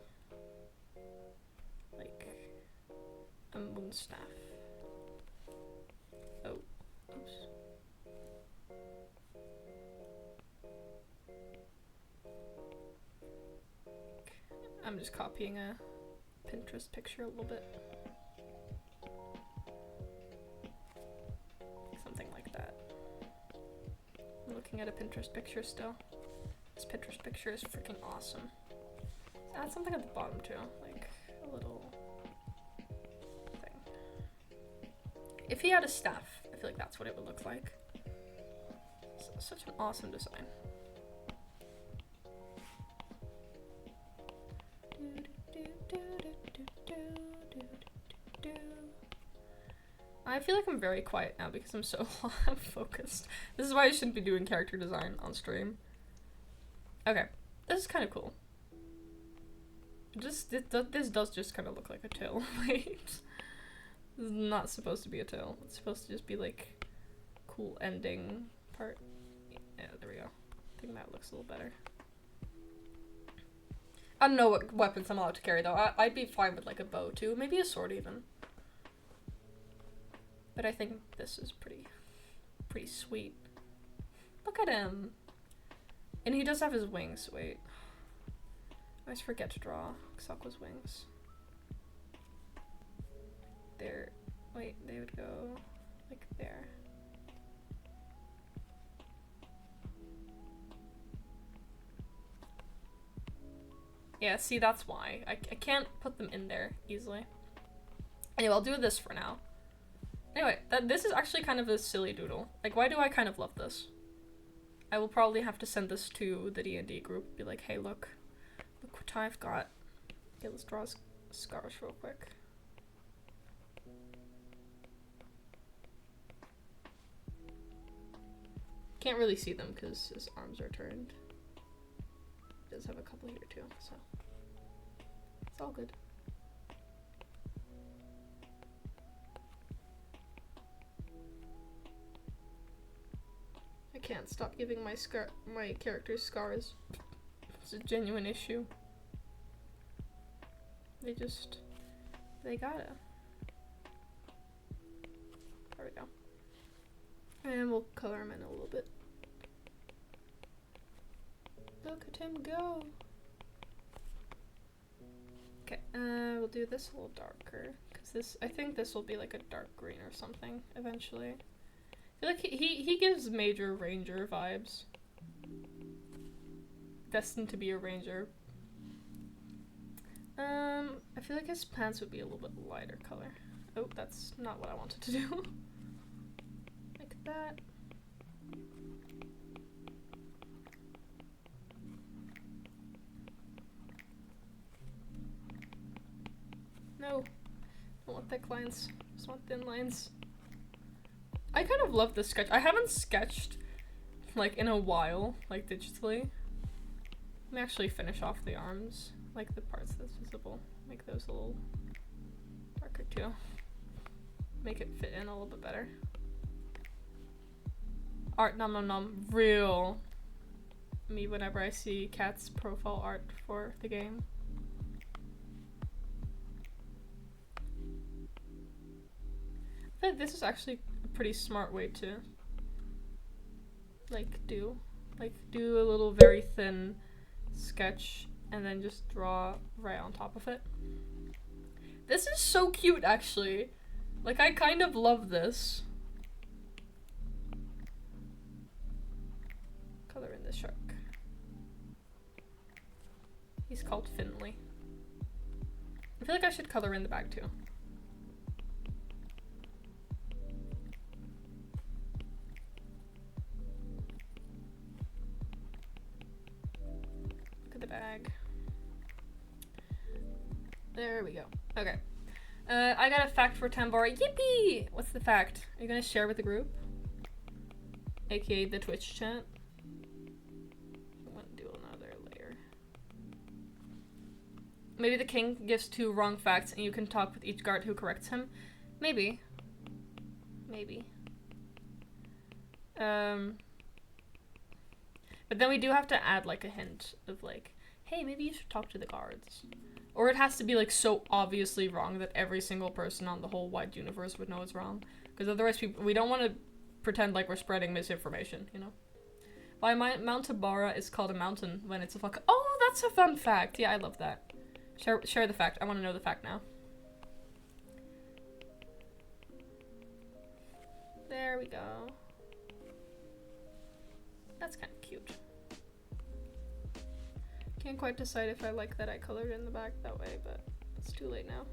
like a moon staff. Oh, oops. I'm just copying a Pinterest picture a little bit. Something like that. I'm looking at a Pinterest picture still. This Pinterest picture is freaking awesome. Let's add something at the bottom too, like a little thing. If he had a staff, I feel like that's what it would look like. It's such an awesome design. I feel like I'm very quiet now because I'm so focused. This is why I shouldn't be doing character design on stream. Okay, this is kind of cool. This does just kind of look like a tail. Wait, this is not supposed to be a tail. It's supposed to just be like cool ending part. Yeah, there we go. I think that looks a little better. I don't know what weapons I'm allowed to carry though. I'd be fine with like a bow too, maybe a sword even. But I think this is pretty sweet. Look at him. And he does have his wings. Wait. I always forget to draw Xaqua's wings. There. Wait, they would go like there. Yeah, see, that's why. I can't put them in there easily. Anyway, I'll do this for now. Anyway, this is actually kind of a silly doodle. Like, why do I kind of love this? I will probably have to send this to the D&D group. Be like, hey, look what I've got. Okay, let's draw scars real quick. Can't really see them because his arms are turned. He does have a couple here too, so it's all good. I can't stop giving my characters scars. It's a genuine issue. They gotta. There we go. And we'll color him in a little bit. Look at him go. Okay, we'll do this a little darker, because this, I think this will be like a dark green or something eventually. I feel like he gives major ranger vibes. Destined to be a ranger. I feel like his pants would be a little bit lighter color. Oh, that's not what I wanted to do. Like that. No, don't want thick lines. Just want thin lines. I kind of love this sketch. I haven't sketched like in a while, like digitally. Let me actually finish off the arms, like the parts that's visible. Make those a little darker too. Make it fit in a little bit better. Art nom nom nom. Real me whenever I see Kat's profile art for the game. I feel like this is actually a pretty smart way to do a little very thin sketch and then just draw right on top of it. This is so cute actually. Like I kind of love this. Color in the shark. He's called Finley. I feel like I should color in the bag too. The bag. There we go. Okay. I got a fact for Tambora. Yippee! What's the fact? Are you gonna share with the group? AKA the Twitch chat. I'm gonna do another layer. Maybe the king gives 2 wrong facts and you can talk with each guard who corrects him. Maybe. Maybe. But then we do have to add like a hint of like, hey, maybe you should talk to the guards. Or it has to be like so obviously wrong that every single person on the whole wide universe would know it's wrong. Because otherwise we don't want to pretend like we're spreading misinformation, you know? Why Mount Tabara is called a mountain when it's a fuck. Oh, that's a fun fact. Yeah, I love that. Share the fact. I want to know the fact now. There we go. That's kind of cute. Can't quite decide if I like that I colored in the back that way, but it's too late now.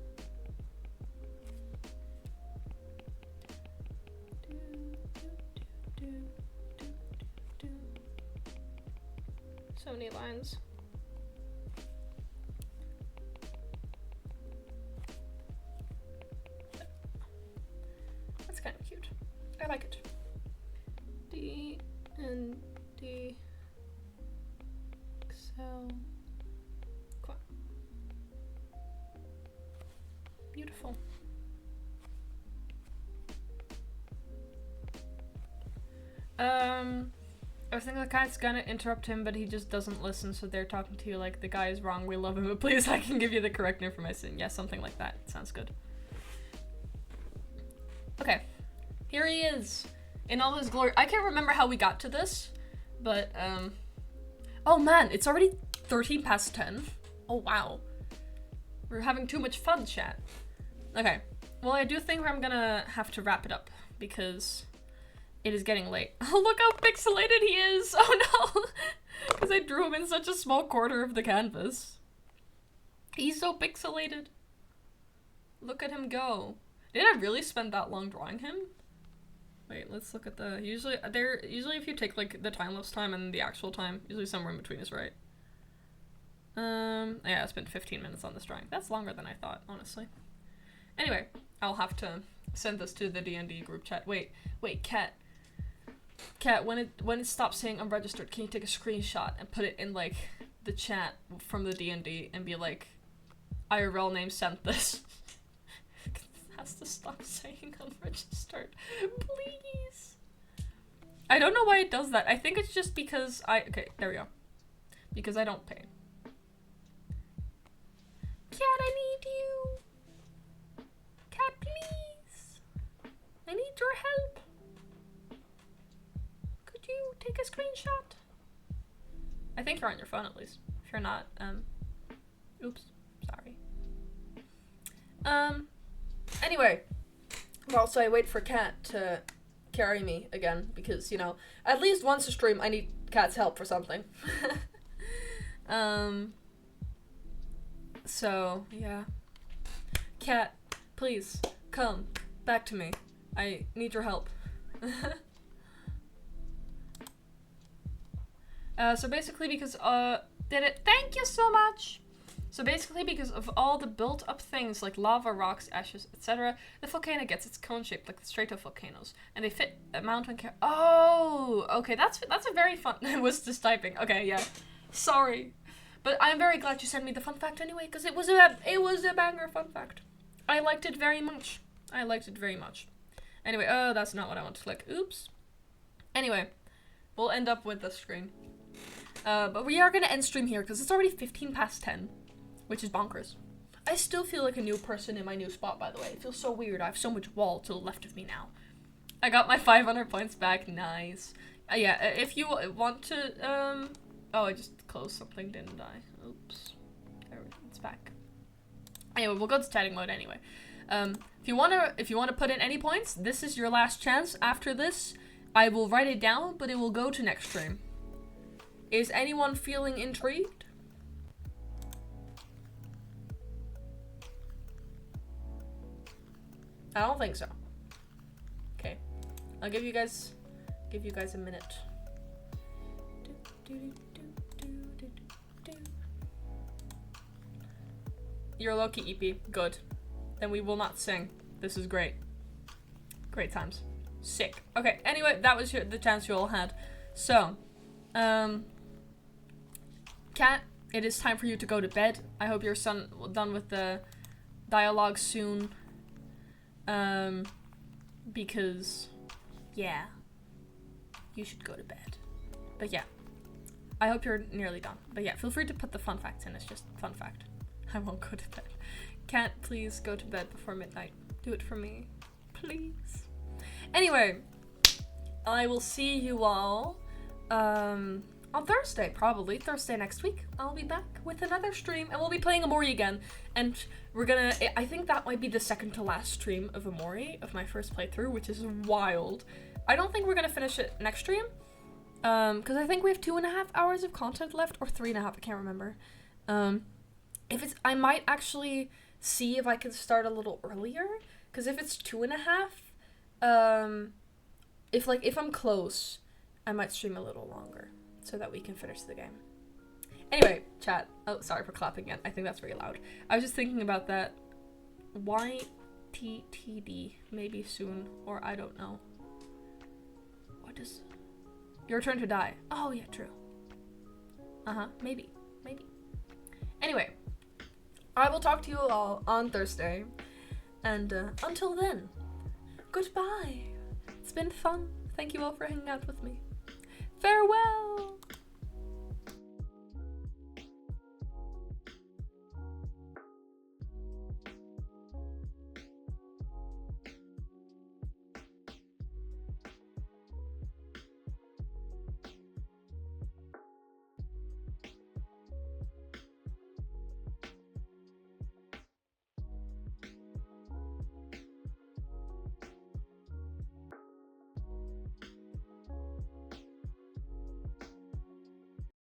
So many lines. That's kind of cute. I like it. D and D. Excel. Cool. Beautiful. I was thinking the guy's gonna interrupt him, but he just doesn't listen, so they're talking to you like, the guy is wrong, we love him, but please, I can give you the correct information. Yeah, something like that. Sounds good. Okay. Here he is. In all his glory. I can't remember how we got to this, but, oh man, it's already 13 past 10. Oh wow. We're having too much fun, chat. Okay. Well, I do think I'm gonna have to wrap it up, because it is getting late. Oh, look how pixelated he is! Oh no! Because I drew him in such a small corner of the canvas. He's so pixelated. Look at him go. Did I really spend that long drawing him? Wait, let's look at the... Usually if you take like the time-lapse time and the actual time, usually somewhere in between is right. Yeah, I spent 15 minutes on this drawing. That's longer than I thought, honestly. Anyway, I'll have to send this to the D&D group chat. Wait, Kat. Kat, when it stops saying unregistered, can you take a screenshot and put it in like the chat from the D&D and be like, IRL name sent this. It has to stop saying unregistered. Please. I don't know why it does that. I think it's just because okay, there we go. Because I don't pay. Kat, I need you. Kat, please. I need your help. Could you take a screenshot? I think you're on your phone at least. If you're not, oops, sorry. Anyway, well, so I wait for Kat to carry me again because, you know, at least once a stream I need Kat's help for something. So, yeah. Kat, please, come back to me. I need your help. So basically because, thank you so much! So basically because of all the built up things like lava, rocks, ashes, etc., the volcano gets its cone shape like the stratovolcanoes, and they fit a mountain oh! Okay, that's a very fun- I was just typing. Okay, yeah. Sorry. But I'm very glad you sent me the fun fact anyway, because it was a banger fun fact. I liked it very much. I liked it very much. Anyway, oh, that's not what I want to click. Oops. Anyway, we'll end up with the screen. But we are gonna end stream here, because it's already 15 past 10, which is bonkers. I still feel like a new person in my new spot, by the way. It feels so weird. I have so much wall to the left of me now. I got my 500 points back. Nice. Yeah, if you want to, oh, I just closed something, didn't I? Oops. There, it's back. Anyway, we'll go to chatting mode anyway. If you wanna put in any points, this is your last chance. After this, I will write it down, but it will go to next stream. Is anyone feeling intrigued? I don't think so. Okay. I'll give you guys a minute. You're low-key EP. Good. Then we will not sing. This is great. Great times. Sick. Okay, anyway, that was the chance you all had. So, Kat, it is time for you to go to bed. I hope you're done with the dialogue soon. Because, yeah, you should go to bed. But yeah, I hope you're nearly done. But yeah, feel free to put the fun facts in. It's just fun fact. I won't go to bed. Kat, please go to bed before midnight. Do it for me, please. Anyway, I will see you all on Thursday, probably. Thursday next week. I'll be back with another stream, and we'll be playing Amori again. And we're gonna, I think that might be the second to last stream of Amori, of my first playthrough, which is wild. I don't think we're gonna finish it next stream, because I think we have 2.5 hours of content left, or 3.5, I can't remember. If it's, I might actually see if I can start a little earlier, because if it's 2.5, if I'm close, I might stream a little longer, so that we can finish the game. Anyway, chat. Oh, sorry for clapping again. I think that's very loud. I was just thinking about that. YTTD, maybe soon, or I don't know. What is... Your turn to die. Oh, yeah, true. Maybe. Anyway, I will talk to you all on Thursday, and until then, goodbye. It's been fun. Thank you all for hanging out with me. Farewell!